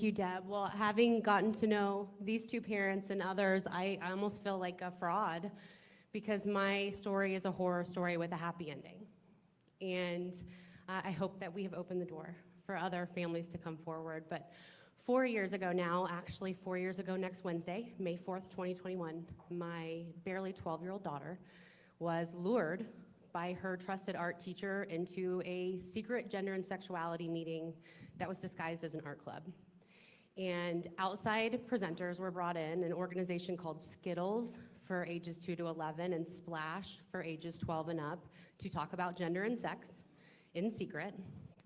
you, Deb. Well, having gotten to know these two parents and others, I almost feel like a fraud because my story is a horror story with a happy ending. And I hope that we have opened the door for other families to come forward. But 4 years ago now, actually 4 years ago next Wednesday, May 4th, 2021, my barely 12-year-old daughter was lured by her trusted art teacher into a secret gender and sexuality meeting that was disguised as an art club. And outside presenters were brought in, an organization called Skittles for ages 2 to 11 and Splash for ages 12 and up to talk about gender and sex in secret.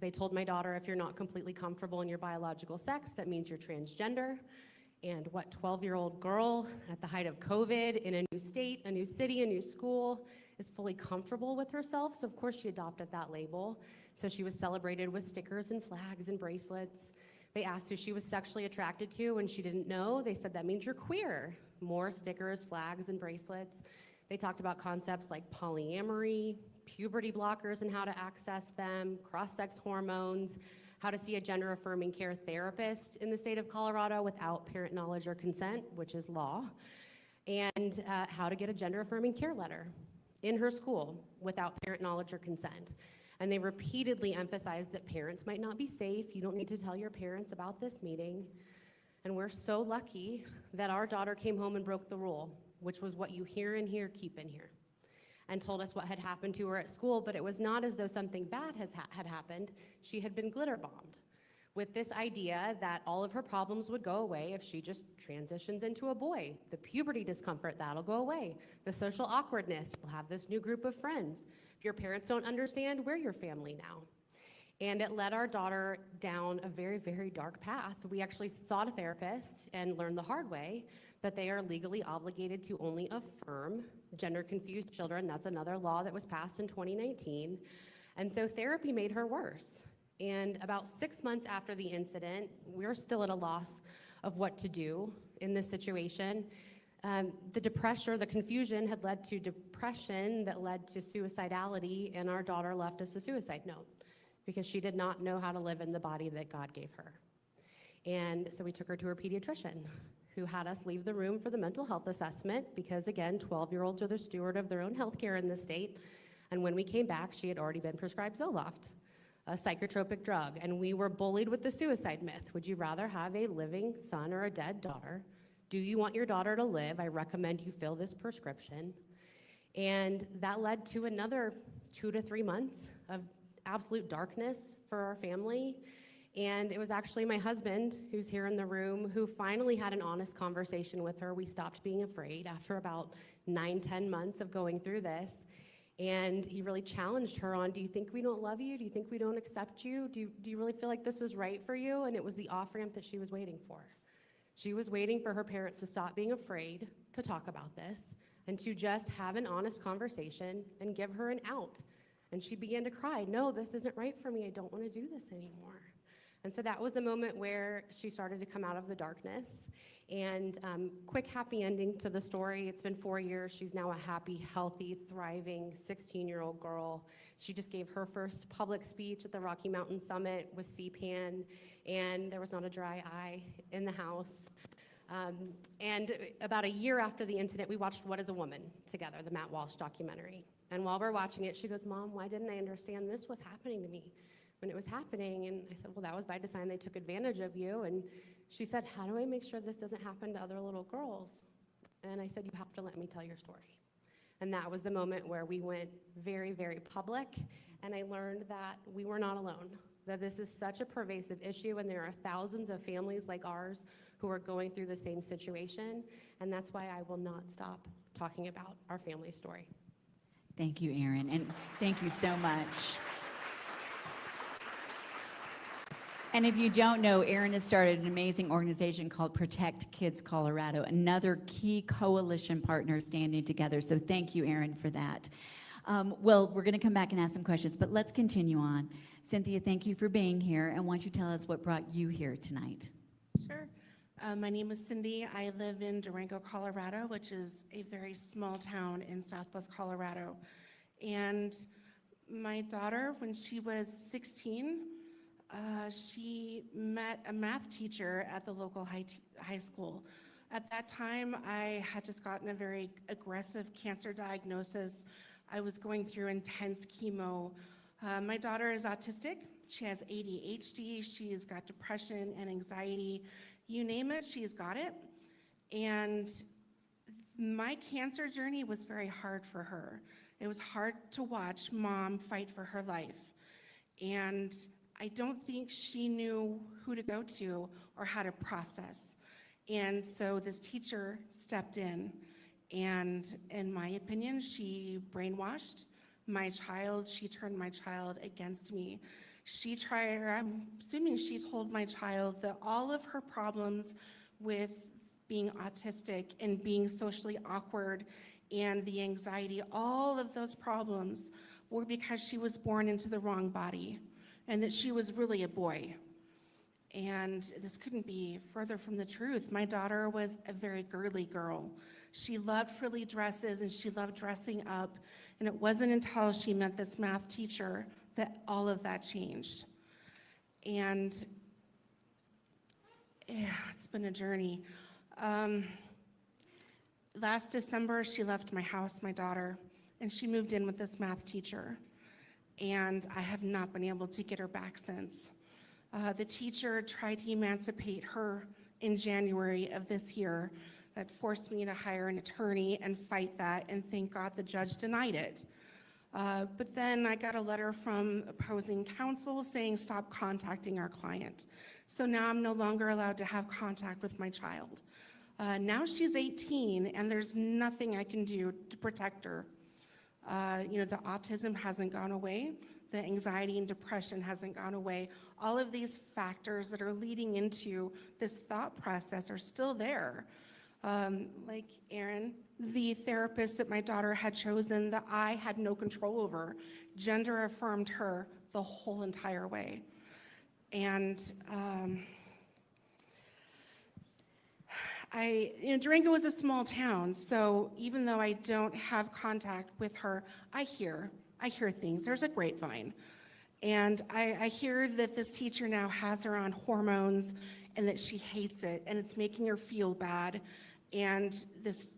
They told my daughter, if you're not completely comfortable in your biological sex, that means you're transgender. And what 12-year-old girl at the height of COVID in a new state, a new city, a new school is fully comfortable with herself? So of course she adopted that label. So she was celebrated with stickers and flags and bracelets. They asked who she was sexually attracted to, and she didn't know. They said, that means you're queer. More stickers, flags, and bracelets. They talked about concepts like polyamory, puberty blockers and how to access them, cross-sex hormones, how to see a gender-affirming care therapist in the state of Colorado without parent knowledge or consent, which is law, and how to get a gender-affirming care letter in her school without parent knowledge or consent. And they repeatedly emphasized that parents might not be safe. You don't need to tell your parents about this meeting. And we're so lucky that our daughter came home and broke the rule, which was what you hear in here, keep in here, and told us what had happened to her at school. But it was not as though something bad had happened. She had been glitter bombed with this idea that all of her problems would go away if she just transitions into a boy. The puberty discomfort, that'll go away. The social awkwardness, you'll have this new group of friends. If your parents don't understand, we're your family now. And it led our daughter down a very, very dark path. We actually sought a therapist and learned the hard way that they are legally obligated to only affirm gender-confused children. That's another law that was passed in 2019. And so therapy made her worse. And about 6 months after the incident, we're still at a loss of what to do in this situation. The depression, the confusion had led to depression that led to suicidality, and our daughter left us a suicide note because she did not know how to live in the body that God gave her. And so we took her to her pediatrician, who had us leave the room for the mental health assessment because, again, 12-year-olds are the steward of their own health care in this state. And when we came back, she had already been prescribed Zoloft, a psychotropic drug, and we were bullied with the suicide myth. Would you rather have a living son or a dead daughter? Do you want your daughter to live? I recommend you fill this prescription. And that led to another 2 to 3 months of absolute darkness for our family. And it was actually my husband, who's here in the room, who finally had an honest conversation with her. We stopped being afraid after about 9-10 months of going through this. And he really challenged her on, do you think we don't love you? Do you think we don't accept you? Do you really feel like this is right for you? And it was the off-ramp that she was waiting for. She was waiting for her parents to stop being afraid to talk about this and to just have an honest conversation and give her an out. And she began to cry, no, this isn't right for me. I don't want to do this anymore. And so that was the moment where she started to come out of the darkness. And quick happy ending to the story. It's been 4 years. She's now a happy, healthy, thriving 16-year-old girl. She just gave her first public speech at the Rocky Mountain Summit with CPAN, and there was not a dry eye in the house. And about a year after the incident, we watched What is a Woman together, the Matt Walsh documentary. And while we're watching it, she goes, Mom, why didn't I understand this was happening to me when it was happening? And I said, well, that was by design. They took advantage of you. And she said, how do I make sure this doesn't happen to other little girls? And I said, you have to let me tell your story. And that was the moment where we went very, very public. And I learned that we were not alone, that this is such a pervasive issue, and there are thousands of families like ours who are going through the same situation. And that's why I will not stop talking about our family story. Thank you, Erin, and thank you so much. And if you don't know, Erin has started an amazing organization called Protect Kids Colorado, another key coalition partner standing together. So thank you, Erin, for that. Well, we're going to come back and ask some questions, but let's continue on. Cynthia, thank you for being here, and why don't you tell us what brought you here tonight? Sure. My name is Cindy. I live in Durango, Colorado, which is a very small town in southwest Colorado. And my daughter, when she was 16, She met a math teacher at the local high school. At that time, I had just gotten a very aggressive cancer diagnosis. I was going through intense chemo. My daughter is autistic. She has ADHD. She's got depression and anxiety. You name it, she's got it. And my cancer journey was very hard for her. It was hard to watch mom fight for her life. And I don't think she knew who to go to or how to process. And so this teacher stepped in, and in my opinion, she brainwashed my child. She turned my child against me. I'm assuming she told my child that all of her problems with being autistic and being socially awkward and the anxiety, all of those problems were because she was born into the wrong body and that she was really a boy. And this couldn't be further from the truth. My daughter was a very girly girl. She loved frilly dresses and she loved dressing up. And it wasn't until she met this math teacher that all of that changed. And yeah, it's been a journey. Last December, she left my house, my daughter, and she moved in with this math teacher. And I have not been able to get her back since. The teacher tried to emancipate her in January of this year. That forced me to hire an attorney and fight that, and thank God the judge denied it. But then I got a letter from opposing counsel saying stop contacting our client. So now I'm no longer allowed to have contact with my child. Now she's 18 and there's nothing I can do to protect her. The autism hasn't gone away. The anxiety and depression hasn't gone away. All of these factors that are leading into this thought process are still there. Like Aaron, the therapist that my daughter had chosen that I had no control over, gender affirmed her the whole entire way. And Durango is a small town, so even though I don't have contact with her, I hear things. There's a grapevine. And I hear that this teacher now has her on hormones and that she hates it and it's making her feel bad. And this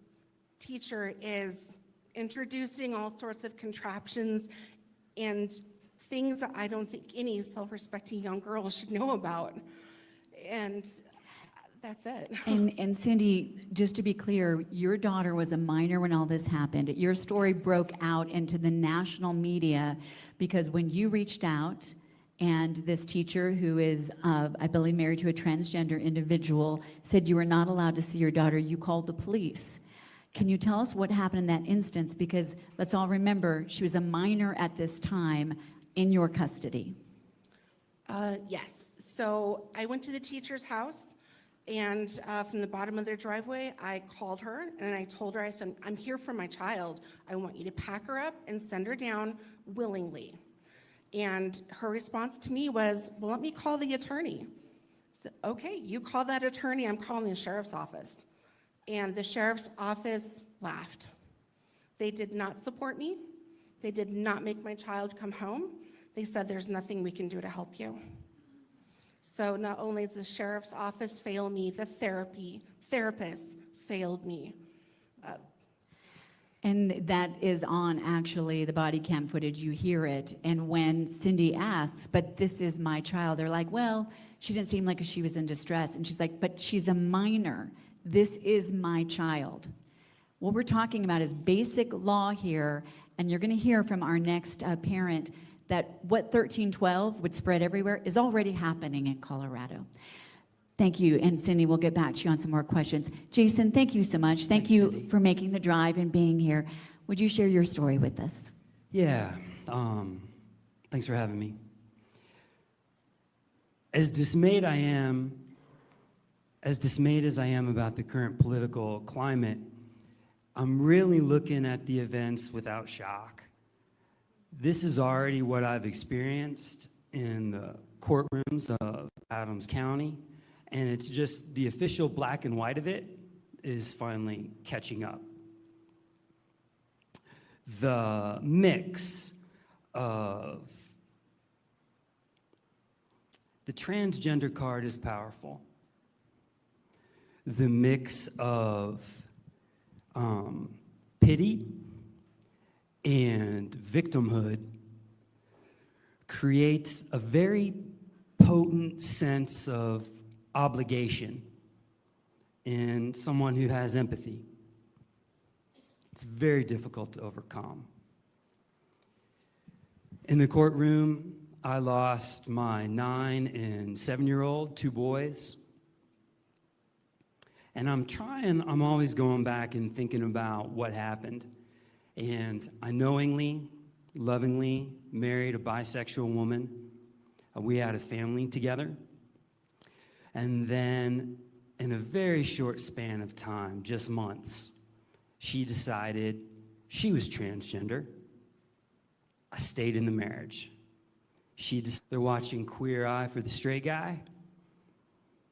teacher is introducing all sorts of contraptions and things that I don't think any self-respecting young girl should know about. And that's it. And Cindy, just to be clear, your daughter was a minor when all this happened. Your story broke out into the national media because when you reached out and this teacher, who is, I believe, married to a transgender individual, said you were not allowed to see your daughter, you called the police. Can you tell us what happened in that instance? Because let's all remember, she was a minor at this time in your custody. Yes. So I went to the teacher's house, and from the bottom of their driveway, I called her and I told her, I said, I'm here for my child. I want you to pack her up and send her down willingly. And her response to me was, well, let me call the attorney. I said, okay, you call that attorney, I'm calling the sheriff's office. And the sheriff's office laughed. They did not support me. They did not make my child come home. They said, there's nothing we can do to help you. So not only does the sheriff's office fail me, the therapist failed me. And that is on, actually, the body cam footage. You hear it. And when Cindy asks, but this is my child, they're like, well, she didn't seem like she was in distress. And she's like, but she's a minor. This is my child. What we're talking about is basic law here. And you're going to hear from our next parent that what 1312 would spread everywhere is already happening in Colorado. Thank you, and Cindy, we'll get back to you on some more questions. Jason, thank you so much. Thanks, you, Cindy, for making the drive and being here. Would you share your story with us? Yeah, thanks for having me. As dismayed as I am about the current political climate, I'm really looking at the events without shock. This is already what I've experienced in the courtrooms of Adams County, and it's just the official black and white of it is finally catching up. The mix of The transgender card is powerful. The mix of pity and victimhood creates a very potent sense of obligation in someone who has empathy. It's very difficult to overcome. In the courtroom, I lost my 9 and 7-year-old, 2 boys. And I'm always going back and thinking about what happened. And I knowingly, lovingly married a bisexual woman. We had a family together. And then in a very short span of time, just months, she decided she was transgender. I stayed in the marriage. They're watching Queer Eye for the Straight Guy.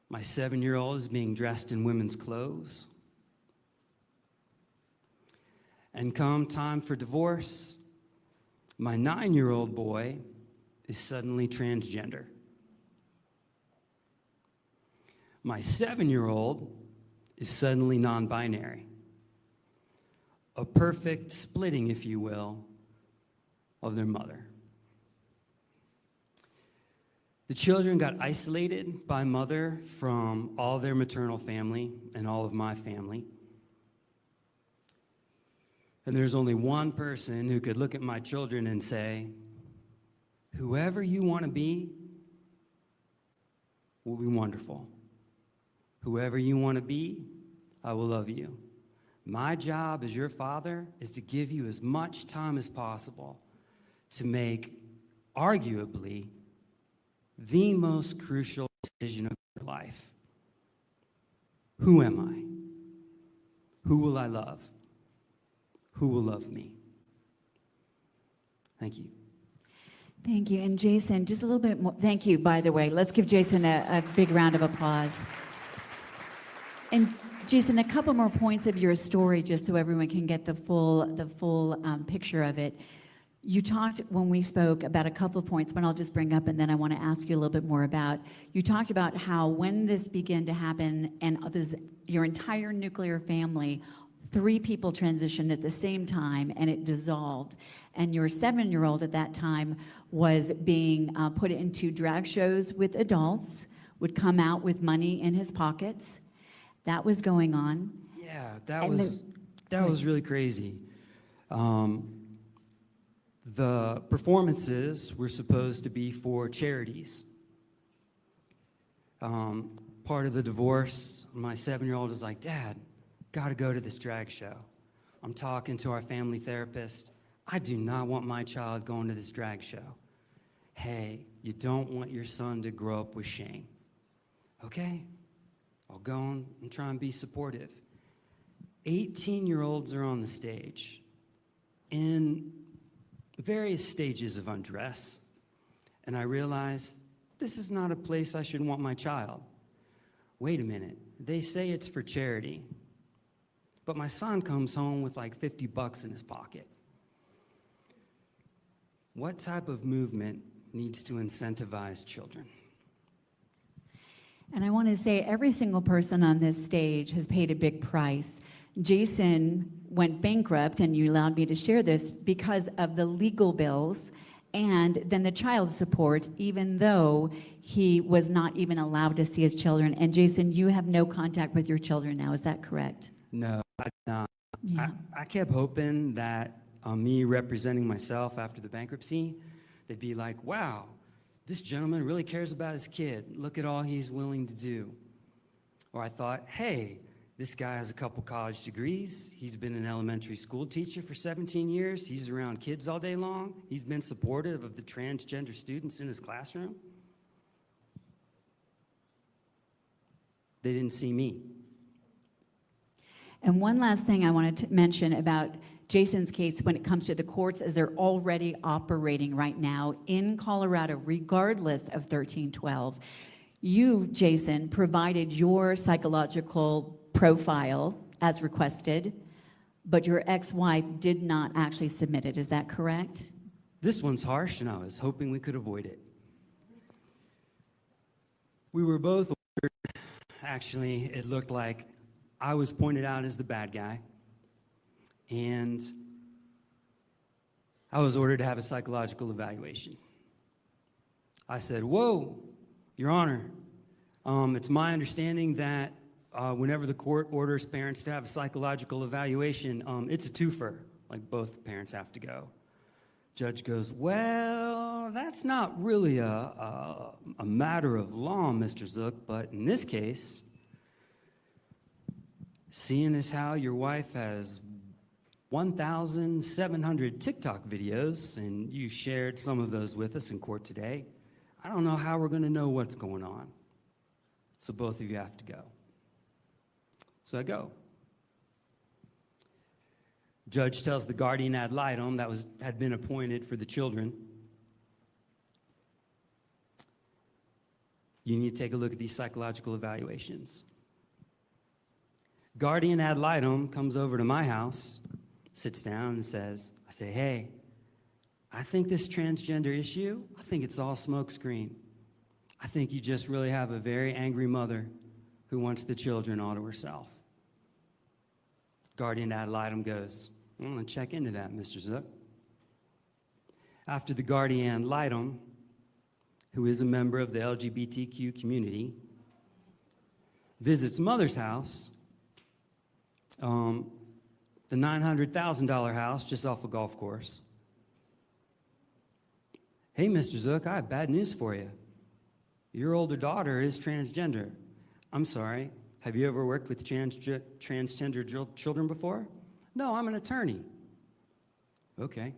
My 7-year-old is being dressed in women's clothes. And come time for divorce, my 9-year-old boy is suddenly transgender. My 7-year-old is suddenly non-binary. A perfect splitting, if you will, of their mother. The children got isolated by mother from all their maternal family and all of my family. And there's only one person who could look at my children and say, whoever you want to be will be wonderful. Whoever you want to be, I will love you. My job as your father is to give you as much time as possible to make, arguably, the most crucial decision of your life. Who am I? Who will I love? Who will love me? Thank you. Thank you. And Jason, just a little bit more. Thank you, by the way. Let's give Jason a big round of applause. And Jason, a couple more points of your story, just so everyone can get the full picture of it. You talked, when we spoke, about a couple of points, but I'll just bring up, and then I want to ask you a little bit more about. You talked about how when this began to happen, and your entire nuclear family, 3 people transitioned at the same time, and it dissolved. And your 7-year-old at that time was being put into drag shows with adults, would come out with money in his pockets. That was going on. Yeah, that was really crazy. The performances were supposed to be for charities. Part of the divorce, my 7-year-old is like, Dad, gotta go to this drag show. I'm talking to our family therapist. I do not want my child going to this drag show. Hey, you don't want your son to grow up with shame. Okay, I'll go and try and be supportive. 18-year-olds are on the stage in various stages of undress, and I realized this is not a place I should want my child. Wait a minute, they say it's for charity, but my son comes home with like $50 in his pocket. What type of movement needs to incentivize children? And I want to say every single person on this stage has paid a big price. Jason went bankrupt, and you allowed me to share this, because of the legal bills and then the child support, even though he was not even allowed to see his children. And Jason, you have no contact with your children now, is that correct? No, I did not. Yeah. I kept hoping that me representing myself after the bankruptcy, they'd be like, wow, this gentleman really cares about his kid. Look at all he's willing to do. Or I thought, hey, this guy has a couple college degrees. He's been an elementary school teacher for 17 years. He's around kids all day long. He's been supportive of the transgender students in his classroom. They didn't see me. And one last thing I wanted to mention about Jason's case when it comes to the courts, is they're already operating right now in Colorado, regardless of 1312. You, Jason, provided your psychological profile as requested, but your ex-wife did not actually submit it. Is that correct? This one's harsh, and I was hoping we could avoid it. We were both ordered. Actually, it looked like I was pointed out as the bad guy, and I was ordered to have a psychological evaluation. I said, "Whoa, Your Honor, it's my understanding that whenever the court orders parents to have a psychological evaluation, it's a twofer, like both parents have to go." Judge goes, "Well, that's not really a matter of law, Mr. Zook, but in this case, seeing as how your wife has 1,700 TikTok videos, and you shared some of those with us in court today, I don't know how we're going to know what's going on. So both of you have to go." So I go. Judge tells the guardian ad litem that had been appointed for the children, "You need to take a look at these psychological evaluations." Guardian ad litem comes over to my house, sits down and says, I say, "Hey, I think this transgender issue, I think it's all smokescreen. I think you just really have a very angry mother who wants the children all to herself." Guardian ad litem goes, "I'm going to check into that, Mr. Zook." After the guardian ad litem, who is a member of the LGBTQ community, visits mother's house, the $900,000 house just off a golf course. "Hey, Mr. Zook, I have bad news for you. Your older daughter is transgender." "I'm sorry, have you ever worked with transgender children before?" "No, I'm an attorney." "Okay.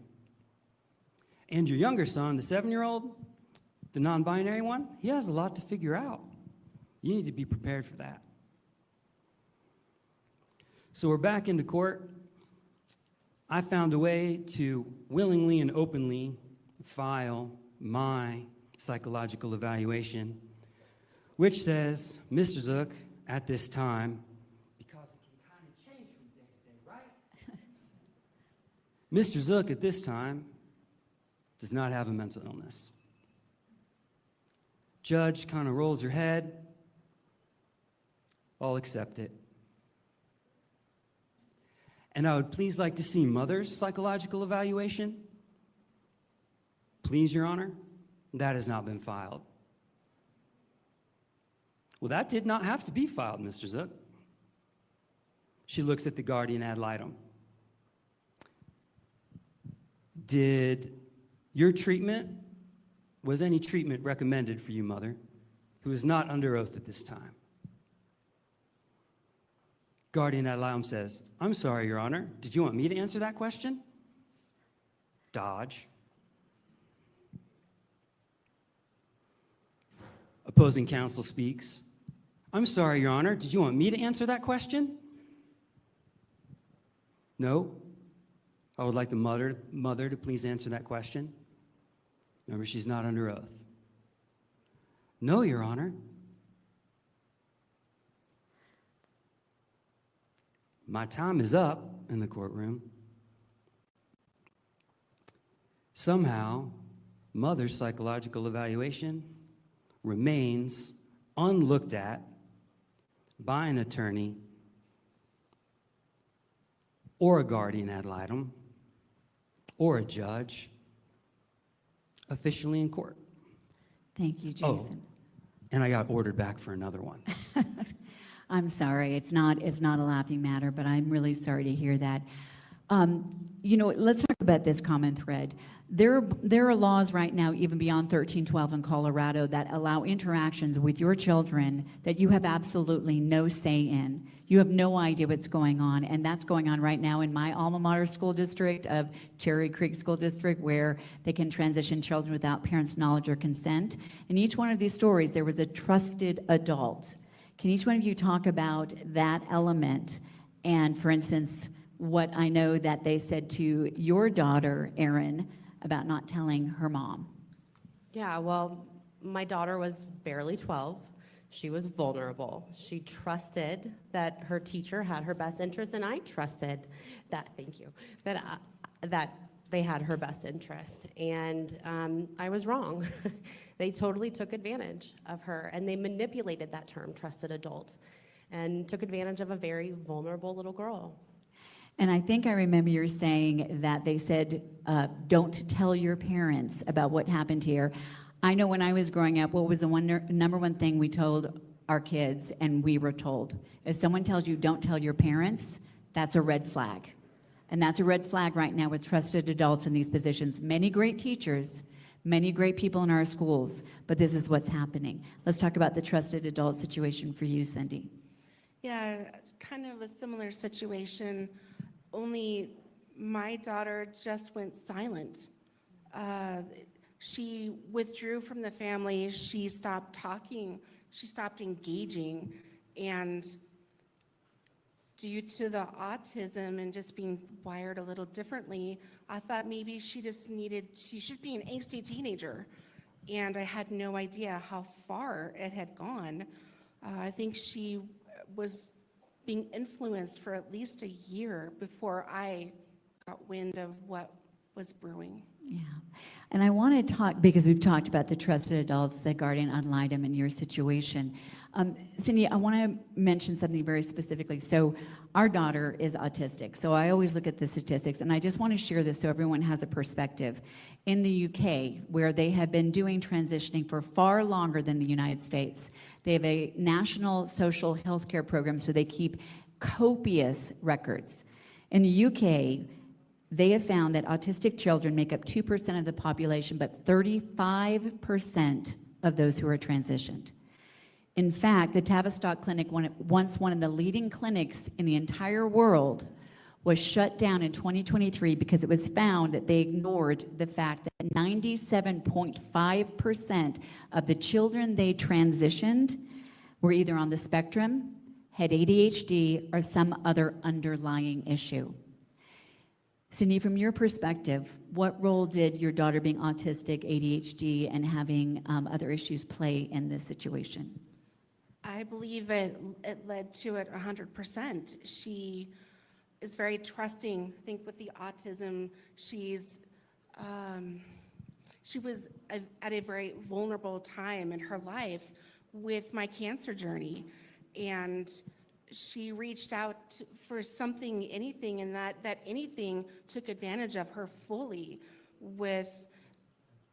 And your younger son, the 7-year-old, the non-binary one, he has a lot to figure out. You need to be prepared for that." So we're back into court. I found a way to willingly and openly file my psychological evaluation, which says, "Mr. Zook, at this time," because it can kind of change from day to day, right? "Mr. Zook, at this time, does not have a mental illness." Judge kind of rolls her head. "I'll accept it. And I would please like to see mother's psychological evaluation." "Please, Your Honor, that has not been filed." "Well, that did not have to be filed, Mr. Zook." She looks at the guardian ad litem. "Did your treatment, was any treatment recommended for you, mother, who is not under oath at this time?" Guardian ad litem says, "I'm sorry, Your Honor. Did you want me to answer that question?" Dodge. Opposing counsel speaks. "I'm sorry, Your Honor. Did you want me to answer that question?" "No. I would like the mother to please answer that question. Remember, she's not under oath." "No, Your Honor." My time is up in the courtroom. Somehow, mother's psychological evaluation remains unlooked at by an attorney or a guardian ad litem or a judge officially in court. Thank you, Oh, Jason. and I got ordered back for another one. I'm sorry, it's not a laughing matter, but I'm really sorry to hear that. Let's talk about this common thread. There are laws right now, even beyond 1312 in Colorado, that allow interactions with your children that you have absolutely no say in. You have no idea what's going on, and that's going on right now in my alma mater school district of Cherry Creek School District, where they can transition children without parents' knowledge or consent. In each one of these stories, there was a trusted adult. Can each one of you talk about that element? And for instance, what I know that they said to your daughter, Erin, about not telling her mom. Yeah, well, my daughter was barely 12. She was vulnerable. She trusted that her teacher had her best interest, and I trusted that, thank you, that they had her best interest. And I was wrong. They totally took advantage of her, and they manipulated that term, trusted adult, and took advantage of a very vulnerable little girl. And I think I remember you saying that they said, don't tell your parents about what happened here. I know when I was growing up, what was the number one thing we told our kids, and we were told? If someone tells you don't tell your parents, that's a red flag. And that's a red flag right now with trusted adults in these positions. Many great teachers, many great people in our schools, but this is what's happening. Let's talk about the trusted adult situation for you, Cindy. Yeah, kind of a similar situation, only my daughter just went silent. She withdrew from the family, she stopped talking, she stopped engaging, and due to the autism and just being wired a little differently, I thought maybe she should be an angsty teenager. And I had no idea how far it had gone. I think she was being influenced for at least a year before I got wind of what was brewing. Yeah, and I want to talk, because we've talked about the trusted adults, the guardian ad litem in your situation. Cindy, I want to mention something very specifically. So our daughter is autistic, so I always look at the statistics, and I just want to share this so everyone has a perspective. In the UK, where they have been doing transitioning for far longer than the United States, they have a national social health care program, so they keep copious records. In the UK, they have found that autistic children make up 2% of the population, but 35% of those who are transitioned. In fact, the Tavistock Clinic, once one of the leading clinics in the entire world, was shut down in 2023 because it was found that they ignored the fact that 97.5% of the children they transitioned were either on the spectrum, had ADHD, or some other underlying issue. Cindy, from your perspective, what role did your daughter being autistic, ADHD, and having other issues play in this situation? I believe it led to it 100%. She is very trusting. I think with the autism, she was at a very vulnerable time in her life with my cancer journey, and she reached out for something, anything, and that anything took advantage of her fully with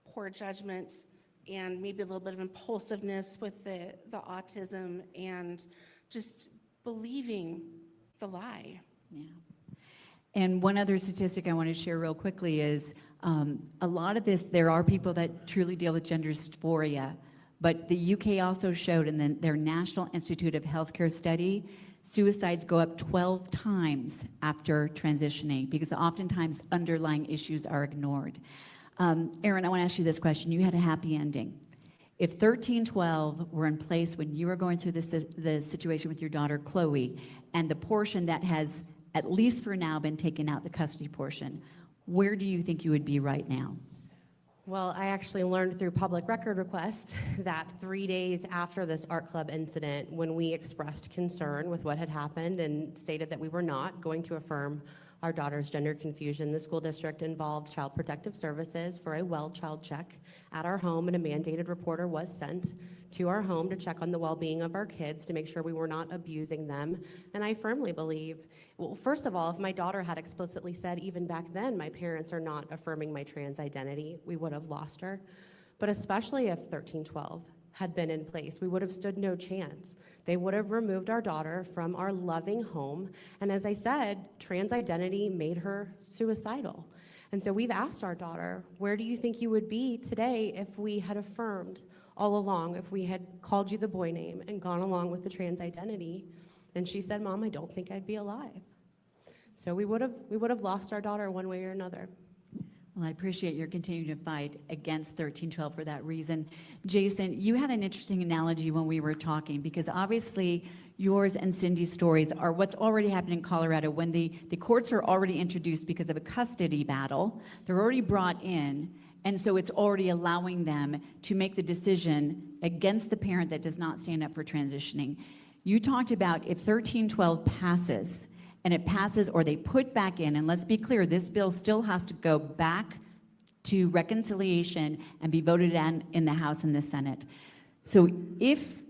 poor judgment and maybe a little bit of impulsiveness with the autism and just believing the lie. Yeah. And one other statistic I want to share real quickly is a lot of this, there are people that truly deal with gender dysphoria, but the UK also showed in their National Institute of Healthcare study, suicides go up 12 times after transitioning because oftentimes underlying issues are ignored. Erin, I want to ask you this question. You had a happy ending. If 1312 were in place when you were going through the situation with your daughter, Chloe, and the portion that has, at least for now, been taken out, the custody portion, where do you think you would be right now? Well, I actually learned through public record request that 3 days after this art club incident, when we expressed concern with what had happened and stated that we were not going to affirm our daughter's gender confusion, the school district involved Child Protective Services for a well child check at our home, and a mandated reporter was sent to our home to check on the well-being of our kids to make sure we were not abusing them. And I firmly believe, well, first of all, if my daughter had explicitly said even back then, my parents are not affirming my trans identity, we would have lost her. But especially if 1312 had been in place, we would have stood no chance. They would have removed our daughter from our loving home. And as I said, trans identity made her suicidal. And so we've asked our daughter, where do you think you would be today if we had affirmed all along, if we had called you the boy name and gone along with the trans identity? And she said, Mom, I don't think I'd be alive. So we would have lost our daughter one way or another. Well, I appreciate your continuing to fight against 1312 for that reason. Jason, you had an interesting analogy when we were talking, because obviously yours and Cindy's stories are what's already happened in Colorado when the courts are already introduced because of a custody battle. They're already brought in, and so it's already allowing them to make the decision against the parent that does not stand up for transitioning. You talked about if 1312 passes and it passes, or they put back in, and let's be clear, this bill still has to go back to reconciliation and be voted on in the House and the Senate. So if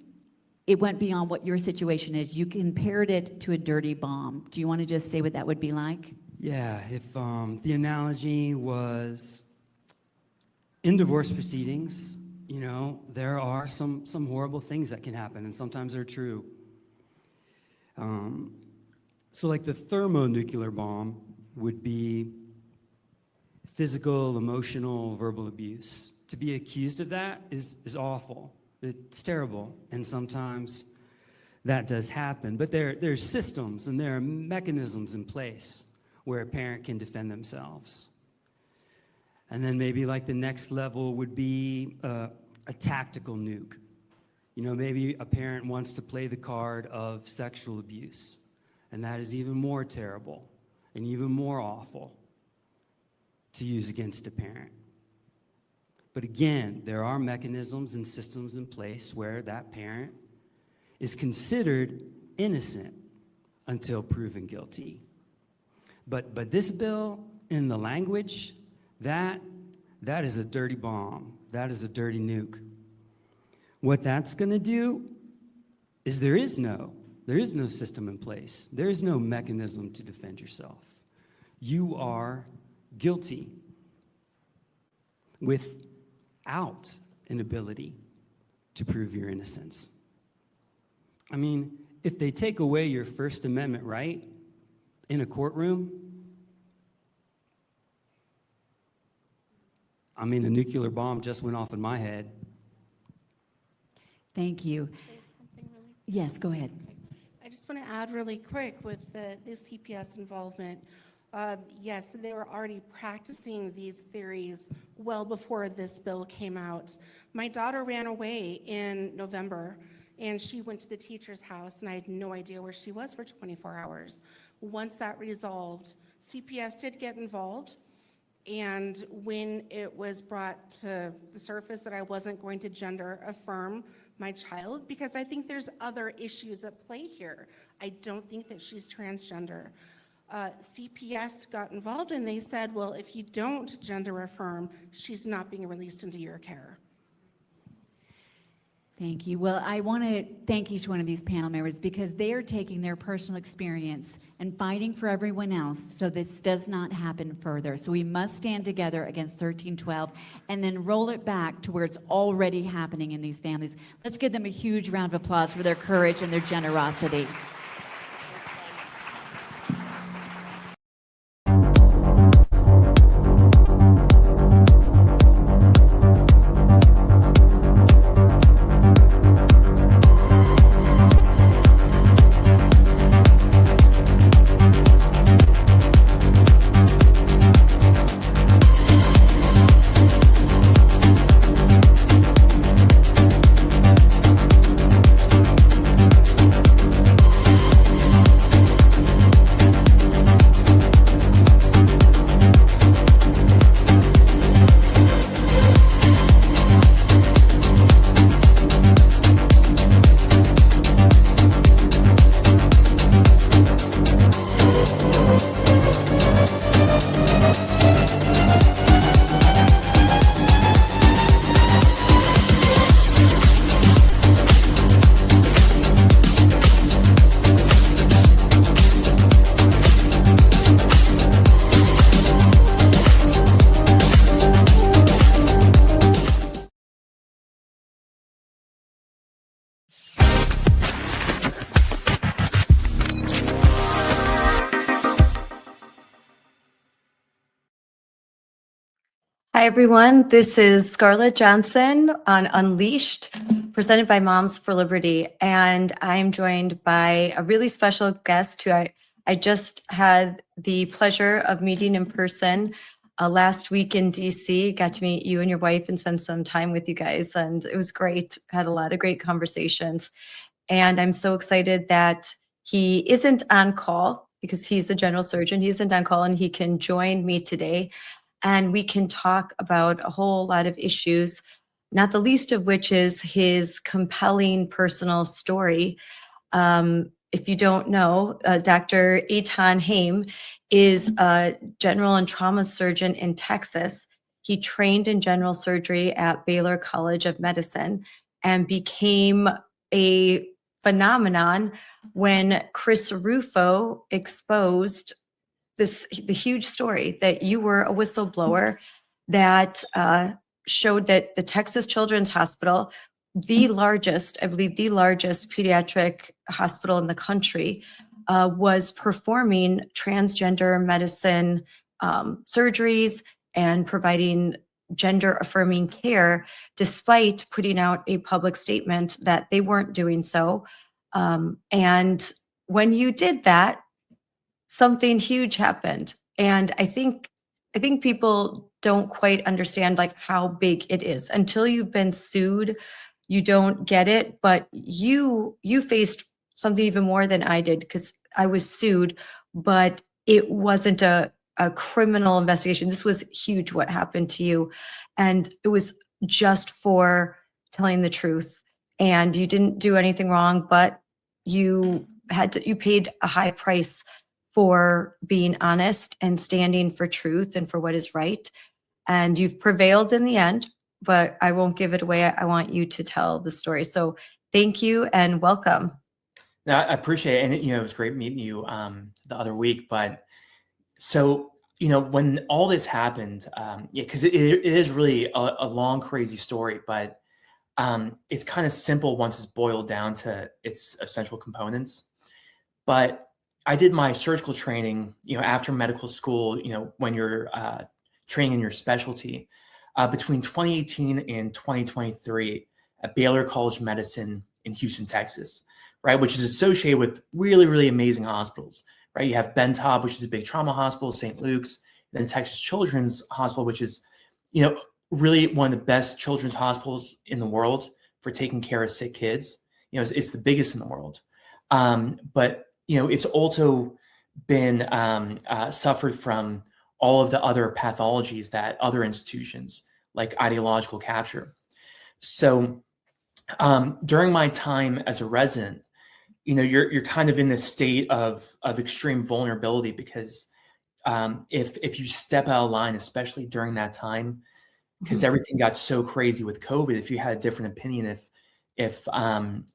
it went beyond what your situation is, you compared it to a dirty bomb. Do you want to just say what that would be like? Yeah, if the analogy was in divorce proceedings, you know, there are some horrible things that can happen, and sometimes they're true. So like the thermonuclear bomb would be physical, emotional, verbal abuse. To be accused of that is awful. It's terrible, and sometimes that does happen. But there's systems and there are mechanisms in place where a parent can defend themselves. And then maybe like the next level would be a tactical nuke. You know, maybe a parent wants to play the card of sexual abuse, and that is even more terrible and even more awful to use against a parent. But again, there are mechanisms and systems in place where that parent is considered innocent until proven guilty. But this bill, in the language, that is a dirty bomb. That is a dirty nuke. What that's going to do is there is no system in place. There is no mechanism to defend yourself. You are guilty without an ability to prove your innocence. I mean, if they take away your First Amendment right in a courtroom, I mean, a nuclear bomb just went off in my head. Thank you. Say something really Yes, go ahead. I just want to add really quick with the CPS involvement. Yes, they were already practicing these theories well before this bill came out. My daughter ran away in November, and she went to the teacher's house, and I had no idea where she was for 24 hours. Once that resolved, CPS did get involved, and when it was brought to the surface that I wasn't going to gender affirm my child, because I think there's other issues at play here. I don't think that she's transgender. CPS got involved, and they said, well, if you don't gender affirm, she's not being released into your care. Thank you. Well, I want to thank each one of these panel members because they are taking their personal experience and fighting for everyone else so this does not happen further. So we must stand together against 1312 and then roll it back to where it's already happening in these families. Let's give them a huge round of applause for their courage and their generosity. Hi, everyone. This is Scarlett Johnson on Unleashed, presented by Moms for Liberty. And I'm joined by a really special guest who I just had the pleasure of meeting in person last week in DC. Got to meet you and your wife and spend some time with you guys. And it was great. Had a lot of great conversations. And I'm so excited that he isn't on call because he's the general surgeon. He isn't on call and he can join me today. And we can talk about a whole lot of issues, not the least of which is his compelling personal story. if you don't know, Dr. Eithan Haim is a general and trauma surgeon in Texas. He trained in general surgery at Baylor College of Medicine and became a phenomenon when Chris Rufo exposed the huge story that you were a whistleblower that showed that the Texas Children's Hospital, the largest, I believe, the largest pediatric hospital in the country, was performing transgender medicine surgeries and providing gender affirming care, despite putting out a public statement that they weren't doing so. And when you did that, something huge happened. And I think people don't quite understand like how big it is until you've been sued. You don't get it, but you faced something even more than I did because I was sued, but it wasn't a criminal investigation. This was huge what happened to you. And it was just for telling the truth. And you didn't do anything wrong, but you paid a high price for being honest and standing for truth and for what is right. And you've prevailed in the end, but I won't give it away. I want you to tell the story. So thank you and welcome. No, I appreciate it. And, it was great meeting you the other week. But so, when all this happened, because it is really a long, crazy story, but it's kind of simple once it's boiled down to its essential components. But I did my surgical training, after medical school, when you're training in your specialty, between 2018 and 2023 at Baylor College of Medicine in Houston, Texas, right, which is associated with really, really amazing hospitals, right? You have Bentab, which is a big trauma hospital, St. Luke's, then Texas Children's Hospital, which is, really one of the best children's hospitals in the world for taking care of sick kids. It's the biggest in the world. But it's also been suffered from all of the other pathologies that other institutions like ideological capture. So during my time as a resident, you're kind of in this state of extreme vulnerability because if you step out of line, especially during that time, because everything got so crazy with COVID, if you had a different opinion, if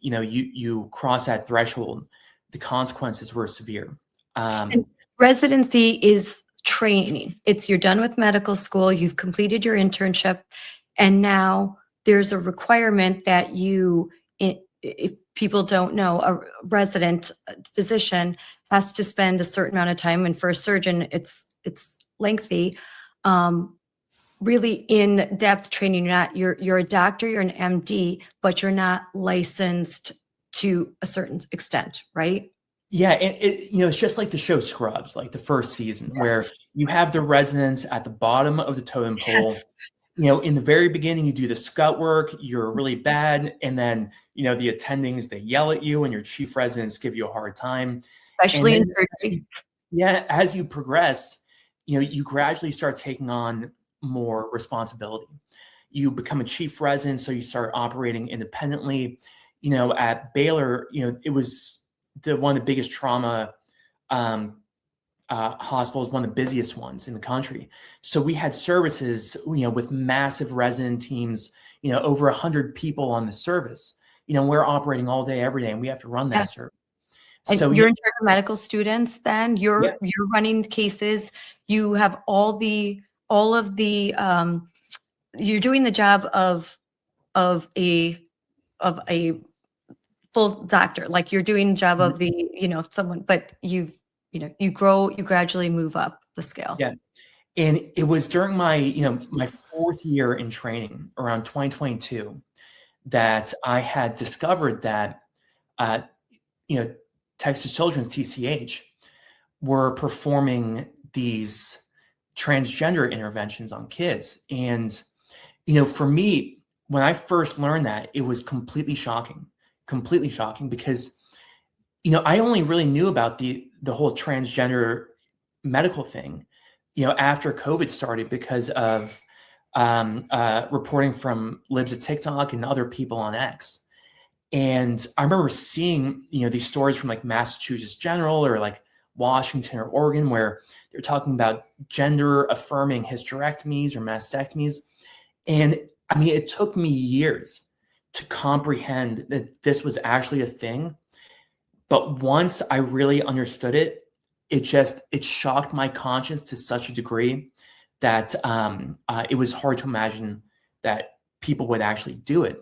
you cross that threshold, the consequences were severe. And residency is training. You're done with medical school, you've completed your internship, and now there's a requirement that if people don't know, a resident physician has to spend a certain amount of time, and for a surgeon, it's lengthy, really in-depth training. You're a doctor, you're an MD, but you're not licensed to a certain extent, right? Yeah, and it's just like the show Scrubs, like the first season, where you have the residents at the bottom of the totem pole. Yes. In the very beginning, you do the scut work, you're really bad, and then the attendings, they yell at you, and your chief residents give you a hard time, especially in surgery. Yeah, as you progress, you gradually start taking on more responsibility. You become a chief resident, so you start operating independently. At Baylor, it was one of the biggest trauma hospitals, one of the busiest ones in the country. So we had services, with massive resident teams, over 100 people on the service. We're operating all day, every day, and we have to run that service. And so you're in charge of medical students. Then you're running cases. You have all of the. You're doing the job of a full doctor, like you're doing the job of the someone, but you gradually move up the scale. Yeah, and it was during my my fourth year in training, around 2022, that I had discovered that Texas Children's, TCH, were performing these transgender interventions on kids. And, for me, when I first learned that, it was completely shocking because, I only really knew about the whole transgender medical thing, after COVID started because of reporting from libs of TikTok and other people on X. And I remember seeing, these stories from like Massachusetts General or like Washington or Oregon, where they're talking about gender affirming hysterectomies or mastectomies. And I mean, it took me years to comprehend that this was actually a thing. But once I really understood it, it shocked my conscience to such a degree that it was hard to imagine that people would actually do it.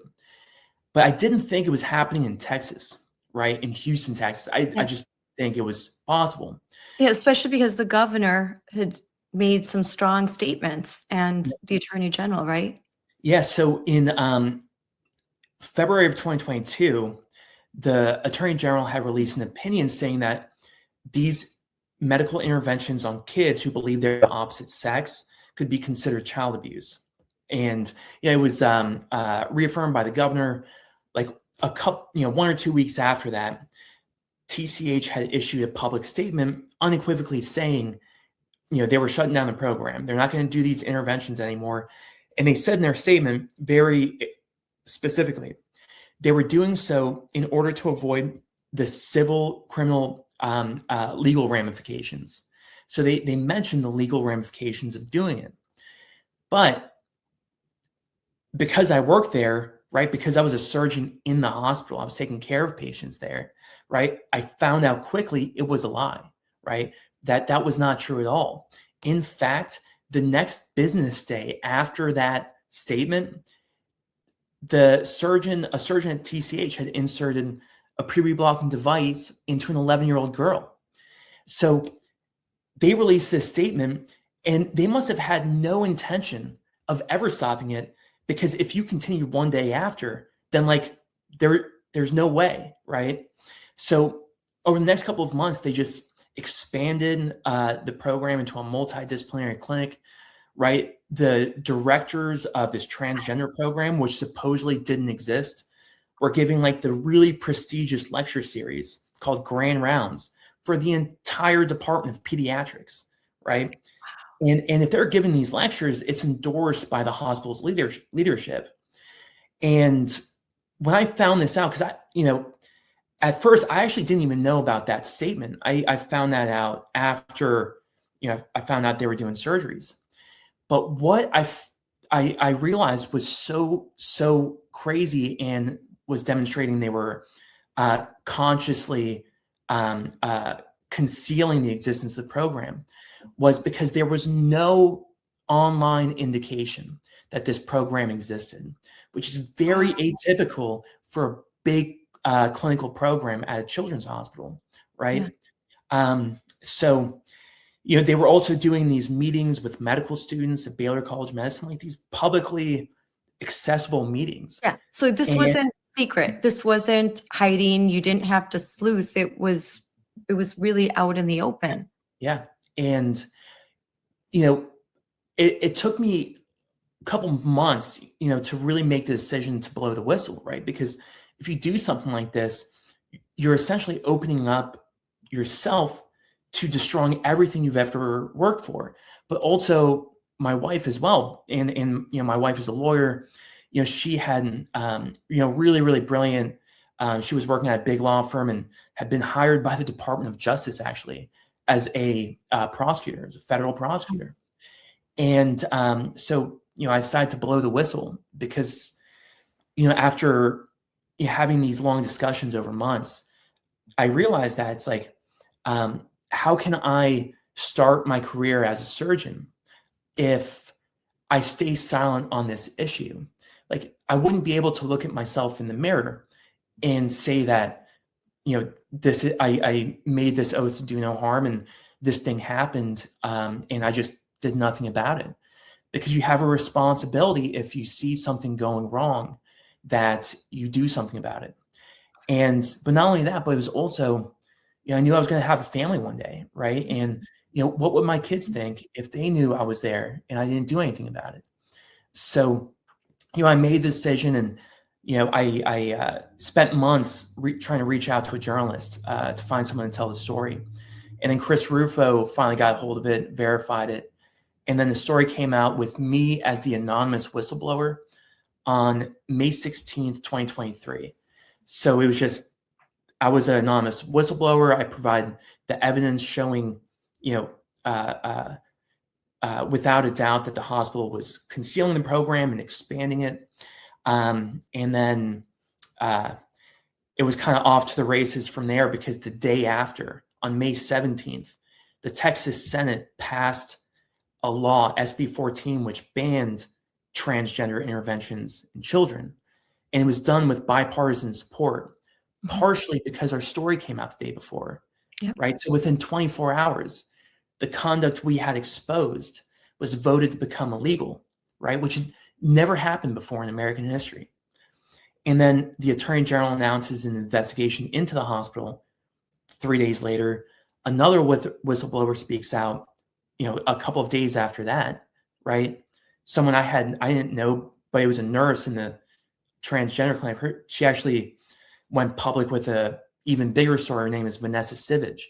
But I didn't think it was happening in Texas, right? In Houston, Texas. I just think it was possible. Yeah, especially because the governor had made some strong statements and the attorney general, right? Yeah. So in February of 2022, the attorney general had released an opinion saying that these medical interventions on kids who believe they're the opposite sex could be considered child abuse. And it was reaffirmed by the governor. Like a couple, 1 or 2 weeks after that, TCH had issued a public statement unequivocally saying, they were shutting down the program. They're not going to do these interventions anymore. And they said in their statement very specifically, they were doing so in order to avoid the civil, criminal, legal ramifications. So they mentioned the legal ramifications of doing it. But because I worked there, right, because I was a surgeon in the hospital, I was taking care of patients there, right, I found out quickly it was a lie, right, that was not true at all. In fact, the next business day after that statement, a surgeon at TCH had inserted a pre-blocking device into an 11-year-old girl. So they released this statement, and they must have had no intention of ever stopping it, because if you continue one day after, then like there's no way, right? So over the next couple of months, they just expanded the program into a multidisciplinary clinic, right? The directors of this transgender program, which supposedly didn't exist, were giving like the really prestigious lecture series called Grand Rounds for the entire department of pediatrics, right? And if they're giving these lectures, it's endorsed by the hospital's leadership. And when I found this out, because at first I actually didn't even know about that statement. I found that out after, I found out they were doing surgeries. But what I realized was so crazy and was demonstrating they were consciously concealing the existence of the program was because there was no online indication that this program existed, which is very atypical for a big clinical program at a children's hospital, right? Yeah. So, they were also doing these meetings with medical students at Baylor College of Medicine, like these publicly accessible meetings. Yeah. So this wasn't secret. This wasn't hiding. You didn't have to sleuth. It was really out in the open. Yeah. And, it took me a couple months, to really make the decision to blow the whistle, right? Because if you do something like this, you're essentially opening up yourself to destroying everything you've ever worked for, but also my wife as well. And my wife is a lawyer. She had, really, really brilliant. She was working at a big law firm and had been hired by the Department of Justice actually as a prosecutor, as a federal prosecutor. And so, I decided to blow the whistle because, after having these long discussions over months, I realized that it's like, how can I start my career as a surgeon if I stay silent on this issue? Like, I wouldn't be able to look at myself in the mirror and say that, I made this oath to do no harm and this thing happened, and I just did nothing about it. Because you have a responsibility if you see something going wrong, that you do something about it. But not only that, but it was also, I knew I was going to have a family one day, right? And, what would my kids think if they knew I was there and I didn't do anything about it? So, I made the decision, and, I spent months trying to reach out to a journalist to find someone to tell the story. And then Chris Rufo finally got a hold of it, verified it. And then the story came out with me as the anonymous whistleblower on May 16th, 2023. So it was just, I was an anonymous whistleblower. I provided the evidence showing, without a doubt that the hospital was concealing the program and expanding it. And then it was kind of off to the races from there, because the day after, on May 17th, the Texas Senate passed a law, SB 14, which banned transgender interventions in children. And it was done with bipartisan support, partially because our story came out the day before, right? So within 24 hours, the conduct we had exposed was voted to become illegal, right? Which had never happened before in American history. And then the Attorney General announces an investigation into the hospital. 3 days later, another whistleblower speaks out, a couple of days after that, right? Someone I didn't know, but it was a nurse in the transgender clinic. She actually went public with a even bigger story. Her name is Vanessa Sivage.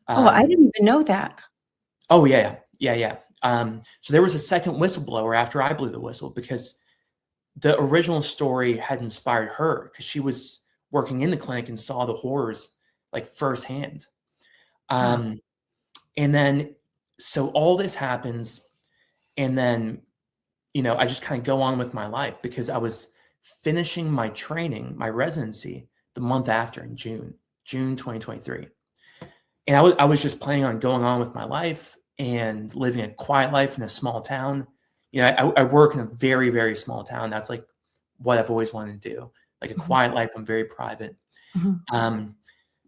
I didn't even know that. Oh, yeah. So there was a second whistleblower after I blew the whistle, because the original story had inspired her, because she was working in the clinic and saw the horrors like firsthand. And then, so all this happens, and then, I just kind of go on with my life, because I was finishing my training, my residency, the month after, in June 2023. And I was just planning on going on with my life and living a quiet life in a small town. I work in a very, very small town. That's like what I've always wanted to do, like a quiet life. I'm very private.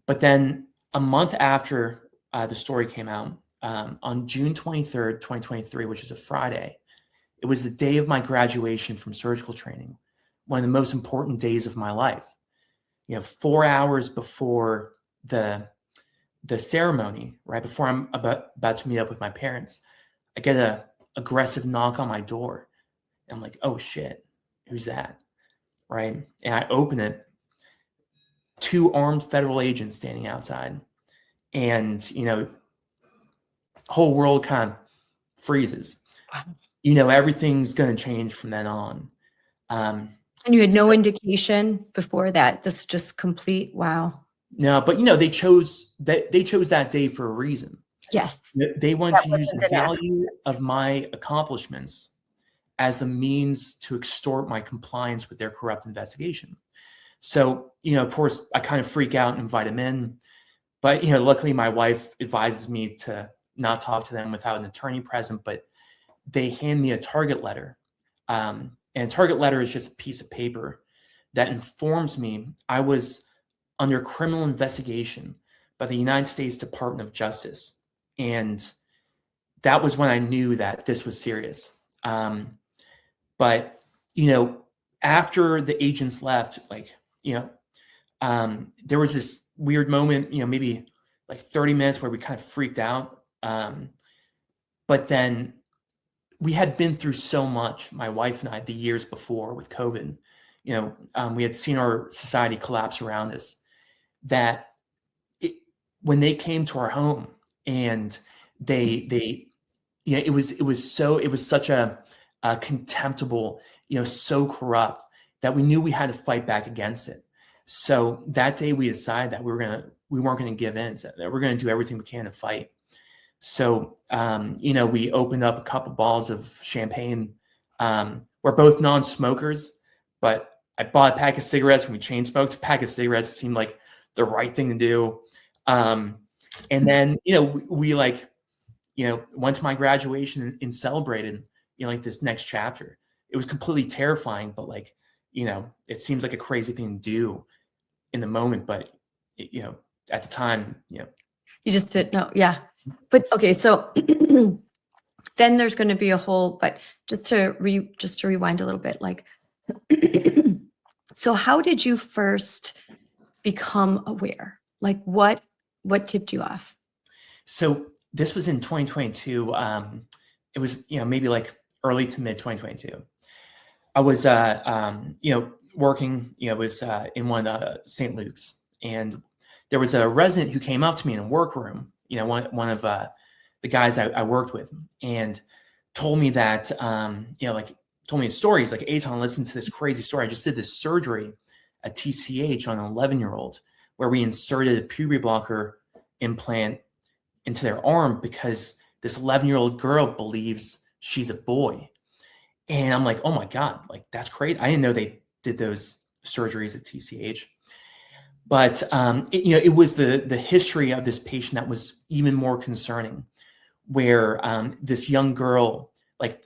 But then a month after the story came out, on June 23rd, 2023, which is a Friday, it was the day of my graduation from surgical training, one of the most important days of my life. 4 hours before the ceremony, right before I'm about to meet up with my parents, I get a aggressive knock on my door. And I'm like, oh shit, who's that? Right. And I open it, 2 armed federal agents standing outside, and, whole world kind of freezes. Everything's going to change from then on. And you had no indication before that. This is just complete, wow. No, but they chose that day for a reason. Yes. They want to use the value of my accomplishments as the means to extort my compliance with their corrupt investigation. So, of course, I kind of freak out and invite them in. But, luckily my wife advises me to not talk to them without an attorney present, but they hand me a target letter. And a target letter is just a piece of paper that informs me I was under criminal investigation by the United States Department of Justice. And that was when I knew that this was serious. But, after the agents left, there was this weird moment, maybe like 30 minutes where we kind of freaked out. But then we had been through so much, my wife and I, the years before with COVID. We had seen our society collapse around us, that when they came to our home and it was such a contemptible, so corrupt, that we knew we had to fight back against it. So that day we decided that we weren't going to give in, so that we're going to do everything we can to fight. So, we opened up a couple bottles of champagne. We're both non-smokers, but I bought a pack of cigarettes and we chain smoked a pack of cigarettes. It seemed like the right thing to do. And then, we went to my graduation and celebrated, like this next chapter. It was completely terrifying, but it seems like a crazy thing to do in the moment, but at the time, You just didn't know. Yeah. But okay. So then there's going to be a whole, but just to rewind a little bit, so how did you first become aware? What tipped you off? So this was in 2022. It was, maybe early to mid 2022. I was, working, was in one of St. Luke's, and there was a resident who came up to me in a workroom, one of the guys I worked with, and told me that, told me his stories, like, Eithan, listen to this crazy story. I just did this surgery a TCH on an 11-year-old, where we inserted a puberty blocker implant into their arm because this 11-year-old girl believes she's a boy. And I'm like, oh my God, like that's crazy. I didn't know they did those surgeries at TCH. But it was the history of this patient that was even more concerning, where this young girl, like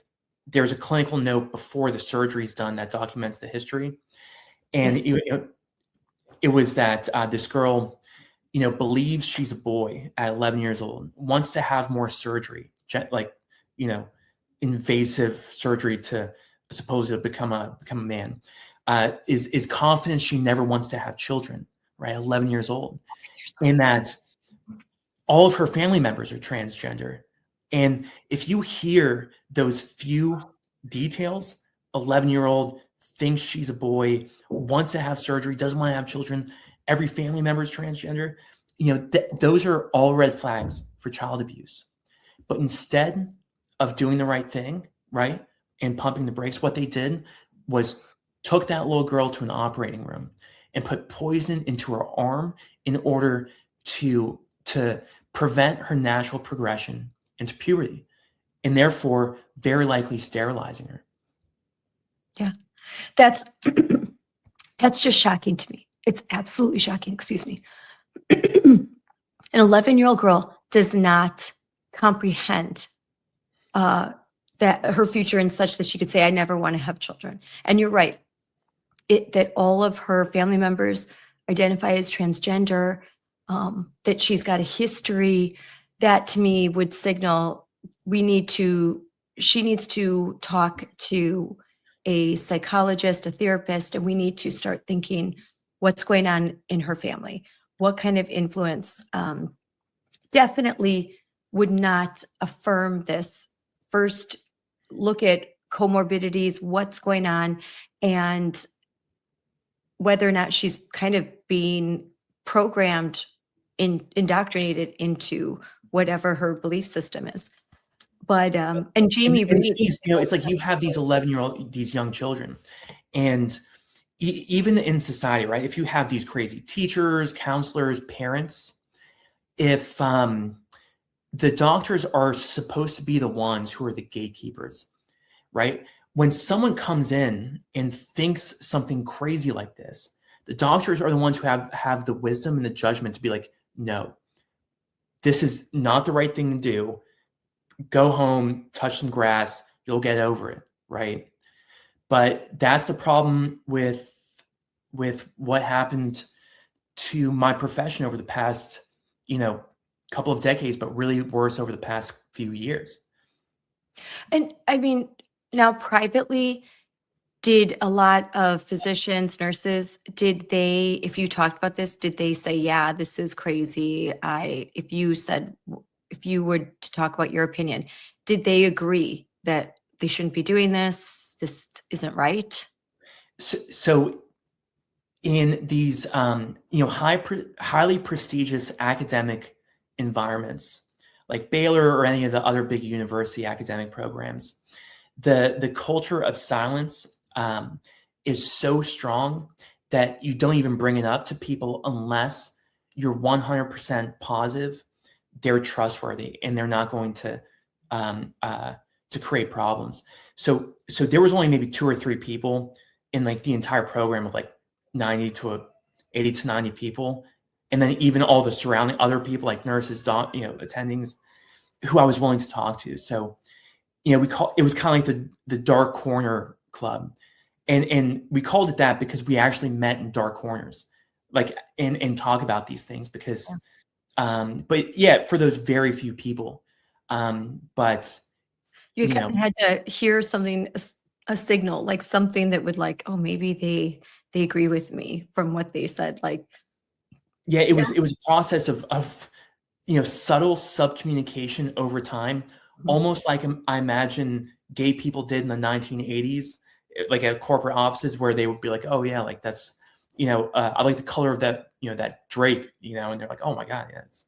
there's a clinical note before the surgery is done that documents the history. And it was that this girl, believes she's a boy at 11 years old, wants to have more surgery, like, invasive surgery to supposedly become a man, is confident she never wants to have children, right? 11 years old. And that all of her family members are transgender. And if you hear those few details, 11-year-old thinks she's a boy, wants to have surgery, doesn't want to have children, every family member is transgender, those are all red flags for child abuse. But instead of doing the right thing, right, and pumping the brakes, what they did was took that little girl to an operating room and put poison into her arm in order to prevent her natural progression into puberty, and therefore very likely sterilizing her. Yeah, that's that's just shocking to me. It's absolutely shocking. Excuse me. An 11-year-old girl does not comprehend that her future in such that she could say, I never want to have children. And you're right, that all of her family members identify as transgender, that she's got a history, that to me would signal she needs to talk to a psychologist, a therapist, and we need to start thinking what's going on in her family, what kind of influence. Definitely would not affirm this. First, look at comorbidities, what's going on, and whether or not she's kind of being programmed, indoctrinated into whatever her belief system is. But and Jamie, it's like you have these 11-year-old, these young children, and even in society, right? If you have these crazy teachers, counselors, parents, if the doctors are supposed to be the ones who are the gatekeepers, right? When someone comes in and thinks something crazy like this, the doctors are the ones who have the wisdom and the judgment to be like, no, this is not the right thing to do. Go home, touch some grass, you'll get over it, right? But that's the problem with what happened to my profession over the past, couple of decades, but really worse over the past few years. and I mean, now privately, did a lot of physicians, nurses, if you talked about this, did they say, yeah, this is crazy? If you were to talk about your opinion, did they agree that they shouldn't be doing this? This isn't right? So in these, highly prestigious academic environments, like Baylor or any of the other big university academic programs, the culture of silence is so strong that you don't even bring it up to people unless you're 100% positive they're trustworthy and they're not going to create problems. So there was only maybe 2 or 3 people in like the entire program of like 80 to 90 people. And then even all the surrounding other people like nurses, attendings who I was willing to talk to. So, it was kind of like the dark corner club. And we called it that because we actually met in dark corners, like, and talk about these things because, but yeah, for those very few people. But You kind of had to hear something, a signal, like something that would like, oh, maybe they agree with me from what they said. Like, yeah, it was a process of subtle subcommunication over time, almost like I imagine gay people did in the 1980s, like at corporate offices where they would be like, oh yeah, like that's, I like the color of that, that drape, and they're like, oh my God, yeah, it's,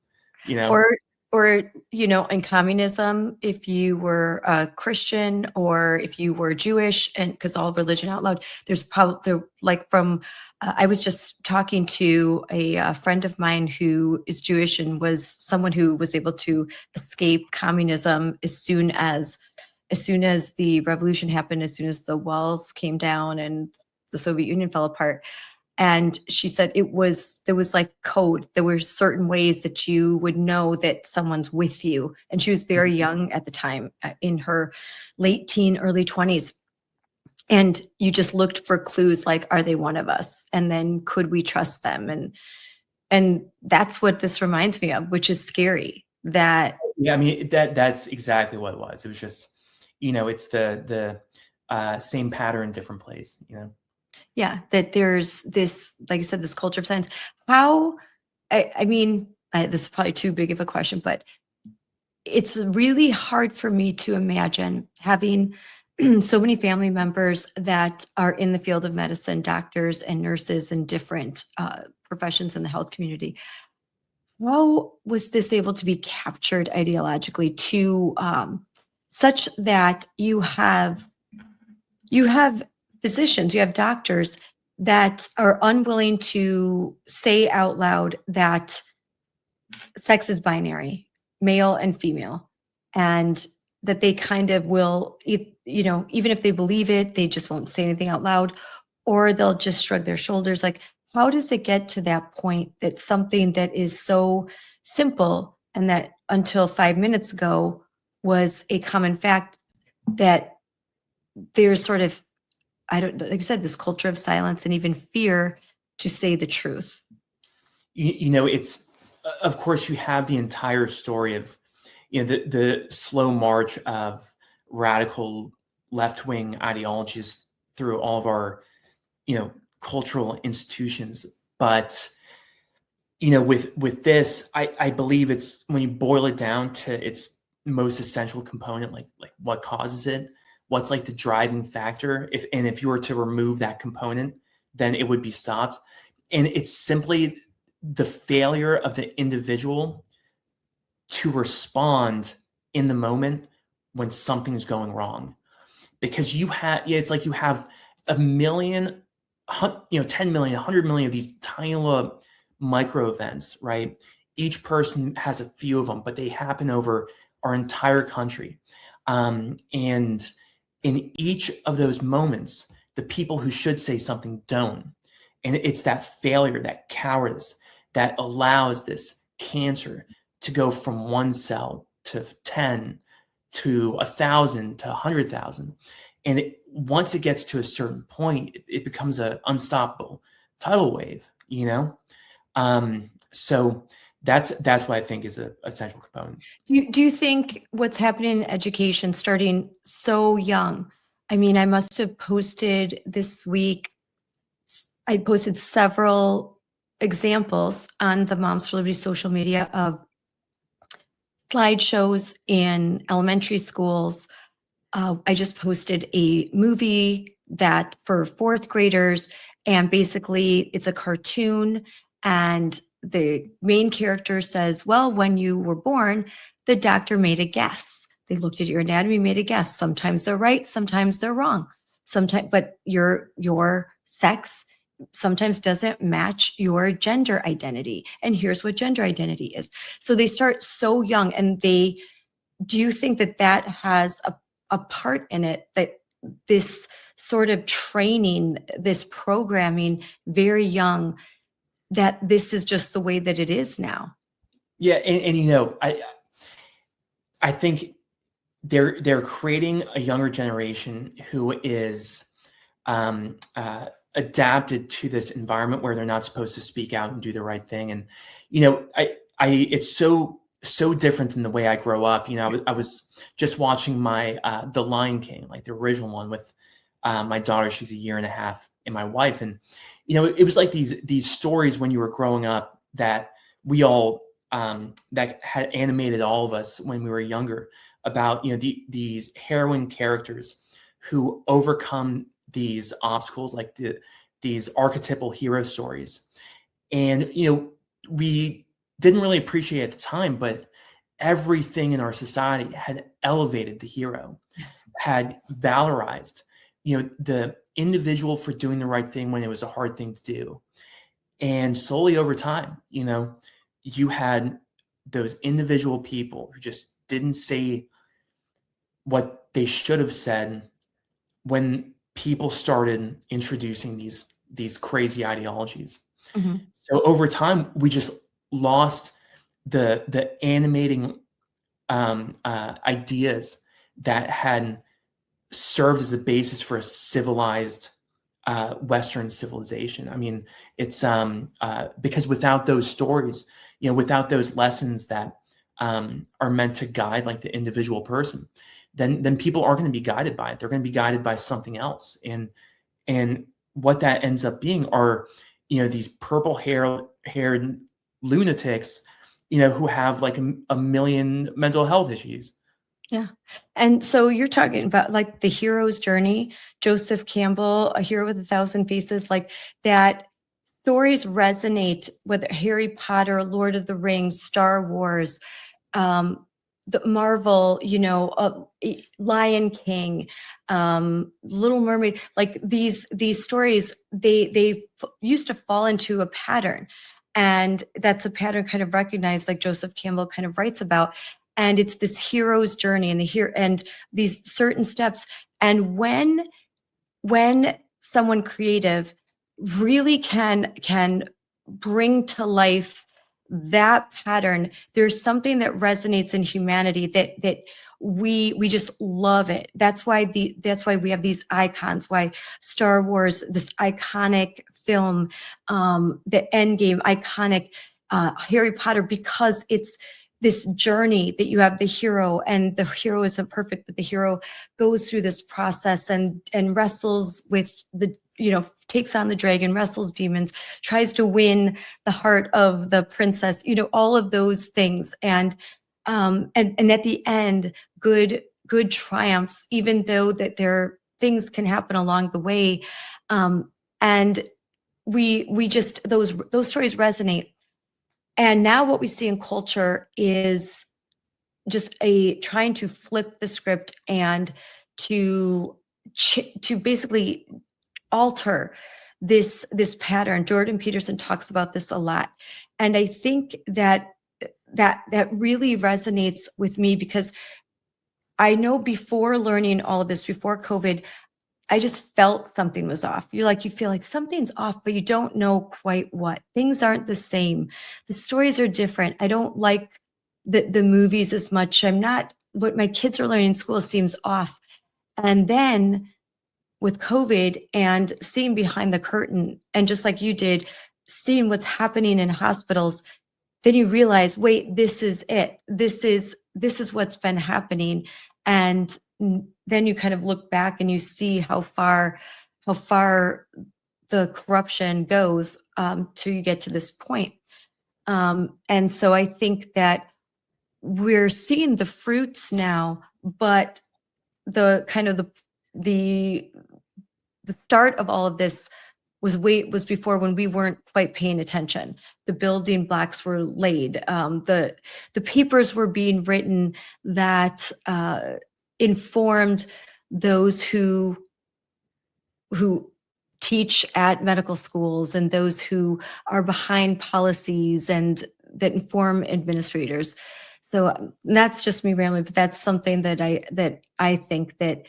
in communism, if you were a Christian or if you were Jewish, and because all religion outlawed, there's probably like from, I was just talking to a friend of mine who is Jewish and was someone who was able to escape communism as soon as the revolution happened, as soon as the walls came down and the Soviet Union fell apart. And she said there was like code. There were certain ways that you would know that someone's with you. And she was very young at the time, in her late teen, early 20s. And you just looked for clues like, are they one of us? And then could we trust them? And that's what this reminds me of, which is scary. That Yeah, I mean, that's exactly what it was. It was just, it's the same pattern, different place, yeah, that there's this, like you said, this culture of silence. How, I mean, this is probably too big of a question, but it's really hard for me to imagine having so many family members that are in the field of medicine, doctors and nurses and different professions in the health community. How was this able to be captured ideologically to such that you have physicians, you have doctors that are unwilling to say out loud that sex is binary, male and female, and that they kind of will, even if they believe it, they just won't say anything out loud, or they'll just shrug their shoulders. Like, how does it get to that point that something that is so simple and that until 5 minutes ago was a common fact, that there's sort of, like you said, this culture of silence and even fear to say the truth? It's, of course, you have the entire story of, the slow march of radical left-wing ideologies through all of our, cultural institutions. But, with this, I believe it's, when you boil it down to its most essential component, like what causes it, what's like the driving factor, if you were to remove that component, then it would be stopped. And it's simply the failure of the individual to respond in the moment when something's going wrong. Because it's like you have a million, 10 million, 100 million of these tiny little micro events, right? Each person has a few of them, but they happen over our entire country. And in each of those moments, the people who should say something don't. And it's that failure, that cowardice, that allows this cancer to go from 1 cell to 10 to 1,000 to 100,000. And once it gets to a certain point, it becomes an unstoppable tidal wave, So that's what I think is a essential component. Do you think what's happening in education starting so young? I mean, I must have posted this week, I posted several examples on the Moms for Liberty social media of slideshows in elementary schools. I just posted a movie that for 4th graders, and basically it's a cartoon, and the main character says, well, when you were born, the doctor made a guess. They looked at your anatomy, made a guess. Sometimes they're right, sometimes they're wrong. But your sex sometimes doesn't match your gender identity. And here's what gender identity is. So they start so young, and do you think that has a part in it, that this sort of training, this programming very young, that this is just the way that it is now? Yeah, and I think they're creating a younger generation who is adapted to this environment where they're not supposed to speak out and do the right thing. And it's so different than the way I grow up. I was just watching The Lion King, like the original one, with my daughter. She's 1.5 years, and my wife. And it was like these stories when you were growing up that we all that had animated all of us when we were younger, about these heroine characters who overcome these obstacles, like these archetypal hero stories. And we didn't really appreciate it at the time, but everything in our society had elevated the hero, Yes. had valorized, the individual for doing the right thing when it was a hard thing to do. And slowly over time, you had those individual people who just didn't say what they should have said when people started introducing these crazy ideologies. Mhm. So over time, we just lost the animating ideas that had served as the basis for a civilized Western civilization. I mean, it's because without those stories, without those lessons that are meant to guide like the individual person, then people are going to be guided by it. They're going to be guided by something else, and what that ends up being are these purple haired lunatics, who have like a million mental health issues. Yeah. And so you're talking about like the hero's journey, Joseph Campbell, A Hero with a Thousand Faces, like that stories resonate with Harry Potter, Lord of the Rings, Star Wars, the Marvel, Lion King, Little Mermaid, like these stories, they used to fall into a pattern. And that's a pattern kind of recognized, like Joseph Campbell kind of writes about. And it's this hero's journey and these certain steps. And when someone creative really can bring to life that pattern, there's something that resonates in humanity that we just love it. That's why we have these icons, why Star Wars, this iconic film, the Endgame, iconic Harry Potter, because it's this journey that you have the hero, and the hero isn't perfect, but the hero goes through this process and wrestles with takes on the dragon, wrestles demons, tries to win the heart of the princess, all of those things. And at the end, good triumphs, even though that things can happen along the way. And we just, those stories resonate. And now what we see in culture is just trying to flip the script and to basically alter this pattern. Jordan Peterson talks about this a lot. And I think that really resonates with me, because I know before learning all of this, before COVID, I just felt something was off. You feel like something's off, but you don't know quite what. Things aren't the same. The stories are different. I don't like the movies as much. What my kids are learning in school seems off. And then with COVID and seeing behind the curtain, and just like you did, seeing what's happening in hospitals, then you realize, wait, this is it. This is what's been happening. And then you kind of look back and you see how far the corruption goes till you get to this point. And so I think that we're seeing the fruits now, but the kind of the start of all of this was before, when we weren't quite paying attention. The building blocks were laid. The papers were being written that informed those who teach at medical schools, and those who are behind policies and that inform administrators. So that's just me rambling, but that's something that I think that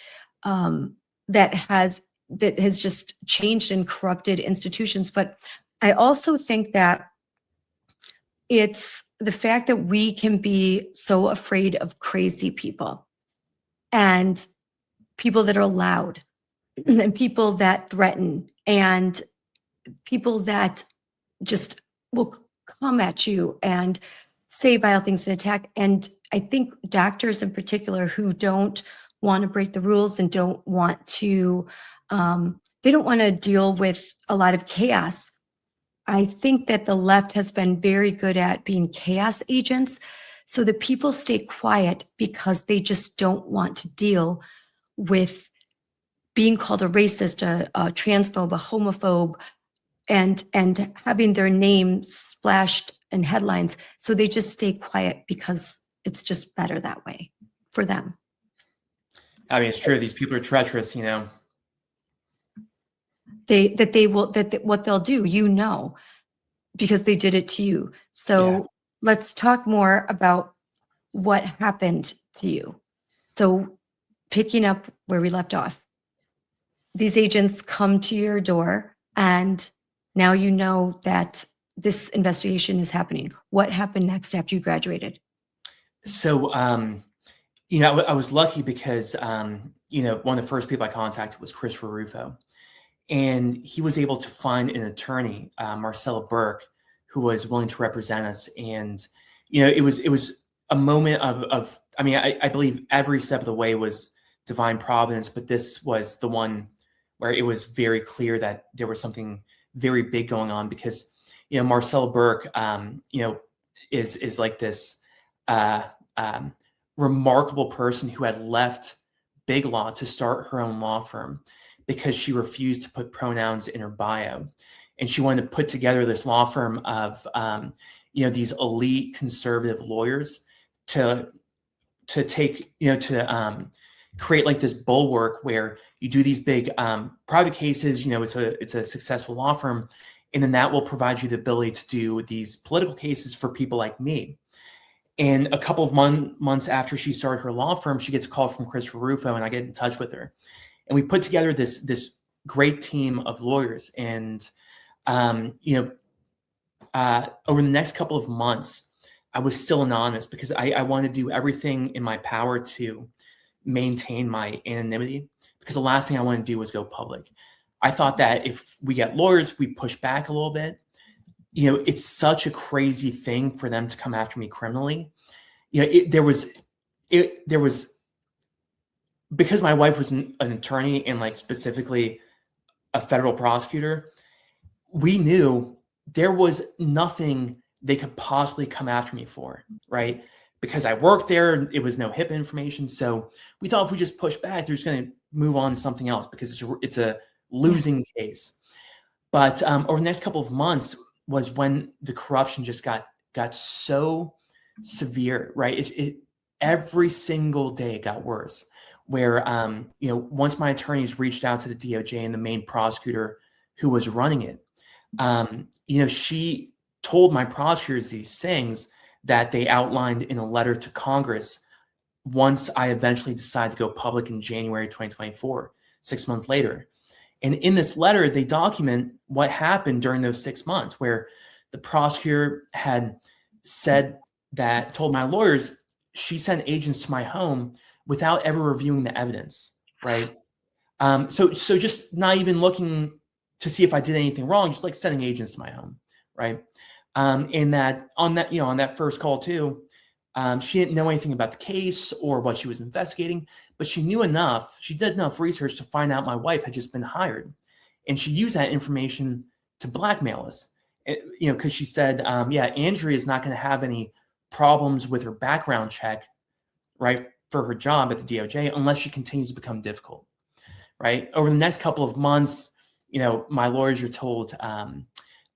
has just changed and corrupted institutions. But I also think that it's the fact that we can be so afraid of crazy people, and people that are loud, and people that threaten, and people that just will come at you and say vile things and attack. And I think doctors in particular, who don't want to break the rules and don't want to deal with a lot of chaos. I think that the left has been very good at being chaos agents, so that people stay quiet because they just don't want to deal with being called a racist, a transphobe, a homophobe, and having their name splashed in headlines. So they just stay quiet because It's just better that way for them. I mean, it's true. These people are treacherous, What they'll do, because they did it to you. So Yeah. let's talk more about what happened to you. So picking up where we left off, these agents come to your door and now you know that this investigation is happening. What happened next after you graduated? So, I was lucky because, one of the first people I contacted was Christopher Rufo. And he was able to find an attorney, Marcella Burke, who was willing to represent us. And, it was a moment I believe every step of the way was divine providence, but this was the one where it was very clear that there was something very big going on because, Marcella Burke, is like this remarkable person who had left Big Law to start her own law firm because she refused to put pronouns in her bio. And she wanted to put together this law firm of, these elite conservative lawyers to take, to create like this bulwark where you do these big private cases, it's a successful law firm. And then that will provide you the ability to do these political cases for people like me. And a couple of months after she started her law firm, she gets a call from Christopher Rufo and I get in touch with her. And we put together this great team of lawyers. And, over the next couple of months, I was still anonymous because I wanted to do everything in my power to maintain my anonymity because the last thing I wanted to do was go public. I thought that if we get lawyers, we push back a little bit. It's such a crazy thing for them to come after me criminally. There was because my wife was an attorney and like specifically a federal prosecutor, we knew there was nothing they could possibly come after me for, right? Because I worked there, it was no HIPAA information. So we thought if we just push back, they're just going to move on to something else because it's a losing case. But over the next couple of months was when the corruption just got so severe, right? It every single day it got worse. Where once my attorneys reached out to the DOJ and the main prosecutor who was running it, she told my prosecutors these things that they outlined in a letter to Congress once I eventually decided to go public in January 2024, 6 months later. And in this letter, they document what happened during those 6 months where the prosecutor had told my lawyers, she sent agents to my home without ever reviewing the evidence, right? So just not even looking to see if I did anything wrong, just like sending agents to my home, right? And that on that first call too, she didn't know anything about the case or what she was investigating, but she did enough research to find out my wife had just been hired. And she used that information to blackmail us, because she said, Andrea is not going to have any problems with her background check, right, for her job at the DOJ unless she continues to become difficult, right? Over the next couple of months, my lawyers are told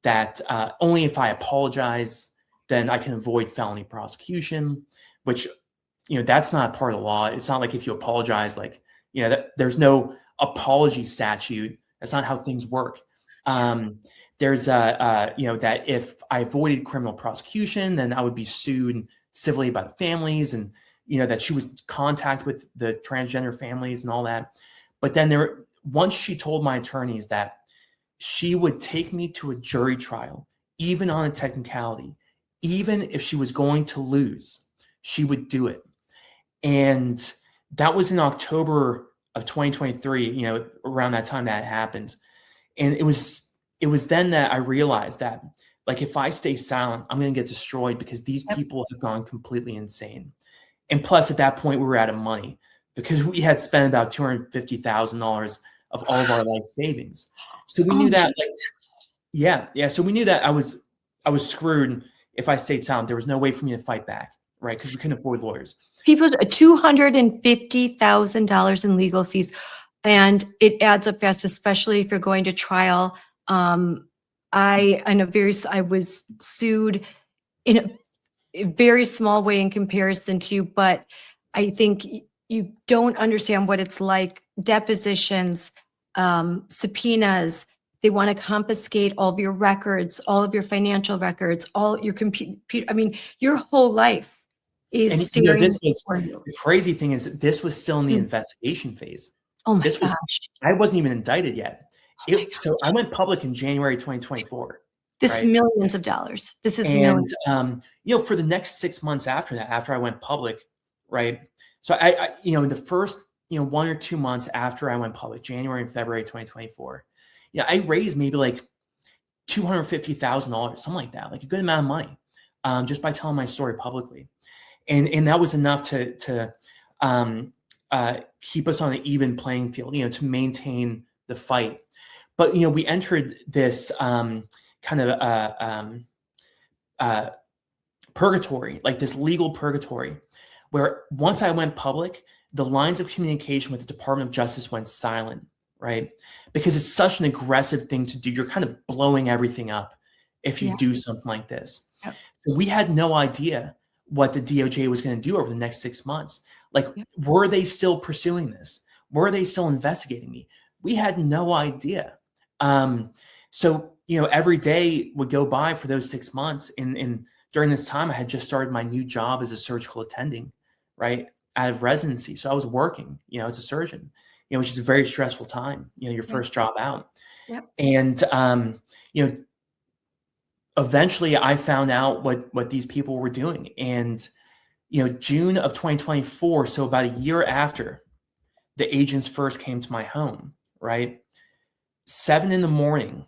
that only if I apologize, then I can avoid felony prosecution, which, that's not part of the law. It's not like if you apologize, there's no apology statute. That's not how things work. There's that if I avoided criminal prosecution, then I would be sued civilly by the families and, that she was in contact with the transgender families and all that. But then once she told my attorneys that she would take me to a jury trial, even on a technicality, even if she was going to lose, she would do it. And that was in October of 2023, around that time that happened. And it was then that I realized that, if I stay silent, I'm going to get destroyed because these people have gone completely insane. And plus, at that point, we were out of money because we had spent about $250,000 of all of our life savings. So we knew that, So we knew that I was screwed if I stayed silent. There was no way for me to fight back, right? Because we couldn't afford lawyers. People, $250,000 in legal fees, and it adds up fast, especially if you're going to trial. I was sued a very small way in comparison to you, but I think you don't understand what it's like. Depositions, subpoenas, they want to confiscate all of your records, all of your financial records, all your computer. I mean, your whole life is And staring this was before you. the crazy thing is that this was still in the Mm. investigation phase. Oh my This was gosh. I wasn't even indicted yet. Oh my So I went public in January 2024. This is right? millions of dollars. This is And millions. for the next 6 months after that, after I went public, right? So in the first 1 or 2 months after I went public, January and February 2024, I raised maybe like $250,000, something like that, like a good amount of money, just by telling my story publicly, and that was enough to keep us on an even playing field, to maintain the fight. But we entered this kind of purgatory, like this legal purgatory, where once I went public, the lines of communication with the Department of Justice went silent, right? Because it's such an aggressive thing to do. You're kind of blowing everything up if you Yeah. do something like this. Yep. So we had no idea what the DOJ was going to do over the next 6 months. Like, Yep. were they still pursuing this? Were they still investigating me? We had no idea. So every day would go by for those 6 months. And during this time, I had just started my new job as a surgical attending, right, out of residency. So I was working, as a surgeon, which is a very stressful time, your first job out. Yep. And, eventually I found out what these people were doing. And, June of 2024, so about a year after the agents first came to my home, right, 7 a.m,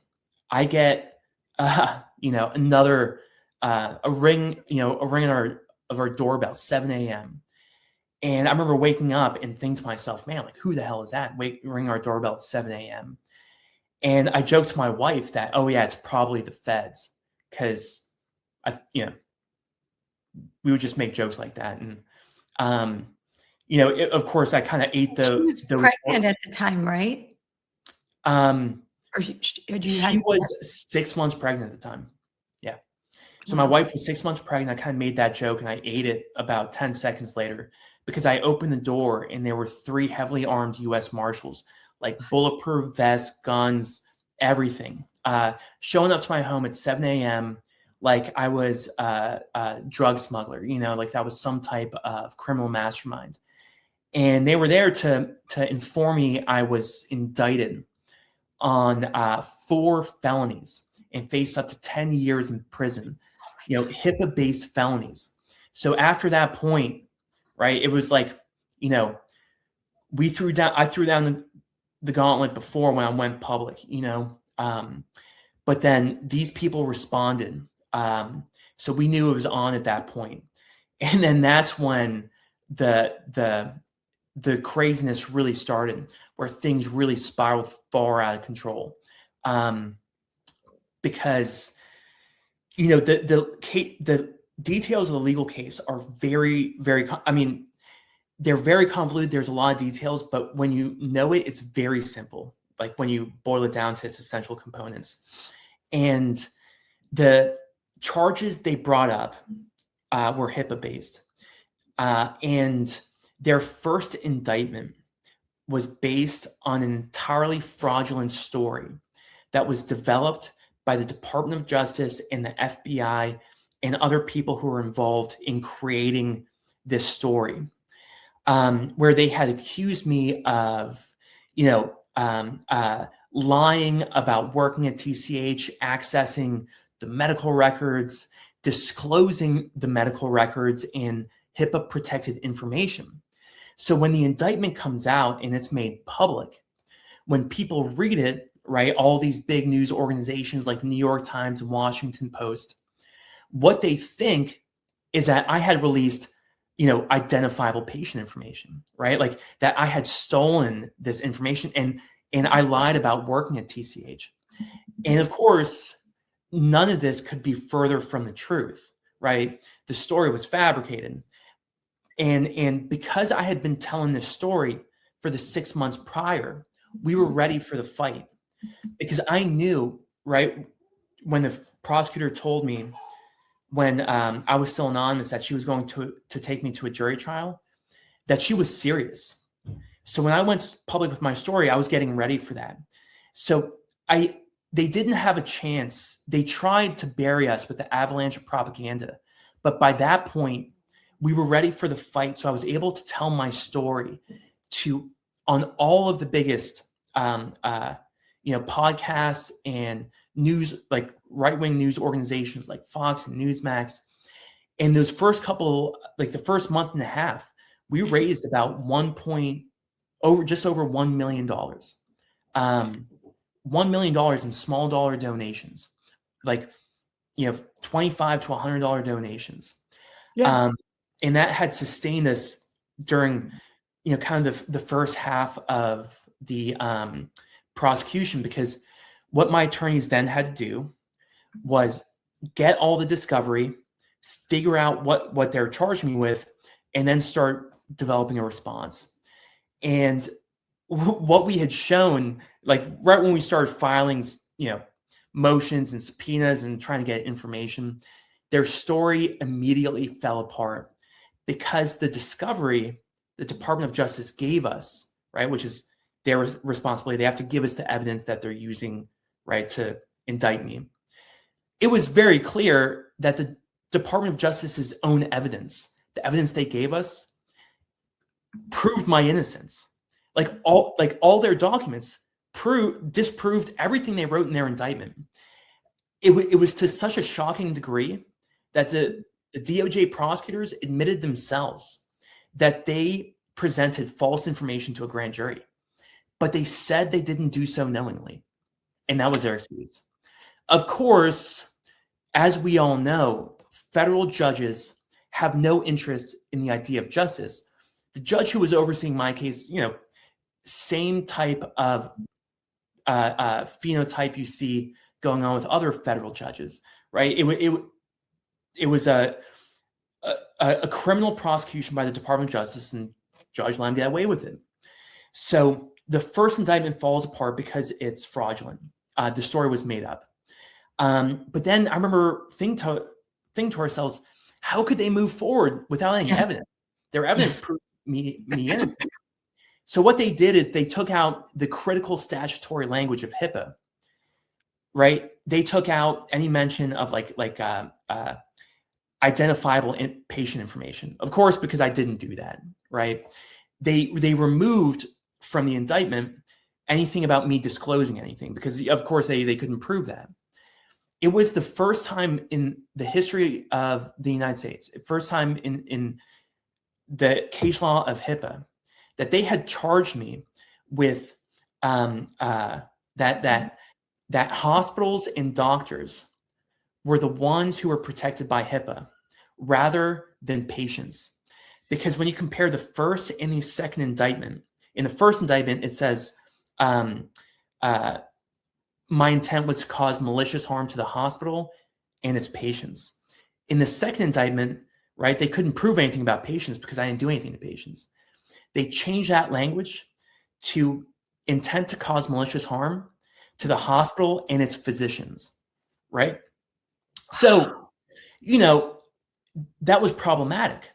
I get, another, a ring of our doorbell, 7 a.m. And I remember waking up and thinking to myself, man, like, who the hell is that? Ring our doorbell at 7 a.m. And I joked to my wife that, oh yeah, it's probably the feds. Cause we would just make jokes like that. And, of course I kind of ate She was those. pregnant at the time, right? Or She was 6 months pregnant at the time. Yeah. So my wife was 6 months pregnant. I kind of made that joke and I ate it about 10 seconds later because I opened the door and there were 3 heavily armed U.S. Marshals, like bulletproof vests, guns, everything, showing up to my home at 7 a.m. like I was a drug smuggler, like that was some type of criminal mastermind. And they were there to inform me I was indicted on 4 felonies and faced up to 10 years in prison, HIPAA-based felonies. So after that point, right, it was like, I threw down the gauntlet before when I went public, but then these people responded. So we knew it was on at that point. And then that's when the craziness really started, where things really spiraled far out of control. Because, the details of the legal case are very, very, they're very convoluted. There's a lot of details, but when you know it, it's very simple. Like when you boil it down to its essential components. And the charges they brought up were HIPAA based. And their first indictment was based on an entirely fraudulent story that was developed by the Department of Justice and the FBI and other people who were involved in creating this story, where they had accused me of, lying about working at TCH, accessing the medical records, disclosing the medical records and HIPAA protected information. So when the indictment comes out and it's made public, when people read it, right, all these big news organizations like the New York Times and Washington Post, what they think is that I had released, identifiable patient information, right? Like that I had stolen this information and I lied about working at TCH. And of course, none of this could be further from the truth, right? The story was fabricated. And because I had been telling this story for the 6 months prior, we were ready for the fight because I knew, right, when the prosecutor told me, when I was still anonymous that she was going to take me to a jury trial, that she was serious. So when I went public with my story, I was getting ready for that. So they didn't have a chance. They tried to bury us with the avalanche of propaganda. But by that point, we were ready for the fight. So I was able to tell my story on all of the biggest, podcasts and news, like right-wing news organizations like Fox and Newsmax. And those first couple, like the first month and a half, we raised about just over $1 million. $1 million in small dollar donations, like, $25 to $100 donations. Yeah. And that had sustained us during, kind of the first half of the prosecution, because what my attorneys then had to do was get all the discovery, figure out what they're charging me with, and then start developing a response. And what we had shown, like right when we started filing, motions and subpoenas and trying to get information, their story immediately fell apart because the discovery the Department of Justice gave us, right, which is their responsibility, they have to give us the evidence that they're using, right, to indict me. It was very clear that the Department of Justice's own evidence, the evidence they gave us, proved my innocence. Like all their documents disproved everything they wrote in their indictment. It was to such a shocking degree that the DOJ prosecutors admitted themselves that they presented false information to a grand jury, but they said they didn't do so knowingly, and that was their excuse. Of course, as we all know, federal judges have no interest in the idea of justice. The judge who was overseeing my case, same type of phenotype you see going on with other federal judges, right? It was a criminal prosecution by the Department of Justice, and Judge Lamb got away with it. So the first indictment falls apart because it's fraudulent. The story was made up. But then I remember thinking to ourselves, how could they move forward without any evidence? Their evidence proved me innocent. So what they did is they took out the critical statutory language of HIPAA, right? They took out any mention of identifiable patient information. Of course, because I didn't do that, right? They removed from the indictment anything about me disclosing anything, because of course they couldn't prove that. It was the first time in the history of the United States, first time in the case law of HIPAA, that they had charged me with that hospitals and doctors were the ones who were protected by HIPAA rather than patients. Because when you compare the first and the second indictment, in the first indictment, it says, my intent was to cause malicious harm to the hospital and its patients. In the second indictment, right, they couldn't prove anything about patients because I didn't do anything to patients. They changed that language to intent to cause malicious harm to the hospital and its physicians, right? So, that was problematic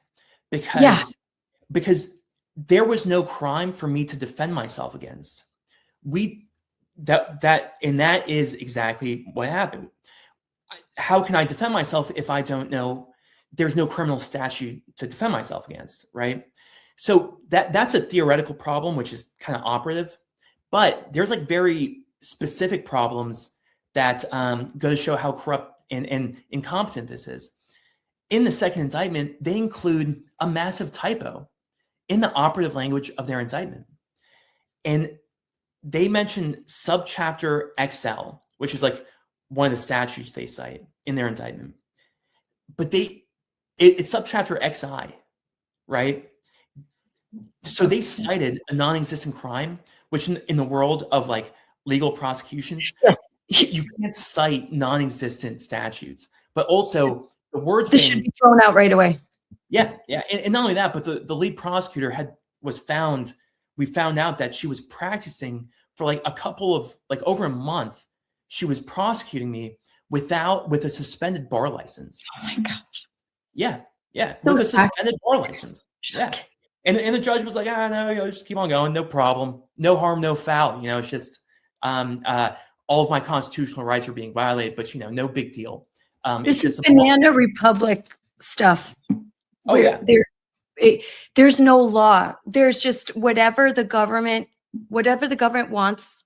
because there was no crime for me to defend myself against. That is exactly what happened. How can I defend myself if I don't know? There's no criminal statute to defend myself against, right? So that's a theoretical problem, which is kind of operative, but there's very specific problems that go to show how corrupt and incompetent this is. In the second indictment, they include a massive typo in the operative language of their indictment. And they mention subchapter XL, which is one of the statutes they cite in their indictment. But it's subchapter XI, right? So they cited a non-existent crime, which in the world of legal prosecutions, you can't cite non-existent statutes. But also the words This should be thrown out right away. Yeah. And not only that, but the lead prosecutor we found out that she was practicing for a couple of over a month. She was prosecuting me with a suspended bar license. Oh my gosh. Yeah, yeah, So with a suspended bar license. Yeah, shocking. and the judge was like, no, just keep on going, no problem, no harm, no foul. It's just all of my constitutional rights are being violated, but no big deal. This It's is just banana republic stuff. Oh, where yeah. there's no law. There's just whatever the government wants,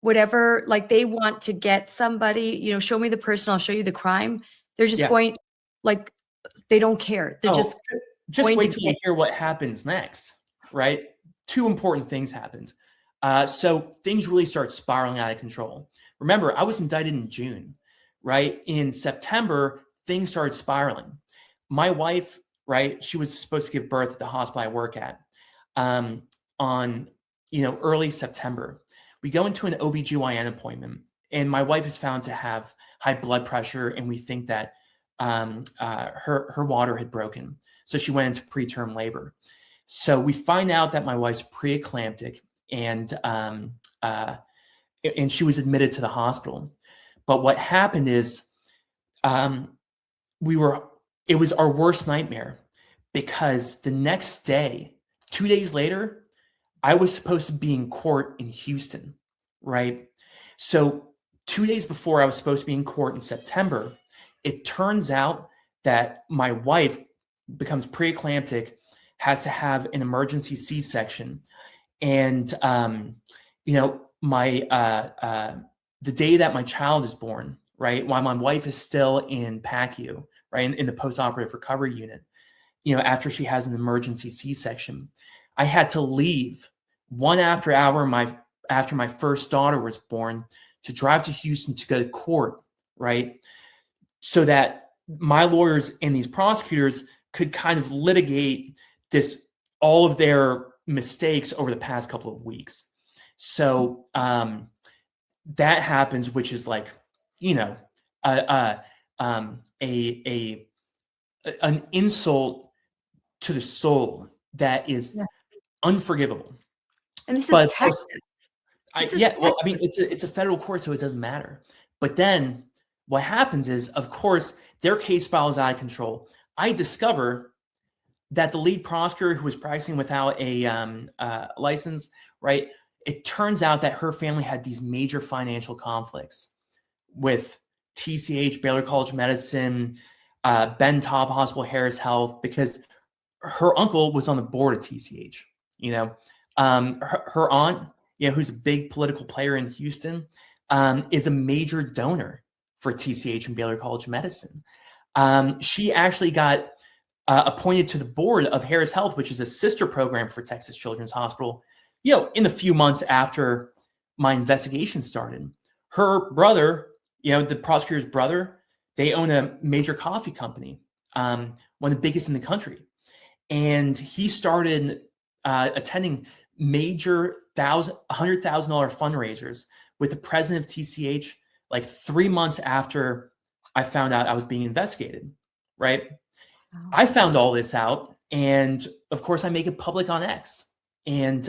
whatever, like they want to get somebody, show me the person, I'll show you the crime. They're just Yeah. going, like, they don't care. They're just going wait to till you get- hear what happens next, right? Two important things happened. So things really start spiraling out of control. Remember, I was indicted in June, right? In September, things started spiraling. My wife, right, she was supposed to give birth at the hospital I work at on, early September. We go into an OBGYN appointment, and my wife is found to have high blood pressure, and we think that her water had broken. So she went into preterm labor. So we find out that my wife's preeclamptic, and she was admitted to the hospital. But what happened is it was our worst nightmare, because the next day, 2 days later, I was supposed to be in court in Houston, right? So 2 days before I was supposed to be in court in September, it turns out that my wife becomes preeclamptic, has to have an emergency C-section. And, the day that my child is born, right, while my wife is still in PACU, right, in the post-operative recovery unit, after she has an emergency C-section, I had to leave 1 hour after my first daughter was born to drive to Houston to go to court, right, so that my lawyers and these prosecutors could kind of litigate all of their mistakes over the past couple of weeks. So that happens, which is like, an insult to the soul that is unforgivable. and this is But of Texas. course, This is it's a federal court, so it doesn't matter. But then what happens is, of course, their case spirals out of control. I discover that the lead prosecutor, who was practicing without a license, right? It turns out that her family had these major financial conflicts with TCH, Baylor College of Medicine, Ben Taub Hospital, Harris Health, because her uncle was on the board of TCH. Her aunt, who's a big political player in Houston, is a major donor for TCH and Baylor College of Medicine. She actually got appointed to the board of Harris Health, which is a sister program for Texas Children's Hospital, in the few months after my investigation started. Her brother, the prosecutor's brother, they own a major coffee company, one of the biggest in the country. And he started attending major $100,000 fundraisers with the president of TCH, like 3 months after I found out I was being investigated, right? I found all this out, and of course I make it public on X. And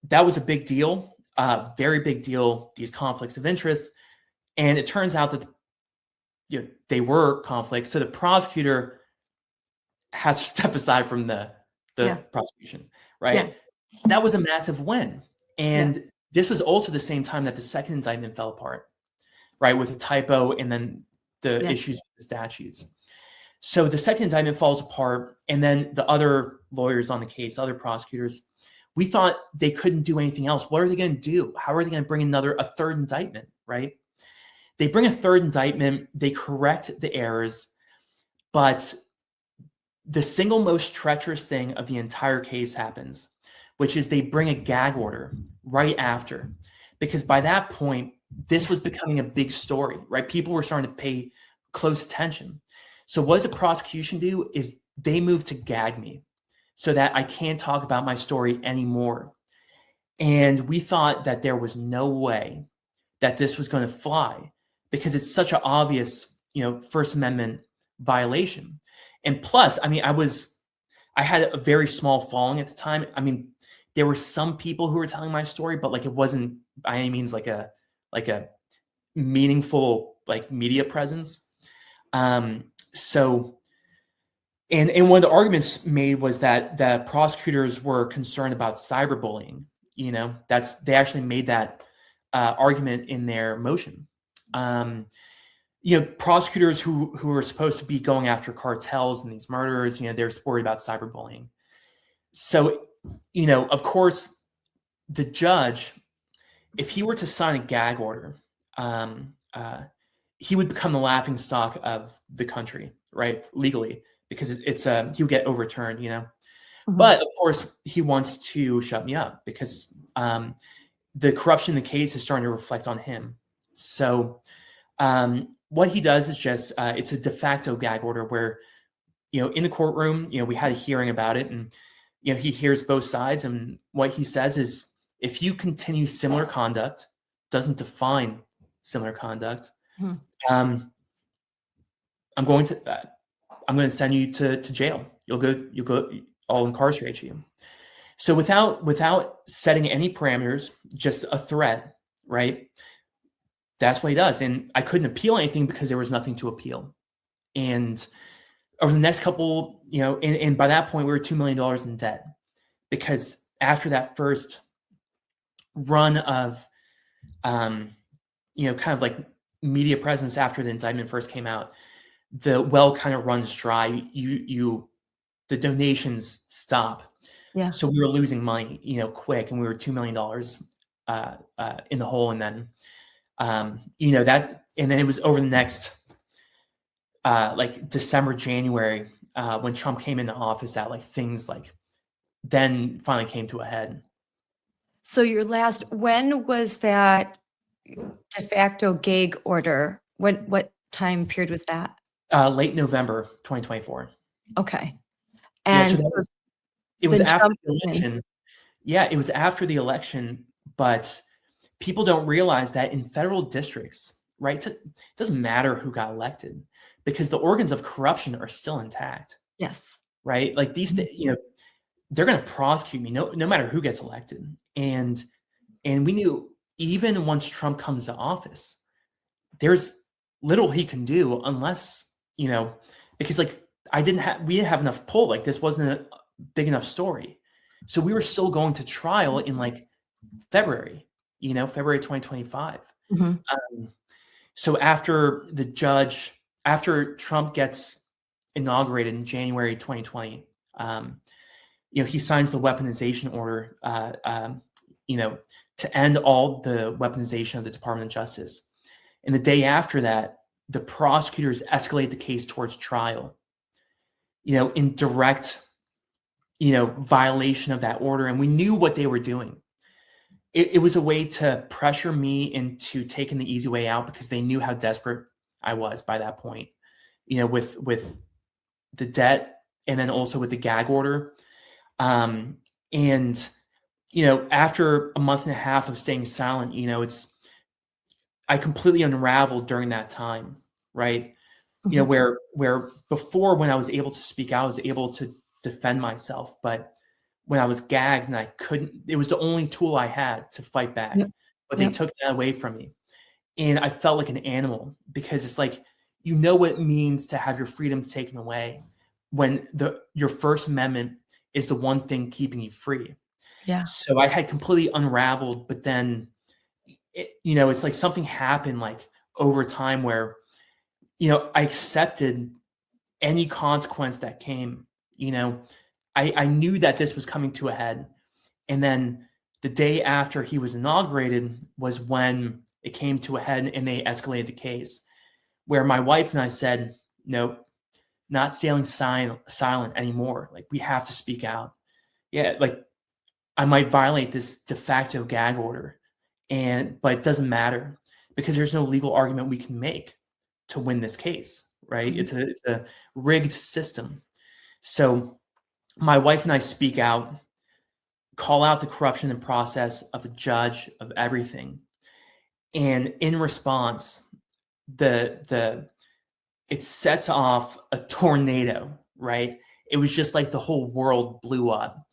that was a big deal, very big deal, these conflicts of interest. And it turns out that they were conflicts. So the prosecutor has to step aside from the Yes. prosecution, right? Yeah. That was a massive win. And this was also the same time that the second indictment fell apart, right? With a typo and then the issues with the statutes. So the second indictment falls apart, and then the other lawyers on the case, other prosecutors, we thought they couldn't do anything else. What are they going to do? How are they going to bring a third indictment, right? They bring a third indictment, they correct the errors, but the single most treacherous thing of the entire case happens, which is they bring a gag order right after, because by that point, this was becoming a big story, right? People were starting to pay close attention. So what does the prosecution do is they move to gag me so that I can't talk about my story anymore. And we thought that there was no way that this was going to fly, because it's such an obvious, First Amendment violation. And plus, I had a very small following at the time. There were some people who were telling my story, but it wasn't by any means like a meaningful like media presence. So, and one of the arguments made was that the prosecutors were concerned about cyberbullying. You know, they actually made that argument in their motion. You know, prosecutors who are supposed to be going after cartels and these murderers, you know, they're worried about cyberbullying. So, you know, of course, the judge, if he were to sign a gag order, he would become the laughingstock of the country, right? Legally, because he would get overturned, you know. Mhm. But of course, he wants to shut me up because the corruption in the case is starting to reflect on him. So what he does is just it's a de facto gag order where, you know, in the courtroom, you know, we had a hearing about it, and you know, he hears both sides, and what he says is, if you continue similar conduct, doesn't define similar conduct, Hmm. I'm going to send you to jail. You'll go. I'll incarcerate you. So without setting any parameters, just a threat, right? That's what he does. And I couldn't appeal anything because there was nothing to appeal. And over the next couple, you know, and by that point we were $2 million in debt, because after that first run of, you know, kind of like media presence after the indictment first came out, the well kind of runs dry. The donations stop. Yeah. So we were losing money, you know, quick, and we were $2 million in the hole. And then, you know, and then it was over the next, like December, January, when Trump came into office, that like things like then finally came to a head. So when was that de facto gag order? What time period was that? Late November 2024. Okay. Yeah, And so it was then after Trump the came in. election. Yeah, it was after the election, but people don't realize that in federal districts, right? It doesn't matter who got elected because the organs of corruption are still intact, Yes. right? Like you know, they're going to prosecute me no matter who gets elected. And we knew even once Trump comes to office, there's little he can do unless, you know, because like we didn't have enough pull. Like this wasn't a big enough story. So we were still going to trial in like February, you know, February 2025. Mhm. So after Trump gets inaugurated in January 2020, you know, he signs the weaponization order, you know, to end all the weaponization of the Department of Justice. And the day after that, the prosecutors escalate the case towards trial, you know, in direct, you know, violation of that order. And we knew what they were doing. It was a way to pressure me into taking the easy way out because they knew how desperate I was by that point, you know, with the debt and then also with the gag order. And, you know, after a month and a half of staying silent, you know, I completely unraveled during that time, right? You know, where before when I was able to speak out, I was able to defend myself. But when I was gagged and I couldn't, it was the only tool I had to fight back. Yep. But they Yep. took that away from me. And I felt like an animal because it's like, you know what it means to have your freedom taken away when your First Amendment is the one thing keeping you free. Yeah. So I had completely unraveled, but then, you know, it's like something happened like over time where, you know, I accepted any consequence that came. You know, I knew that this was coming to a head. And then the day after he was inaugurated was when it came to a head and they escalated the case, where my wife and I said, nope, not sailing silent anymore. Like, we have to speak out. Yeah, like I might violate this de facto gag order, but it doesn't matter because there's no legal argument we can make to win this case, right? Mhm. It's a rigged system. So my wife and I speak out, call out the corruption and process of a judge, of everything. And in response, it sets off a tornado, right? It was just like the whole world blew up.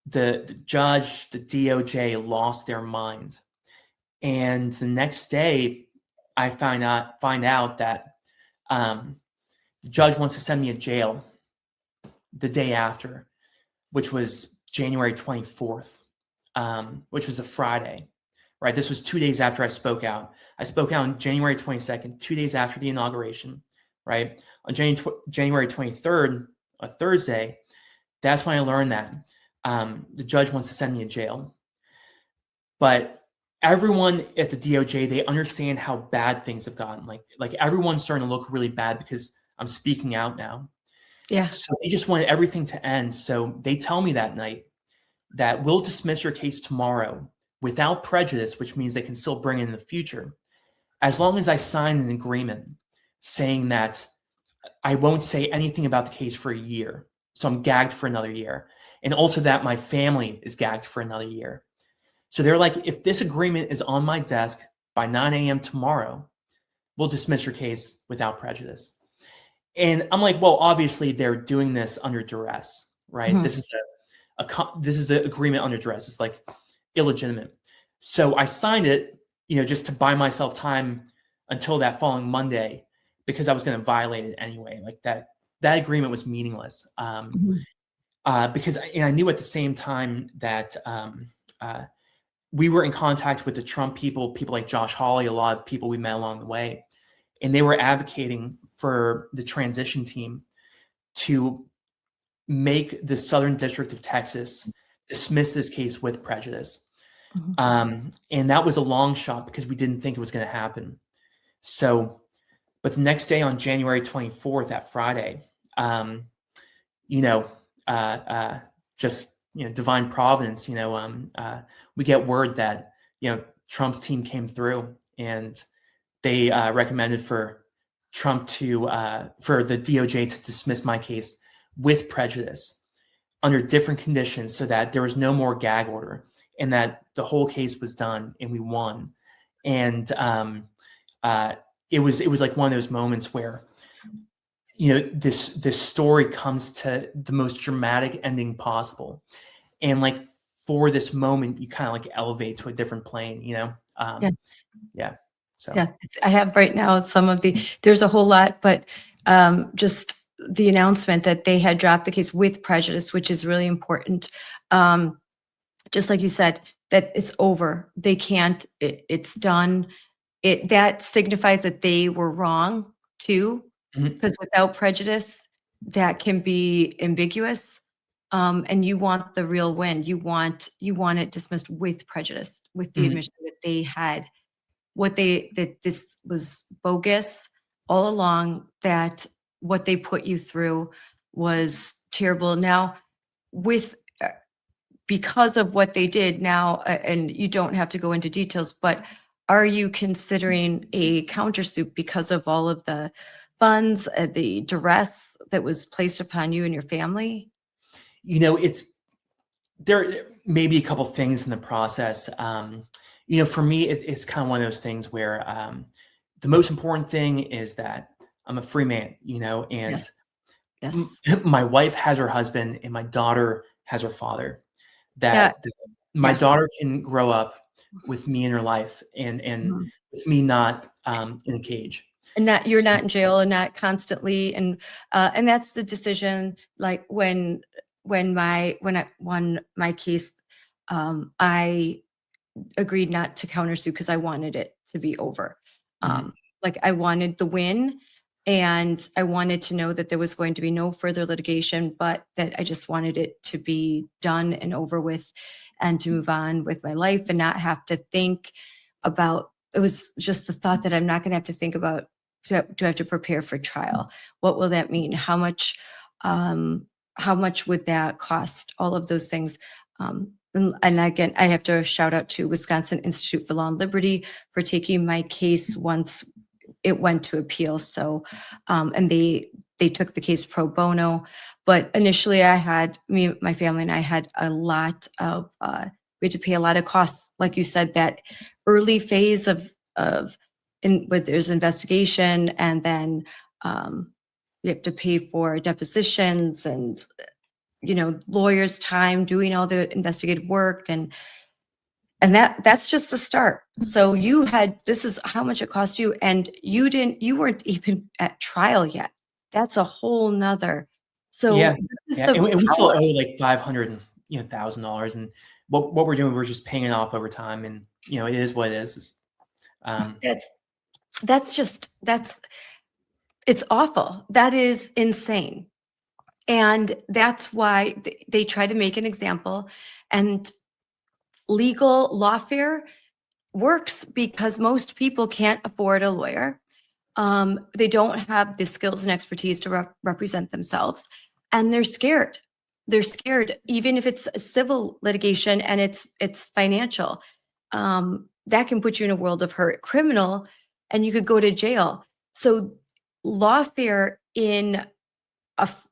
The judge, the DOJ lost their mind. And the next day, I find out that the judge wants to send me to jail the day after, which was January 24th, which was a Friday, right? This was 2 days after I spoke out. I spoke out on January 22nd, 2 days after the inauguration, right? On January 23rd, a Thursday, that's when I learned that the judge wants to send me to jail. But everyone at the DOJ, they understand how bad things have gotten. Like everyone's starting to look really bad because I'm speaking out now. Yeah. So they just wanted everything to end. So they tell me that night that we'll dismiss your case tomorrow without prejudice, which means they can still bring it in the future, as long as I sign an agreement saying that I won't say anything about the case for a year. So I'm gagged for another year. And also that my family is gagged for another year. So they're like, if this agreement is on my desk by 9 a.m. tomorrow, we'll dismiss your case without prejudice. And I'm like, well, obviously they're doing this under duress, right? Mhm. This is an agreement under duress. It's like illegitimate. So I signed it, just to buy myself time until that following Monday, because I was going to violate it anyway. Like that agreement was meaningless. Because I knew at the same time that we were in contact with the Trump people like Josh Hawley, a lot of people we met along the way, and they were advocating for the transition team to make the Southern District of Texas dismiss this case with prejudice. And that was a long shot because we didn't think it was going to happen. So, but the next day on January 24th, that Friday, just divine providence, we get word that Trump's team came through and they recommended for Trump for the DOJ to dismiss my case with prejudice under different conditions, so that there was no more gag order and that the whole case was done and we won. And it was like one of those moments where this story comes to the most dramatic ending possible, and like for this moment you kind of like elevate to a different plane. Yeah. So Yeah, I have right now there's a whole lot, but just the announcement that they had dropped the case with prejudice, which is really important. Just like you said, that it's over. They can't, it's done. That signifies that they were wrong too, because without prejudice, that can be ambiguous. And you want the real win. You want it dismissed with prejudice, with the admission that they had that this was bogus all along, that what they put you through was terrible. Now, because of what they did now, and you don't have to go into details, but are you considering a countersuit because of all of the funds, the duress that was placed upon you and your family? There may be a couple things in the process. For me, it's kind of one of those things where the most important thing is that I'm a free man, and Yes. my wife has her husband and my daughter has her father. That my daughter can grow up with me in her life and with me not in a cage. And you're not in jail and not constantly, and that's the decision. Like when I won my case, I agreed not to countersue because I wanted it to be over. Like I wanted the win, and I wanted to know that there was going to be no further litigation, but that I just wanted it to be done and over with, and to move on with my life and not have to think about. It was just the thought that I'm not going to have to think about, do I have to prepare for trial? What will that mean? How much would that cost? All of those things. And again, I have to shout out to Wisconsin Institute for Law and Liberty for taking my case once it went to appeal. So, and they took the case pro bono. But initially, my family and I had a lot of, we had to pay a lot of costs. Like you said, that early phase where there's investigation, and then you have to pay for depositions and lawyers' time doing all the investigative work, and And that's just the start. So this is how much it cost you, and you weren't even at trial yet. That's a whole nother. So Yeah, this is yeah, the and we still power. owe like $500,000, and what we're doing, we're just paying it off over time, and it is what it is. It's awful. That is insane. And that's why they try to make an example. And legal lawfare works because most people can't afford a lawyer. They don't have the skills and expertise to represent themselves, and they're scared. They're scared, even if it's a civil litigation and it's financial. That can put you in a world of hurt. Criminal, and you could go to jail. So lawfare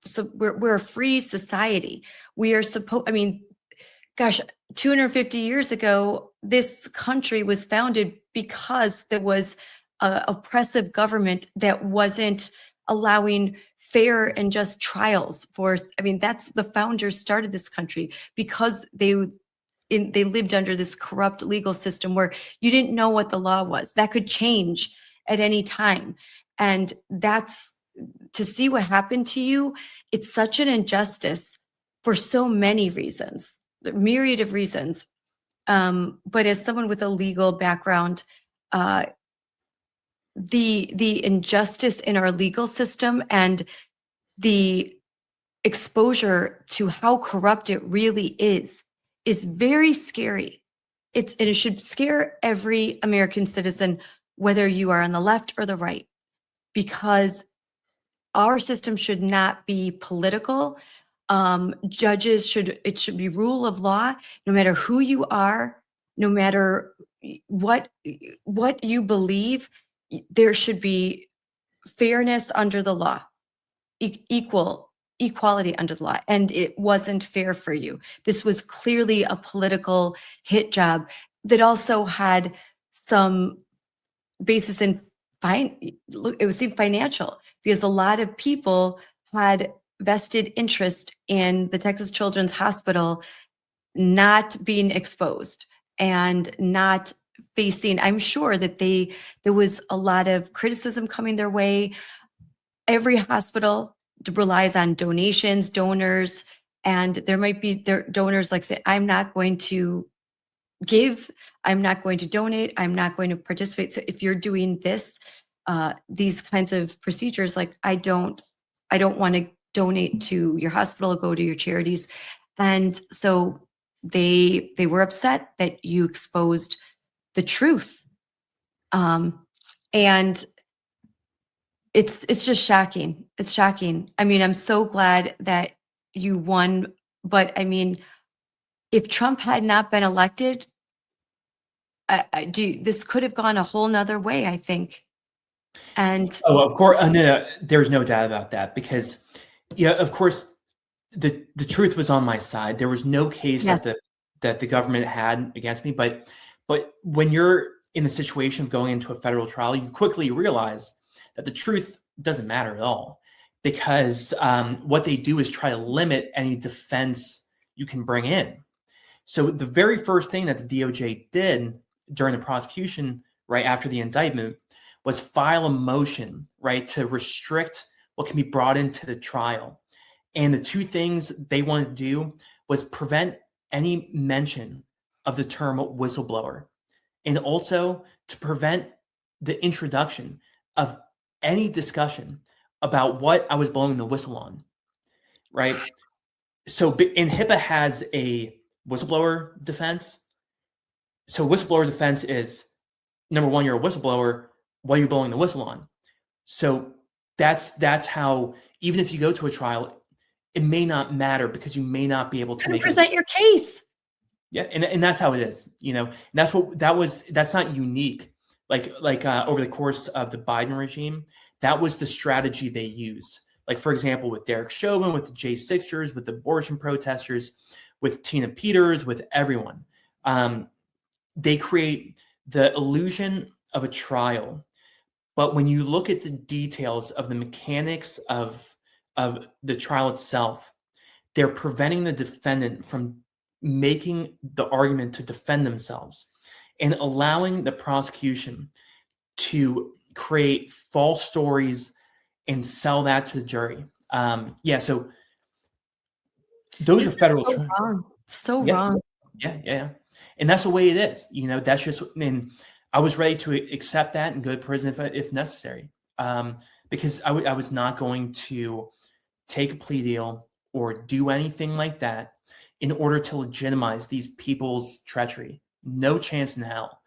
so we're a free society. We are gosh, 250 years ago, this country was founded because there was an oppressive government that wasn't allowing fair and just trials that's the founders started this country because they lived under this corrupt legal system where you didn't know what the law was. That could change at any time. And that's to see what happened to you. It's such an injustice for so many reasons, the myriad of reasons. But as someone with a legal background, the injustice in our legal system and the exposure to how corrupt it really is very scary. And it should scare every American citizen, whether you are on the left or the right, because our system should not be political. It should be rule of law, no matter who you are, no matter what you believe. There should be fairness under the law, equality under the law. And it wasn't fair for you. This was clearly a political hit job that also had some basis in it was financial, because a lot of people had vested interest in the Texas Children's Hospital not being exposed and not facing. I'm sure that there was a lot of criticism coming their way. Every hospital relies on donations, donors, and there might be their donors like say, I'm not going to give, I'm not going to donate, I'm not going to participate. So if you're doing these kinds of procedures, like I don't want to donate to your hospital, go to your charities. And so they were upset that you exposed the truth. And it's just shocking. It's shocking. I mean, I'm so glad that you won, but I mean, if Trump had not been elected, this could have gone a whole nother way, I think. And Of course, no, there's no doubt about that, because, of course, the truth was on my side. There was no case yes, that the government had against me. But when you're in the situation of going into a federal trial, you quickly realize that the truth doesn't matter at all, because what they do is try to limit any defense you can bring in. So the very first thing that the DOJ did during the prosecution, right after the indictment, was file a motion, right, to restrict what can be brought into the trial. And the two things they wanted to do was prevent any mention of the term whistleblower, and also to prevent the introduction of any discussion about what I was blowing the whistle on, right? So, and HIPAA has a whistleblower defense. So whistleblower defense is, number one, you're a whistleblower. What are you blowing the whistle on? So that's how, even if you go to a trial, it may not matter, because you may not be able to present your case. Yeah, and that's how it is. And that's not unique. Like over the course of the Biden regime, that was the strategy they use. Like, for example, with Derek Chauvin, with the J6ers, with the abortion protesters, with Tina Peters, with everyone. They create the illusion of a trial. But when you look at the details of the mechanics of the trial itself, they're preventing the defendant from making the argument to defend themselves and allowing the prosecution to create false stories and sell that to the jury. So those This are federal. is so wrong. So Yeah. wrong. Yeah. And that's the way it is. That's just, and I was ready to accept that and go to prison if necessary. Because I was not going to take a plea deal or do anything like that in order to legitimize these people's treachery. No chance in hell.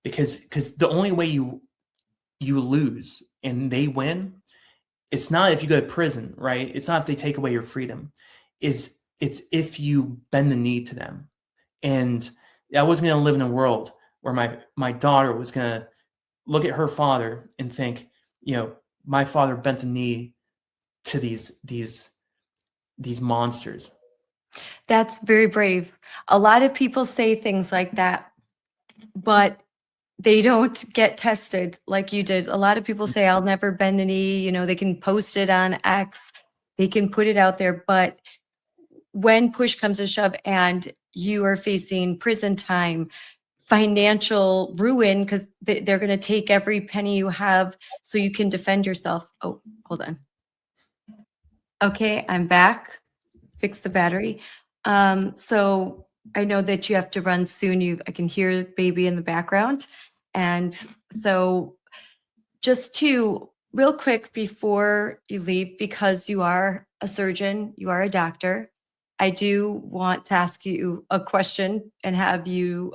Because the only way you lose and they win, it's not if you go to prison, right? It's not if they take away your freedom. It's if you bend the knee to them. And I wasn't going to live in a world where my daughter was going to look at her father and think, my father bent the knee to these monsters. That's very brave. A lot of people say things like that, but they don't get tested like you did. A lot of people say, I'll never bend a knee. They can post it on X, they can put it out there. But when push comes to shove and you are facing prison time, financial ruin, because they're going to take every penny you have so you can defend yourself. Oh, hold on. Okay, I'm back. Fix the battery. So I know that you have to run soon. I can hear baby in the background. And so just to real quick before you leave, because you are a surgeon, you are a doctor, I do want to ask you a question and have you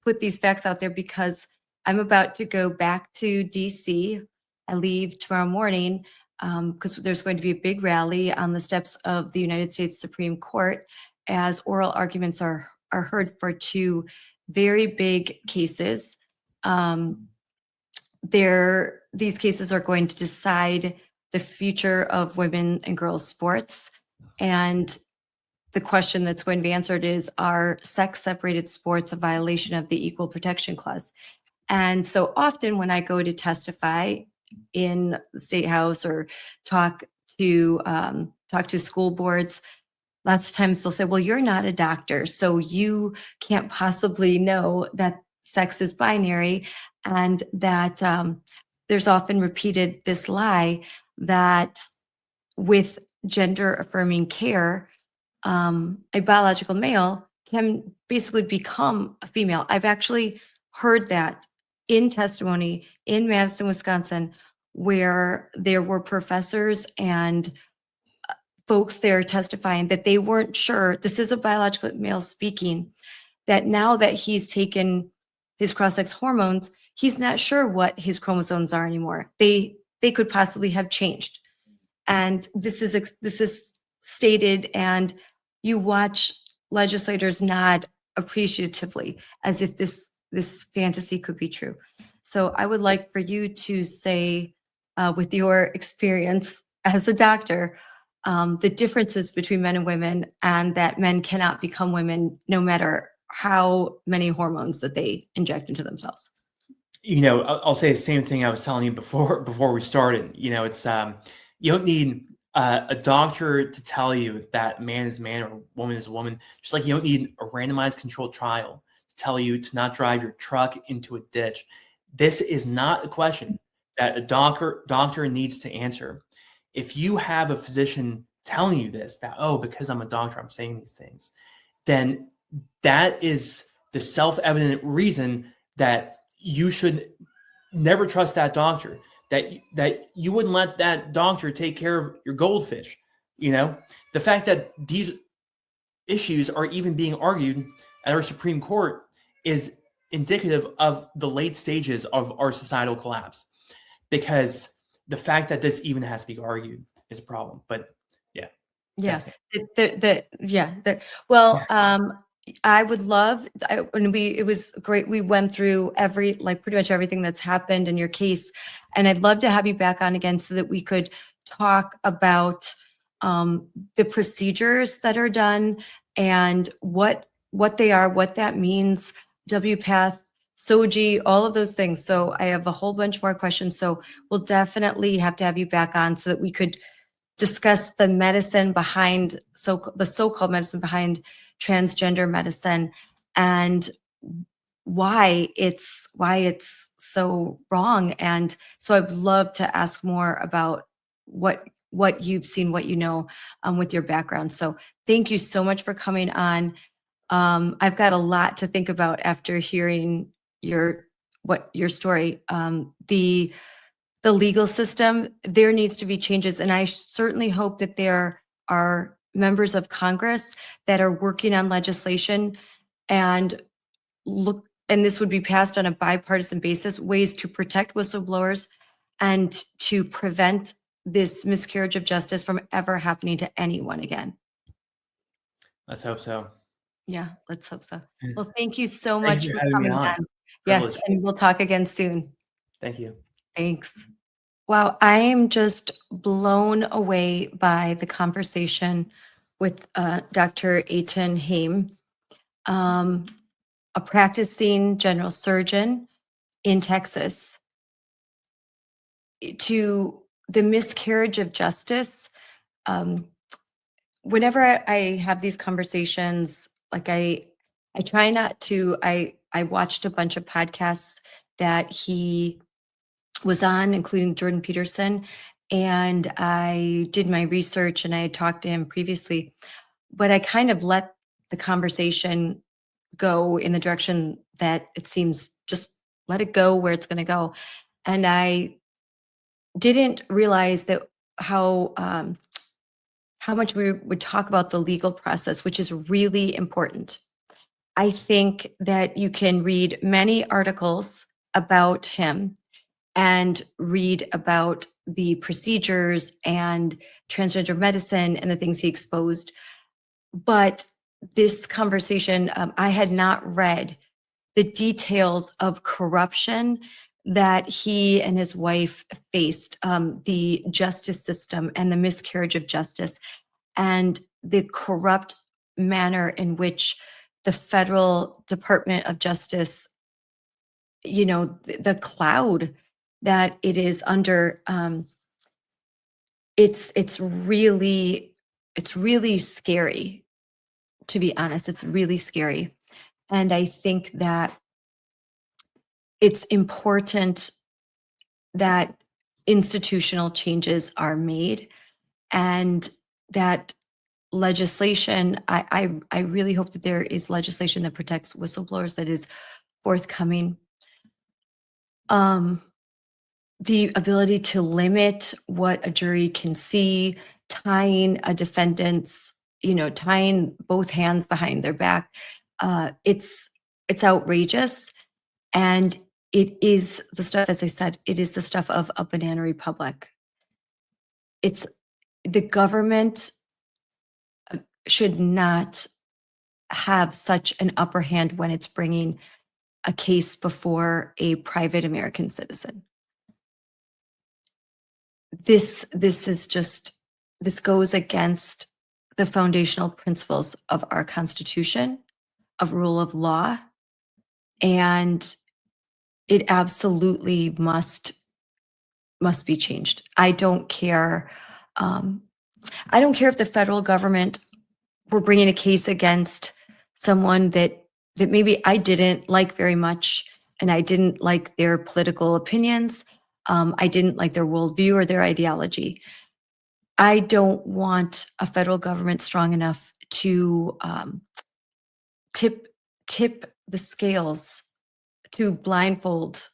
put these facts out there, because I'm about to go back to DC. I leave tomorrow morning because there's going to be a big rally on the steps of the United States Supreme Court as oral arguments are heard for two very big cases. These cases are going to decide the future of women and girls sports. And the question that's going to be answered is, are sex-separated sports a violation of the Equal Protection Clause? And so often when I go to testify in the State House or talk to school boards, lots of times they'll say, well, you're not a doctor, so you can't possibly know that sex is binary, and that there's often repeated this lie that with gender affirming care, a biological male can basically become a female. I've actually heard that in testimony in Madison, Wisconsin, where there were professors and folks there testifying that they weren't sure, this is a biological male speaking, that now that he's taken his cross-sex hormones, he's not sure what his chromosomes are anymore. They could possibly have changed. And this is stated, and you watch legislators nod appreciatively as if this fantasy could be true. So I would like for you to say, with your experience as a doctor, the differences between men and women, and that men cannot become women no matter how many hormones that they inject into themselves. I'll say the same thing I was telling you before we started. It's you don't need a doctor to tell you that man is man or woman is woman. Just like you don't need a randomized controlled trial to tell you to not drive your truck into a ditch. This is not a question that a doctor needs to answer. If you have a physician telling you this, that, oh, because I'm a doctor, I'm saying these things, then that is the self-evident reason that you should never trust that doctor, that you wouldn't let that doctor take care of your goldfish. The fact that these issues are even being argued at our Supreme Court is indicative of the late stages of our societal collapse, because the fact that this even has to be argued is a problem. But yeah, well, I would love, it was great. We went through pretty much everything that's happened in your case. And I'd love to have you back on again so that we could talk about the procedures that are done and what they are, what that means, WPATH, SOGI, all of those things. So I have a whole bunch more questions. So we'll definitely have to have you back on so that we could discuss the medicine behind, the so-called medicine behind transgender medicine and why it's so wrong. And so I'd love to ask more about what you've seen, what you know, with your background. So thank you so much for coming on. I've got a lot to think about after hearing your story. The legal system, there needs to be changes, and I certainly hope that there are members of Congress that are working on legislation and this would be passed on a bipartisan basis, ways to protect whistleblowers and to prevent this miscarriage of justice from ever happening to anyone again. Let's hope so. Yeah, let's hope so. Well, thank you so Thank much you for for having me coming on. on. Yes, Privilege. and we'll talk again soon. Thank you. Thanks. Wow, I am just blown away by the conversation with Dr. Eithan Haim, a practicing general surgeon in Texas, to the miscarriage of justice. Whenever I have these conversations, like I try not to, I watched a bunch of podcasts that he was on, including Jordan Peterson, and I did my research and I had talked to him previously, but I kind of let the conversation go in the direction that it seems, just let it go where it's going to go. And I didn't realize that how much we would talk about the legal process, which is really important. I think that you can read many articles about him and read about the procedures and transgender medicine and the things he exposed. But this conversation, I had not read the details of corruption that he and his wife faced, the justice system and the miscarriage of justice, and the corrupt manner in which the federal Department of Justice, you know, the cloud that it is under, it's really scary, to be honest. It's really scary. And I think that it's important that institutional changes are made and that legislation, I really hope that there is legislation that protects whistleblowers that is forthcoming. The ability to limit what a jury can see, tying a defendant's, tying both hands behind their back. It's outrageous. And it is the stuff, as I said, it is the stuff of a banana republic. It's the government should not have such an upper hand when it's bringing a case before a private American citizen. This goes against the foundational principles of our Constitution, of rule of law, and it absolutely must be changed. I don't care. I don't care if the federal government were bringing a case against someone that maybe I didn't like very much, and I didn't like their political opinions. I didn't like their worldview or their ideology. I don't want a federal government strong enough to tip the scales, to blindfold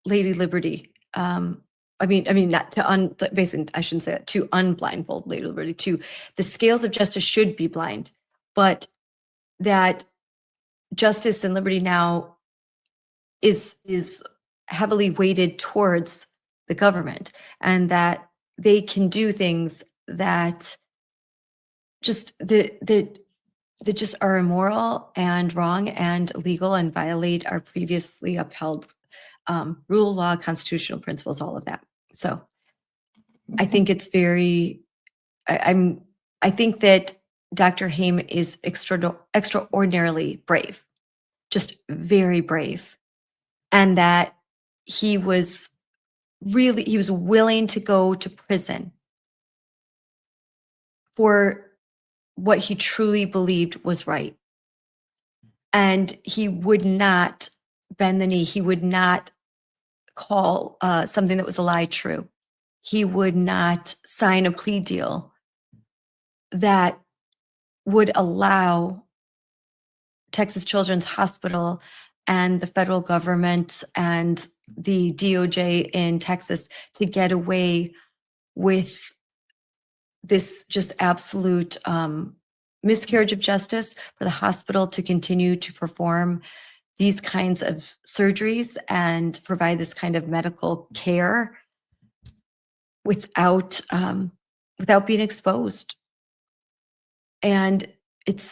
Lady Liberty. I mean, not to basically, I shouldn't say that, to unblindfold Lady Liberty. To the scales of justice should be blind, but that justice and liberty now is heavily weighted towards the government, and that they can do things that just that just are immoral and wrong and illegal and violate our previously upheld rule of law, constitutional principles, all of that. So I think it's very, I think that Dr. Haim is extraordinarily brave, just very brave. And that he was willing to go to prison for what he truly believed was right. And he would not bend the knee. He would not call something that was a lie true. He would not sign a plea deal that would allow Texas Children's Hospital and the federal government and the DOJ in Texas to get away with this just absolute miscarriage of justice, for the hospital to continue to perform these kinds of surgeries and provide this kind of medical care without without being exposed. And it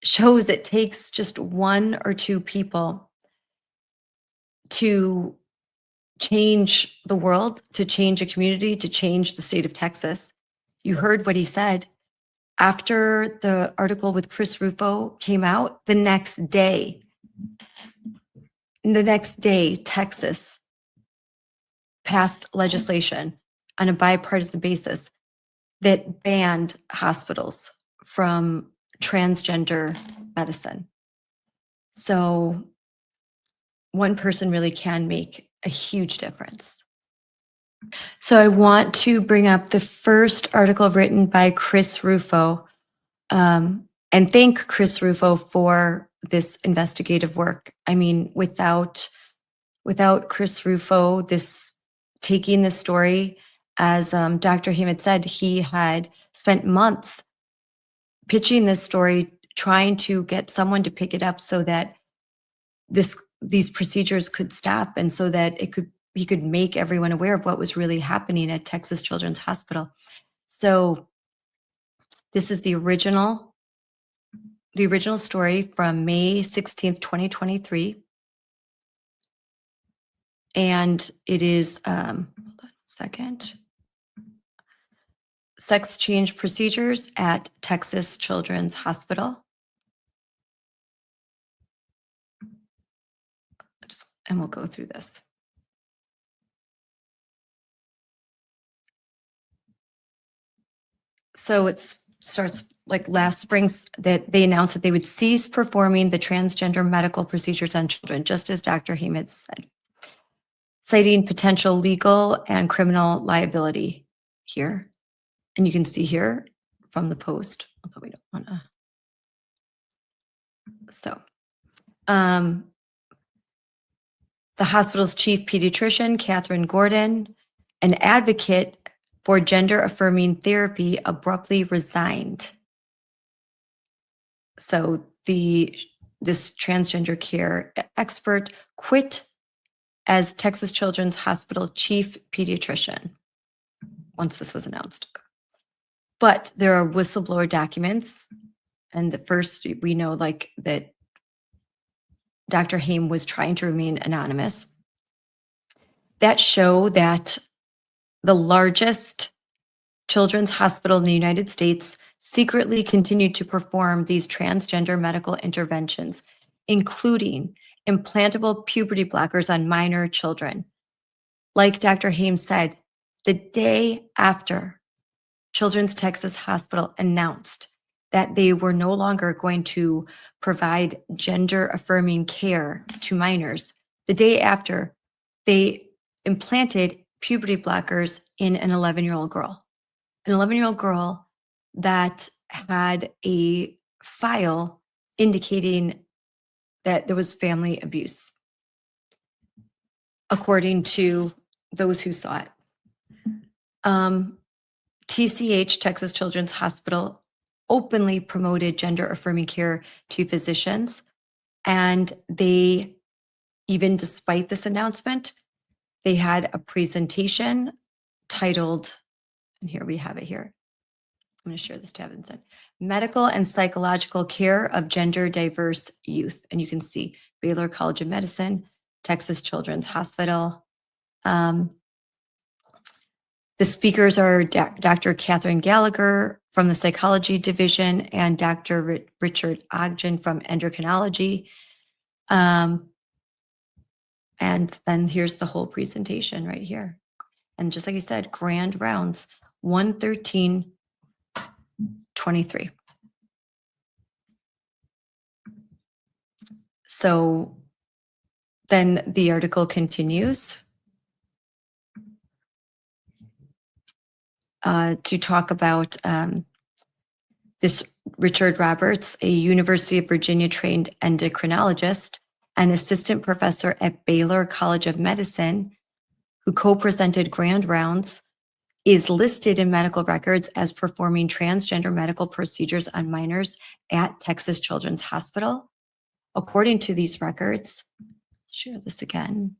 shows it takes just one or two people to change the world, to change a community, to change the state of Texas. You heard what he said. After the article with Chris Rufo came out, the next day, Texas passed legislation on a bipartisan basis that banned hospitals from transgender medicine. So one person really can make a huge difference. So I want to bring up the first article written by Chris Rufo, and thank Chris Rufo for this investigative work. I mean, without Chris Rufo, taking this story, as Dr. Haim had said, he had spent months pitching this story, trying to get someone to pick it up so that these procedures could stop, and so that he could make everyone aware of what was really happening at Texas Children's Hospital. So this is the original story from May 16th, 2023. And it is, hold on a second. Sex change procedures at Texas Children's Hospital. And we'll go through this. So it starts like last spring, that they announced that they would cease performing the transgender medical procedures on children, just as Dr. Haim had said, citing potential legal and criminal liability here. And you can see here from the post, although we don't want to. So, the hospital's chief pediatrician, Catherine Gordon, an advocate for gender-affirming therapy, abruptly resigned. So this transgender care expert quit as Texas Children's Hospital chief pediatrician once this was announced. But there are whistleblower documents, and the first we know like that Dr. Haim was trying to remain anonymous, that show that the largest children's hospital in the United States secretly continued to perform these transgender medical interventions, including implantable puberty blockers on minor children. Like Dr. Haim said, the day after Children's Texas Hospital announced that they were no longer going to provide gender-affirming care to minors, the day after, they implanted puberty blockers in an 11-year-old girl. An 11-year-old girl that had a file indicating that there was family abuse, according to those who saw it. TCH, Texas Children's Hospital, openly promoted gender-affirming care to physicians, and they, even despite this announcement, they had a presentation titled, and here we have it here. I'm going to share this tab instead. Medical and Psychological Care of Gender Diverse Youth. And you can see Baylor College of Medicine, Texas Children's Hospital. The speakers are Dr. Catherine Gallagher from the Psychology Division and Dr. Richard Ogden from Endocrinology. And then here's the whole presentation right here. And just like I said, grand rounds, 113 23. So then the article continues to talk about this Richard Roberts, a University of Virginia trained endocrinologist and assistant professor at Baylor College of Medicine, who co-presented Grand Rounds, is listed in medical records as performing transgender medical procedures on minors at Texas Children's Hospital. According to these records, share this again.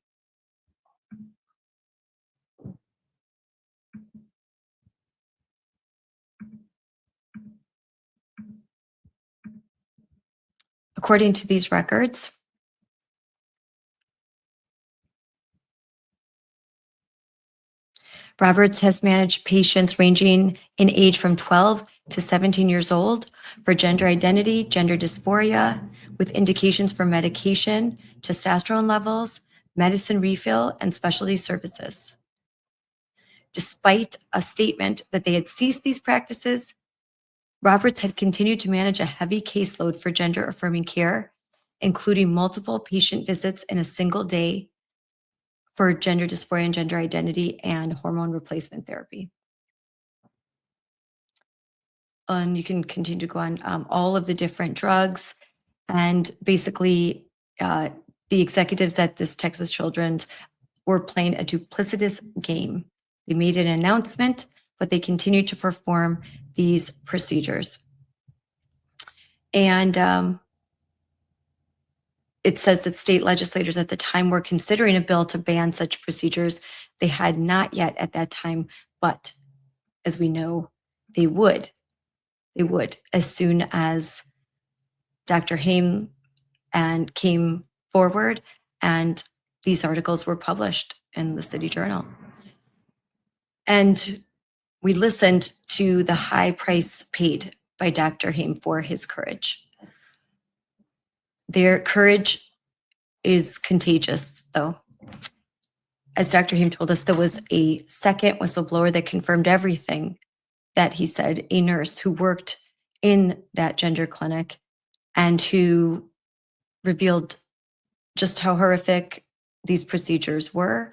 According to these records, Roberts has managed patients ranging in age from 12 to 17 years old for gender identity, gender dysphoria, with indications for medication, testosterone levels, medicine refill, and specialty services. Despite a statement that they had ceased these practices, Roberts had continued to manage a heavy caseload for gender-affirming care, including multiple patient visits in a single day for gender dysphoria and gender identity and hormone replacement therapy. And you can continue to go on all of the different drugs. And basically, the executives at this Texas Children's were playing a duplicitous game. They made an announcement, but they continued to perform these procedures. And it says that state legislators at the time were considering a bill to ban such procedures. They had not yet at that time, but as we know, they would. They would as soon as Dr. Haim and came forward and these articles were published in the City Journal. And we listened to the high price paid by Dr. Haim for his courage. Their courage is contagious, though. As Dr. Haim told us, there was a second whistleblower that confirmed everything that he said, a nurse who worked in that gender clinic and who revealed just how horrific these procedures were,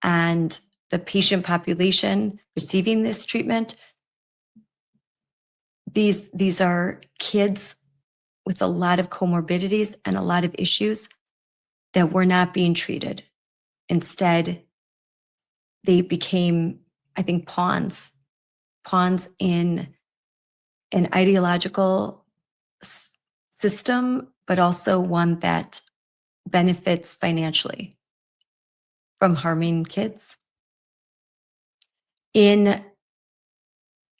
and the patient population receiving this treatment. These are kids with a lot of comorbidities and a lot of issues that were not being treated. Instead, they became, I think, pawns in an ideological system, but also one that benefits financially from harming kids. In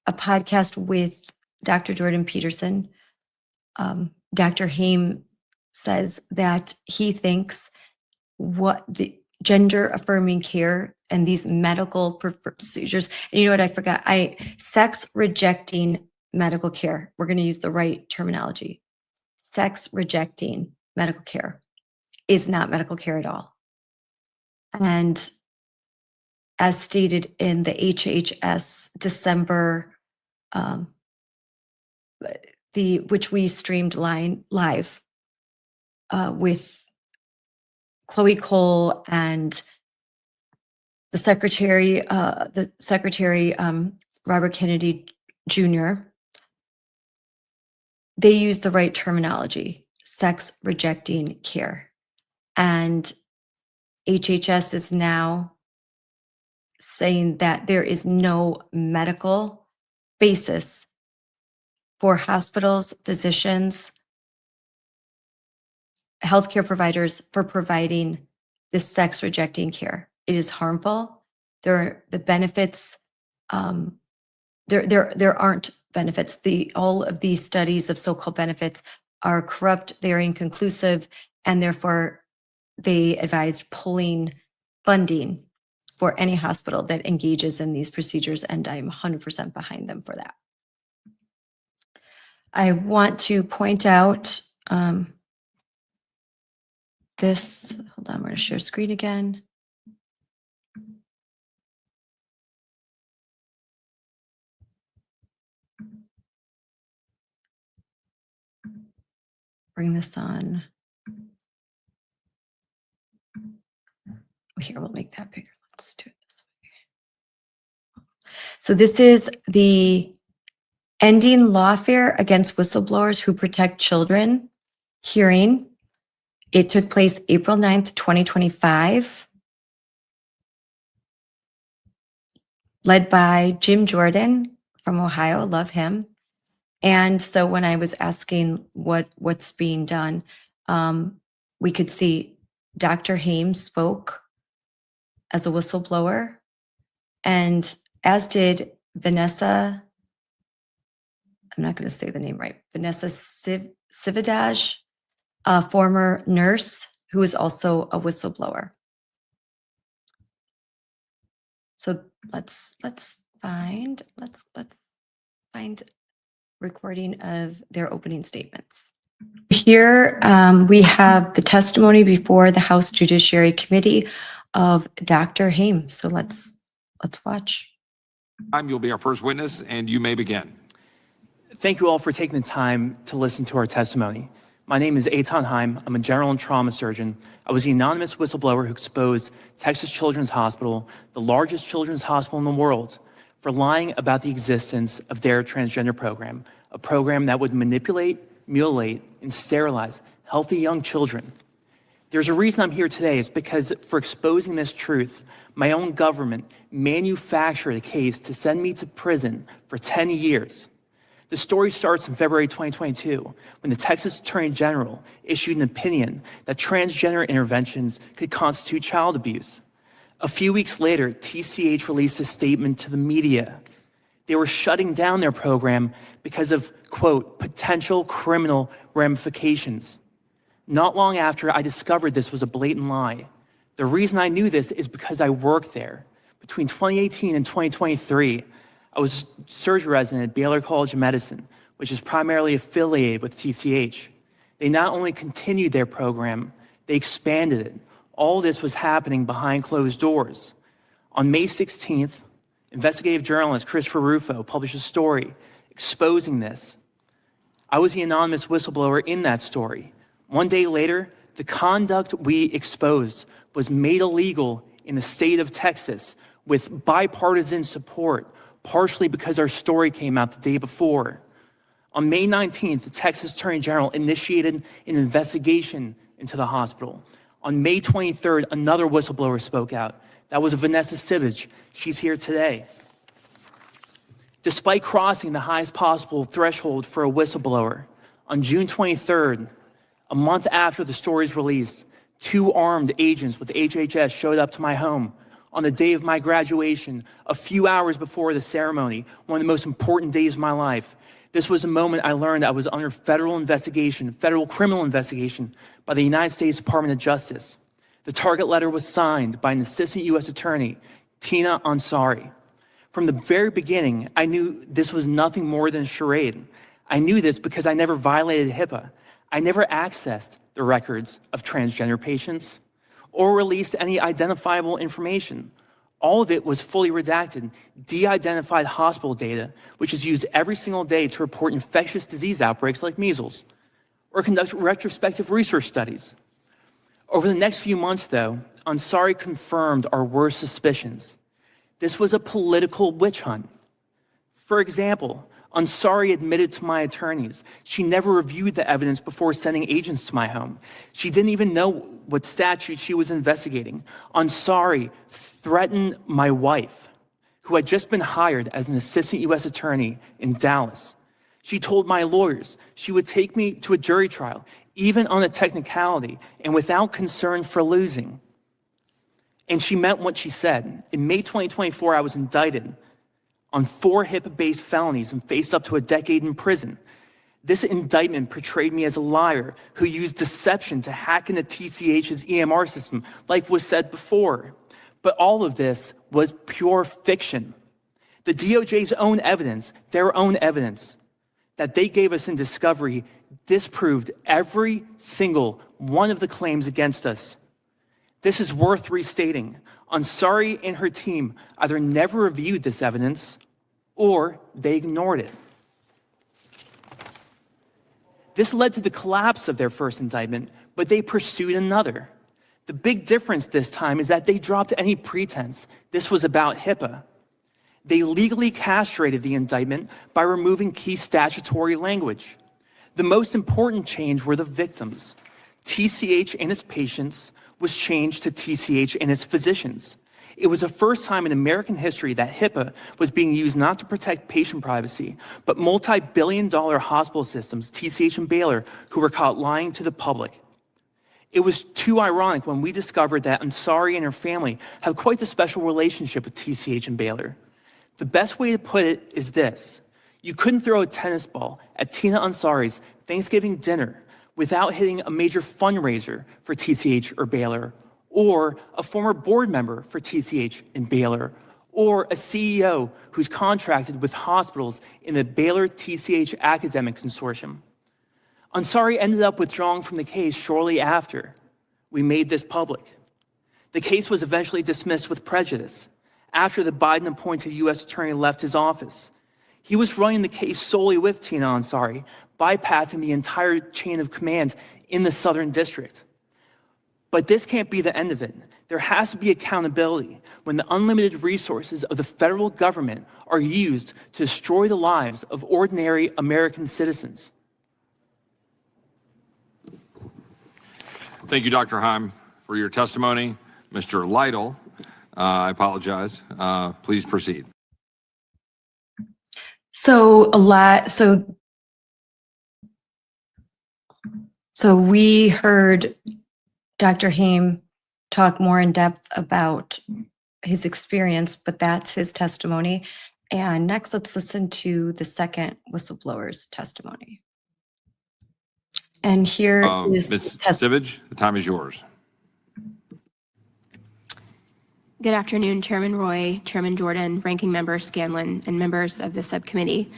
a podcast with Dr. Jordan Peterson, Dr. Haim says that he thinks what the gender affirming care and these medical procedures, and you know what, I forgot, sex rejecting medical care. We're going to use the right terminology. Sex rejecting medical care is not medical care at all. And as stated in the HHS December, which we streamed live with Chloe Cole and the secretary, Robert Kennedy Jr., they used the right terminology, sex rejecting care. And HHS is now saying that there is no medical basis for hospitals, physicians, healthcare providers for providing this sex rejecting care. It is harmful. The benefits, there aren't benefits. All of these studies of so-called benefits are corrupt, they're inconclusive, and therefore they advised pulling funding for any hospital that engages in these procedures, and I'm 100% behind them for that. I want to point out this, hold on, I'm going to share screen again. bring this on. Here, we'll make that bigger. Let's do it this way. So this is the Ending Lawfare Against Whistleblowers Who Protect Children hearing. It took place April 9th, 2025. Led by Jim Jordan from Ohio, love him. And so when I was asking what's being done, we could see Dr. Haim spoke as a whistleblower, and as did Vanessa, I'm not going to say the name right, Vanessa Cividaj, a former nurse who is also a whistleblower. So let's find recording of their opening statements. Here we have the testimony before the House Judiciary Committee of Dr. Haim. So let's watch. You'll be our first witness, and you may begin. Thank you all for taking the time to listen to our testimony. My name is Eithan Haim. I'm a general and trauma surgeon. I was the anonymous whistleblower who exposed Texas Children's Hospital, the largest children's hospital in the world, for lying about the existence of their transgender program, a program that would manipulate, mutilate, and sterilize healthy young children. There's a reason I'm here today. It's because for exposing this truth, my own government manufactured a case to send me to prison for 10 years. The story starts in February 2022, when the Texas Attorney General issued an opinion that transgender interventions could constitute child abuse. A few weeks later, TCH released a statement to the media. They were shutting down their program because of, quote, potential criminal ramifications. Not long after, I discovered this was a blatant lie. The reason I knew this is because I worked there. Between 2018 and 2023, I was a surgery resident at Baylor College of Medicine, which is primarily affiliated with TCH. They not only continued their program, they expanded it. All this was happening behind closed doors. On May 16th, investigative journalist Christopher Rufo published a story exposing this. I was the anonymous whistleblower in that story. One day later, the conduct we exposed was made illegal in the state of Texas with bipartisan support, partially because our story came out the day before. On May 19th, the Texas Attorney General initiated an investigation into the hospital. On May 23rd, another whistleblower spoke out. That was Vanessa Cividaj. She's here today. Despite crossing the highest possible threshold for a whistleblower, on June 23rd, a month after the story's release, 2 armed agents with HHS showed up to my home on the day of my graduation, a few hours before the ceremony, one of the most important days of my life. This was a moment I learned I was under federal investigation, federal criminal investigation by the United States Department of Justice. The target letter was signed by an assistant U.S. attorney, Tina Ansari. From the very beginning, I knew this was nothing more than a charade. I knew this because I never violated HIPAA. I never accessed the records of transgender patients or released any identifiable information. All of it was fully redacted, de-identified hospital data, which is used every single day to report infectious disease outbreaks like measles, or conduct retrospective research studies. Over the next few months, though, Ansari confirmed our worst suspicions. This was a political witch hunt. For example, Ansari admitted to my attorneys she never reviewed the evidence before sending agents to my home. She didn't even know what statute she was investigating. Ansari threatened my wife, who had just been hired as an assistant U.S. attorney in Dallas. She told my lawyers she would take me to a jury trial, even on a technicality and without concern for losing. And she meant what she said. In May 2024, I was indicted on 4 HIPAA-based felonies and faced up to a decade in prison. This indictment portrayed me as a liar who used deception to hack into TCH's EMR system, like was said before. But all of this was pure fiction. The DOJ's own evidence, their own evidence, that they gave us in discovery disproved every single one of the claims against us. This is worth restating. Ansari and her team either never reviewed this evidence or they ignored it. This led to the collapse of their first indictment, but they pursued another. The big difference this time is that they dropped any pretense this was about HIPAA. They legally castrated the indictment by removing key statutory language. The most important change were the victims. TCH and its patients was changed to TCH and its physicians. It was the first time in American history that HIPAA was being used not to protect patient privacy, but multi-billion-dollar hospital systems, TCH and Baylor, who were caught lying to the public. It was too ironic when we discovered that Ansari and her family have quite the special relationship with TCH and Baylor. The best way to put it is this: you couldn't throw a tennis ball at Tina Ansari's Thanksgiving dinner without hitting a major fundraiser for TCH or Baylor, or a former board member for TCH and Baylor, or a CEO who's contracted with hospitals in the Baylor TCH Academic Consortium. Ansari ended up withdrawing from the case shortly after we made this public. The case was eventually dismissed with prejudice after the Biden-appointed U.S. attorney left his office. He was running the case solely with Tina Ansari, bypassing the entire chain of command in the Southern District. But this can't be the end of it. There has to be accountability when the unlimited resources of the federal government are used to destroy the lives of ordinary American citizens. Thank you, Dr. Haim, for your testimony. Mr. Lytle, I apologize. Please proceed. So we heard Dr. Haim talk more in depth about his experience, but that's his testimony. And next, let's listen to the second whistleblower's testimony. And here is Ms. the Sivage, the time is yours. Good afternoon, Chairman Roy, Chairman Jordan, Ranking Member Scanlon, and members of the subcommittee.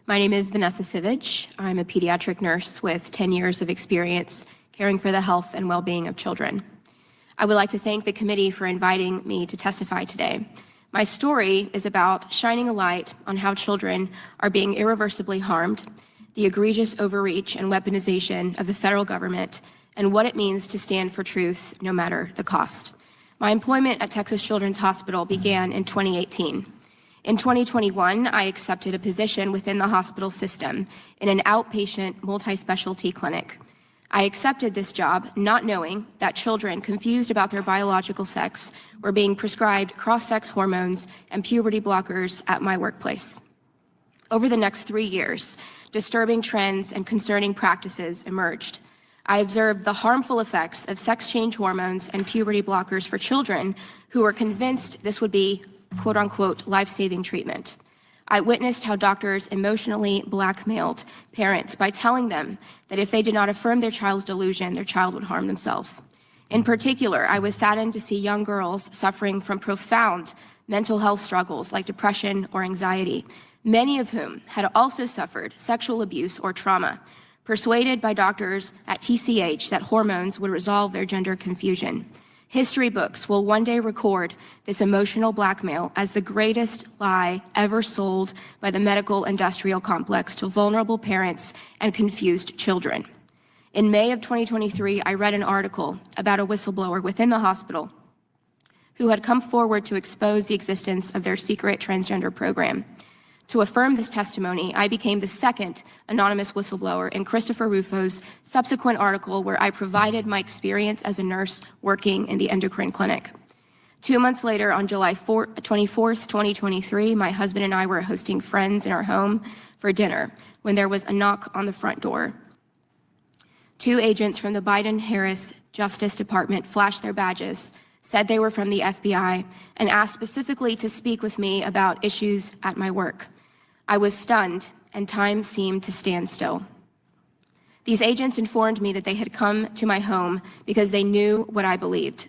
My name is Vanessa Sivage. I'm a pediatric nurse with 10 years of experience caring for the health and well-being of children. I would like to thank the committee for inviting me to testify today. My story is about shining a light on how children are being irreversibly harmed, the egregious overreach and weaponization of the federal government, and what it means to stand for truth no matter the cost. My employment at Texas Children's Hospital began in 2018. In 2021, I accepted a position within the hospital system in an outpatient multi-specialty clinic. I accepted this job not knowing that children confused about their biological sex were being prescribed cross-sex hormones and puberty blockers at my workplace. Over the next 3 years, disturbing trends and concerning practices emerged. I observed the harmful effects of sex change hormones and puberty blockers for children who were convinced this would be quote unquote life-saving treatment. I witnessed how doctors emotionally blackmailed parents by telling them that if they did not affirm their child's delusion, their child would harm themselves. In particular, I was saddened to see young girls suffering from profound mental health struggles like depression or anxiety, many of whom had also suffered sexual abuse or trauma, persuaded by doctors at TCH that hormones would resolve their gender confusion. History books will one day record this emotional blackmail as the greatest lie ever sold by the medical industrial complex to vulnerable parents and confused children. In May of 2023, I read an article about a whistleblower within the hospital who had come forward to expose the existence of their secret transgender program. To affirm this testimony, I became the second anonymous whistleblower in Christopher Rufo's subsequent article where I provided my experience as a nurse working in the endocrine clinic. 2 months later, on July 24th, 2023, my husband and I were hosting friends in our home for dinner when there was a knock on the front door. 2 agents from the Biden-Harris Justice Department flashed their badges, said they were from the FBI, and asked specifically to speak with me about issues at my work. I was stunned, and time seemed to stand still. These agents informed me that they had come to my home because they knew what I believed.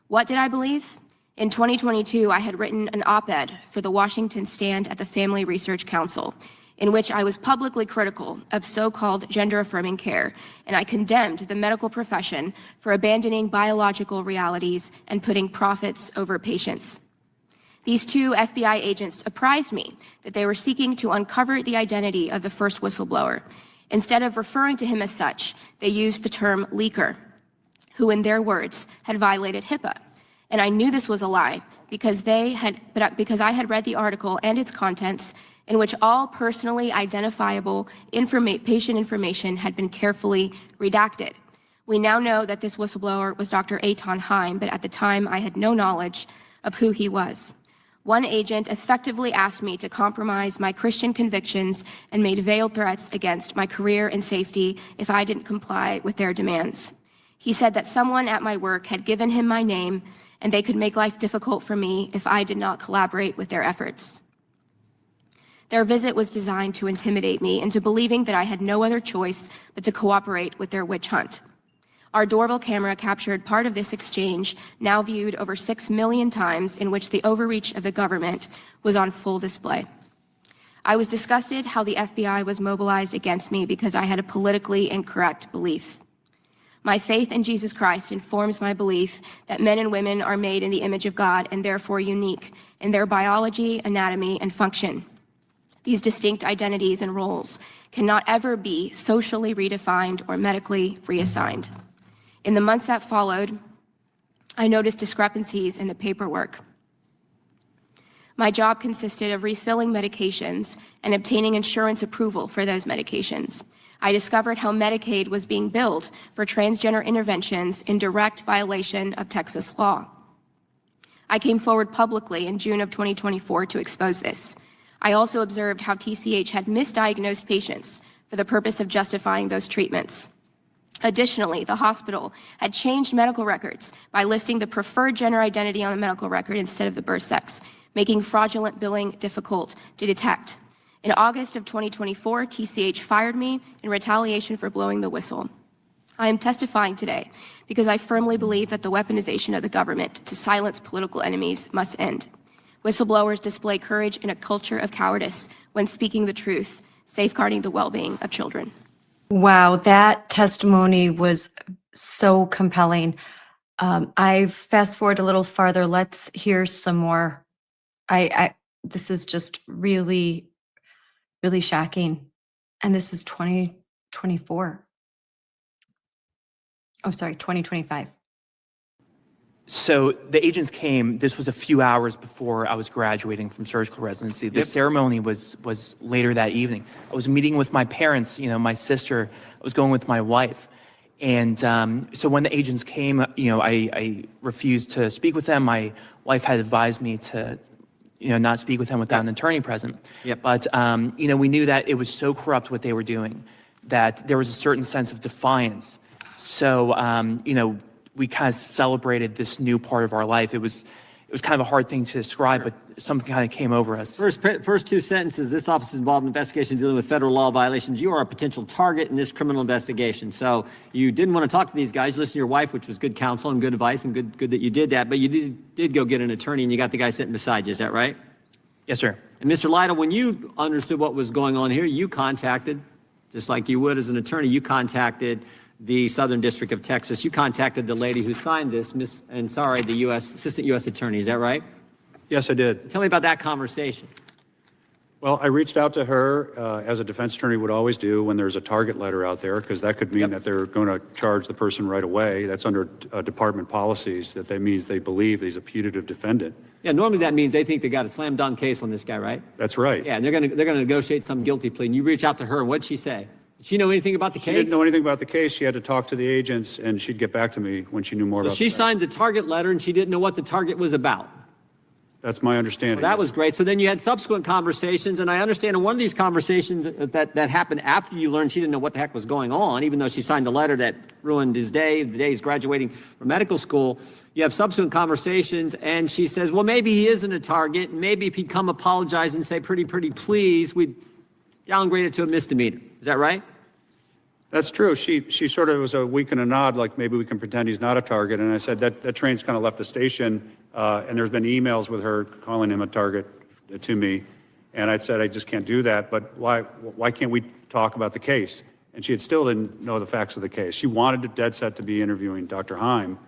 What did I believe? In 2022, I had written an op-ed for the Washington Stand at the Family Research Council, in which I was publicly critical of so-called gender-affirming care, and I condemned the medical profession for abandoning biological realities and putting profits over patients. These 2 FBI agents apprised me that they were seeking to uncover the identity of the first whistleblower. Instead of referring to him as such, they used the term leaker, who in their words had violated HIPAA. And I knew this was a lie because I had read the article and its contents in which all personally identifiable patient information had been carefully redacted. We now know that this whistleblower was Dr. Eithan Haim, but at the time I had no knowledge of who he was. One agent effectively asked me to compromise my Christian convictions and made veiled threats against my career and safety if I didn't comply with their demands. He said that someone at my work had given him my name and they could make life difficult for me if I did not collaborate with their efforts. Their visit was designed to intimidate me into believing that I had no other choice but to cooperate with their witch hunt. Our doorbell camera captured part of this exchange, now viewed over 6 million times, in which the overreach of the government was on full display. I was disgusted how the FBI was mobilized against me because I had a politically incorrect belief. My faith in Jesus Christ informs my belief that men and women are made in the image of God and therefore unique in their biology, anatomy, and function. These distinct identities and roles cannot ever be socially redefined or medically reassigned. In the months that followed, I noticed discrepancies in the paperwork. My job consisted of refilling medications and obtaining insurance approval for those medications. I discovered how Medicaid was being billed for transgender interventions in direct violation of Texas law. I came forward publicly in June of 2024 to expose this. I also observed how TCH had misdiagnosed patients for the purpose of justifying those treatments. Additionally, the hospital had changed medical records by listing the preferred gender identity on the medical record instead of the birth sex, making fraudulent billing difficult to detect. In August of 2024, TCH fired me in retaliation for blowing the whistle. I am testifying today because I firmly believe that the weaponization of the government to silence political enemies must end. Whistleblowers display courage in a culture of cowardice when speaking the truth, safeguarding the well-being of children. Wow, that testimony was so compelling. I fast forward a little farther. Let's hear some more. This is just really, really shocking. And this is 2024. Oh, sorry, 2025. So the agents came, this was a few hours before I was graduating from surgical residency. The ceremony was later that evening. I was meeting with my parents, my sister, I was going with my wife. And so when the agents came, I refused to speak with them. My wife had advised me to, not speak with them without an attorney present. Yep. But, we knew that it was so corrupt what they were doing, that there was a certain sense of defiance. So, we kind of celebrated this new part of our life. It was kind of a hard thing to describe, but something kind of came over us. First two sentences, this office is involved in investigations dealing with federal law violations. You are a potential target in this criminal investigation. So you didn't want to talk to these guys. You listened to your wife, which was good counsel and good advice, and good that you did that. But you did go get an attorney, and you got the guy sitting beside you. Is that right? Yes, sir. And Mr. Lytle, when you understood what was going on here, you contacted, just like you would as an attorney, you contacted the Southern District of Texas. You contacted the lady who signed this, the Assistant U.S. Attorney. Is that right? Yes, I did. Tell me about that conversation. Well, I reached out to her, as a defense attorney would always do when there's a target letter out there, because that could mean that they're going to charge the person right away. That's under department policies, that means they believe he's a putative defendant. Yeah, normally that means they think they got a slam dunk case on this guy, right? That's right. Yeah, and they're going to negotiate some guilty plea. And you reach out to her, and what'd she say? Did she know anything about the case? She didn't know anything about the case. She had to talk to the agents, and she'd get back to me when she knew more about it. So she signed the target letter, and she didn't know what the target was about. That's my understanding. Well, that was great. So then you had subsequent conversations, and I understand in one of these conversations that happened after you learned she didn't know what the heck was going on, even though she signed the letter that ruined his day, the day he's graduating from medical school. You have subsequent conversations, and she says, well, maybe he isn't a target. Maybe if he'd come apologize and say, pretty please, we'd downgrade it to a misdemeanor. Is that right? That's true. She sort of was a wink and a nod, like maybe we can pretend he's not a target. And I said that train's kind of left the station, and there's been emails with her calling him a target to me. And I said, I just can't do that. But why can't we talk about the case? And she still didn't know the facts of the case. She wanted to dead set to be interviewing Dr. Haim,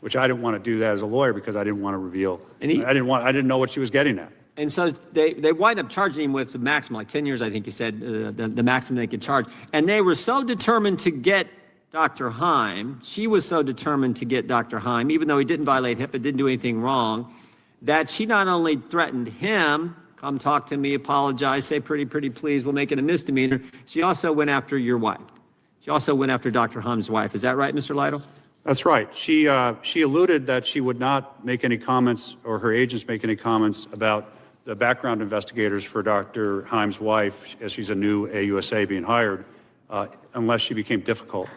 which I didn't want to do that as a lawyer because I didn't want to reveal. I didn't know what she was getting at. And so they wind up charging him with the maximum, like 10 years, I think you said, the maximum they could charge. And they were so determined to get Dr. Haim, she was so determined to get Dr. Haim, even though he didn't violate HIPAA, didn't do anything wrong, that she not only threatened him, come talk to me, apologize, say pretty please, we'll make it a misdemeanor. She also went after your wife. She also went after Dr. Haim's wife. Is that right, Mr. Lytle? That's right. She alluded that she would not make any comments, or her agents make any comments about the background investigators for Dr. Haim's wife, as she's a new AUSA being hired, unless she became difficult.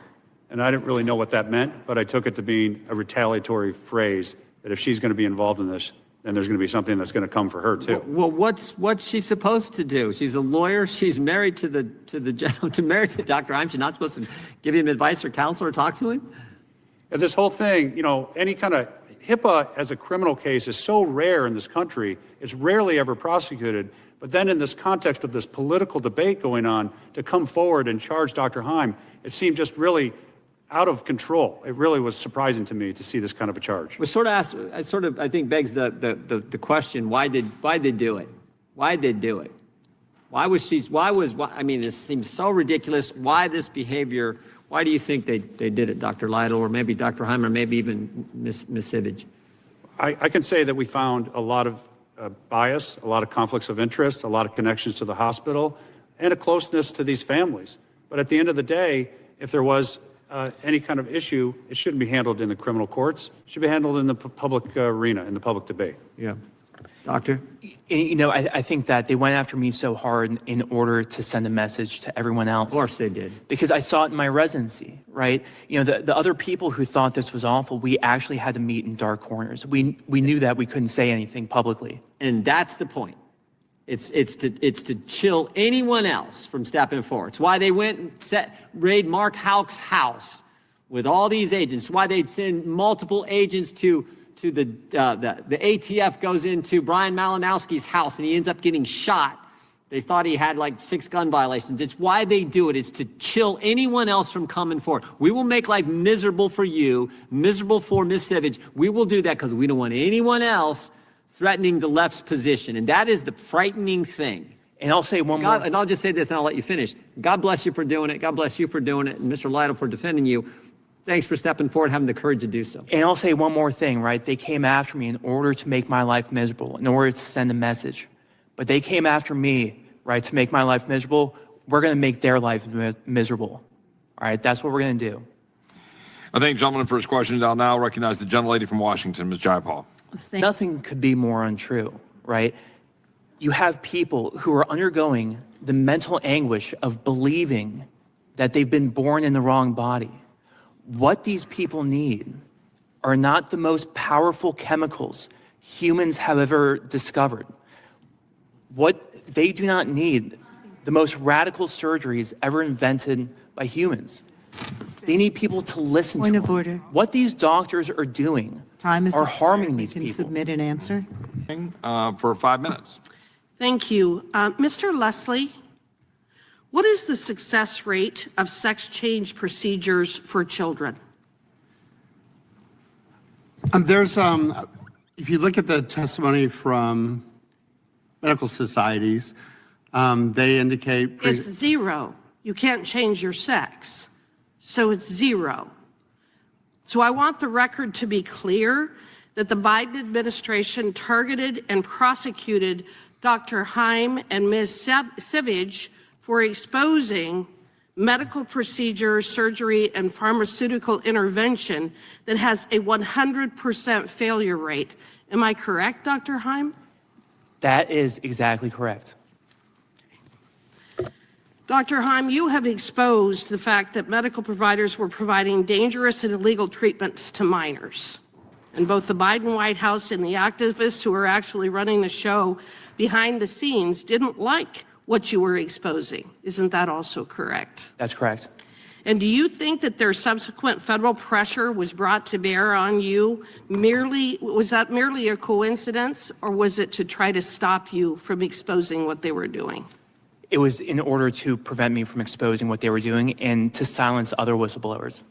And I didn't really know what that meant, but I took it to being a retaliatory phrase, that if she's going to be involved in this, then there's going to be something that's going to come for her too. Well, what's she supposed to do? She's a lawyer. She's married to married to Dr. Haim. She's not supposed to give him advice or counsel or talk to him? And this whole thing, any kind of HIPAA as a criminal case is so rare in this country. It's rarely ever prosecuted. But then in this context of this political debate going on, to come forward and charge Dr. Haim, it seemed just really out of control. It really was surprising to me to see this kind of a charge. I think begs the question, why did they do it? Why did they do it? I mean, this seems so ridiculous. Why this behavior? Why do you think they did it, Dr. Lytle, or maybe Dr. Haim, or maybe even Ms. Sivage? I can say that we found a lot of bias, a lot of conflicts of interest, a lot of connections to the hospital, and a closeness to these families. But at the end of the day, if there was any kind of issue, it shouldn't be handled in the criminal courts. It should be handled in the public arena, in the public debate. Yeah. Doctor? I think that they went after me so hard in order to send a message to everyone else. Of course they did. Because I saw it in my residency, right? The other people who thought this was awful, we actually had to meet in dark corners. We knew that we couldn't say anything publicly. And that's the point. It's to chill anyone else from stepping forward. It's why they went and raid Mark Houck's house with all these agents. Why they'd send multiple agents to the ATF goes into Brian Malinowski's house and he ends up getting shot. They thought he had like 6 gun violations. It's why they do it. It's to chill anyone else from coming forward. We will make life miserable for you, miserable for Ms. Sivage. We will do that because we don't want anyone else threatening the left's position. And that is the frightening thing. And I'll say one more. And I'll just say this and I'll let you finish. God bless you for doing it. God bless you for doing it. And Mr. Lytle for defending you. Thanks for stepping forward, having the courage to do so. And I'll say one more thing, right? They came after me in order to make my life miserable, in order to send a message. But they came after me, right, to make my life miserable. We're going to make their life miserable. All right, that's what we're going to do. I thank the gentleman for his questions. I'll now recognize the gentlelady from Washington, Ms. Jayapal. Nothing could be more untrue, right? You have people who are undergoing the mental anguish of believing that they've been born in the wrong body. What these people need are not the most powerful chemicals humans have ever discovered. What they do not need, the most radical surgeries ever invented by humans. They need people to listen to them. Point of order. What these doctors are doing are harming these people. Can submit an answer. For 5 minutes. Thank you. Mr. Leslie, what is the success rate of sex change procedures for children? If you look at the testimony from medical societies, they indicate... It's 0. You can't change your sex. So it's 0. So I want the record to be clear that the Biden administration targeted and prosecuted Dr. Haim and Ms. Sivage for exposing medical procedure, surgery, and pharmaceutical intervention that has a 100% failure rate. Am I correct, Dr. Haim? That is exactly correct. Dr. Haim, you have exposed the fact that medical providers were providing dangerous and illegal treatments to minors. And both the Biden White House and the activists who are actually running the show behind the scenes didn't like what you were exposing. Isn't that also correct? That's correct. And do you think that their subsequent federal pressure was brought to bear on you was that merely a coincidence, or was it to try to stop you from exposing what they were doing? It was in order to prevent me from exposing what they were doing and to silence other whistleblowers.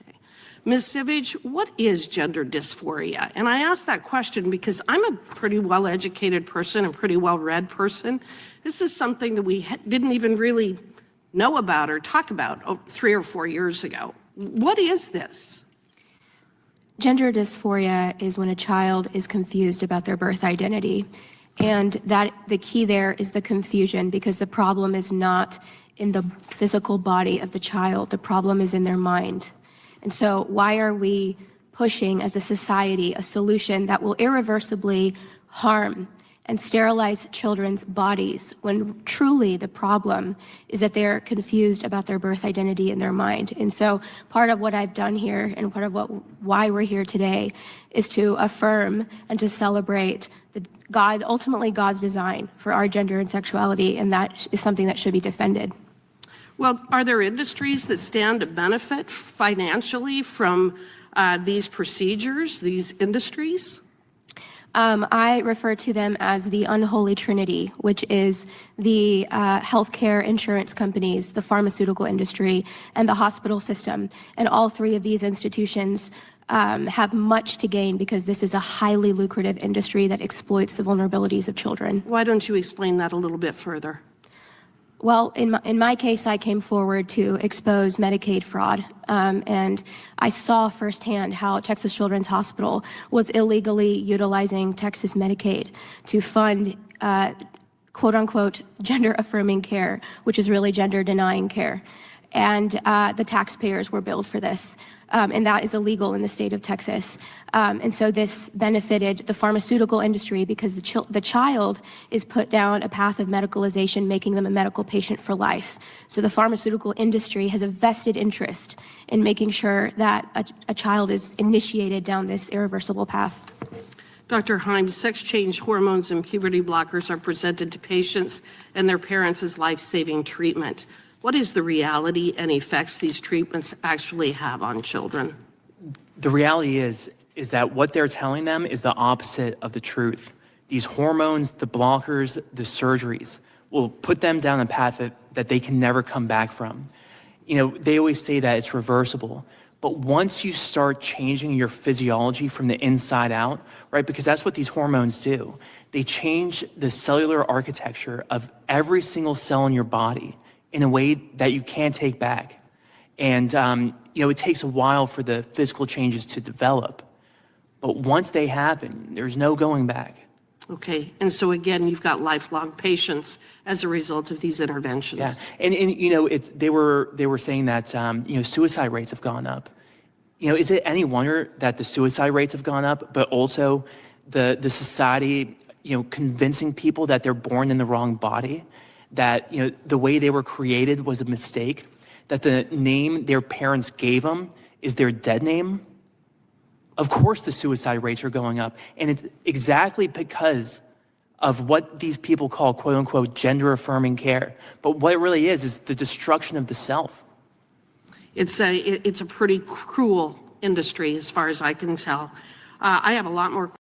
Okay. Ms. Sivage, what is gender dysphoria? And I ask that question because I'm a pretty well-educated person, a pretty well-read person. This is something that we didn't even really know about or talk about 3 or 4 years ago. What is this? Gender dysphoria is when a child is confused about their birth identity. And that the key there is the confusion, because the problem is not in the physical body of the child. The problem is in their mind. And so why are we pushing as a society a solution that will irreversibly harm and sterilize children's bodies when truly the problem is that they're confused about their birth identity in their mind? And so part of what I've done here and part of why we're here today is to affirm and to celebrate ultimately God's design for our gender and sexuality, and that is something that should be defended. Well, are there industries that stand to benefit financially from these procedures, these industries? I refer to them as the unholy trinity, which is the healthcare insurance companies, the pharmaceutical industry, and the hospital system. And all three of these institutions have much to gain because this is a highly lucrative industry that exploits the vulnerabilities of children. Why don't you explain that a little bit further? Well, in my case, I came forward to expose Medicaid fraud, and I saw firsthand how Texas Children's Hospital was illegally utilizing Texas Medicaid to fund quote-unquote gender-affirming care, which is really gender-denying care. And the taxpayers were billed for this, and that is illegal in the state of Texas. And so this benefited the pharmaceutical industry because the child is put down a path of medicalization, making them a medical patient for life. So the pharmaceutical industry has a vested interest in making sure that a child is initiated down this irreversible path. Dr. Haim, sex change hormones and puberty blockers are presented to patients and their parents as life-saving treatment. What is the reality and effects these treatments actually have on children? The reality is that what they're telling them is the opposite of the truth. These hormones, the blockers, the surgeries will put them down a path that they can never come back from. You know, they always say that it's reversible. But once you start changing your physiology from the inside out, right, because that's what these hormones do, they change the cellular architecture of every single cell in your body in a way that you can't take back. And, you know, it takes a while for the physical changes to develop. But once they happen, there's no going back. Okay, and so again, you've got lifelong patients as a result of these interventions. Yeah, and you know, they were saying that, you know, suicide rates have gone up. You know, is it any wonder that the suicide rates have gone up, but also the society, you know, convincing people that they're born in the wrong body, that, you know, the way they were created was a mistake, that the name their parents gave them is their dead name? Of course the suicide rates are going up, and it's exactly because of what these people call quote-unquote gender-affirming care. But what it really is the destruction of the self. It's a pretty cruel industry as far as I can tell. I have a lot more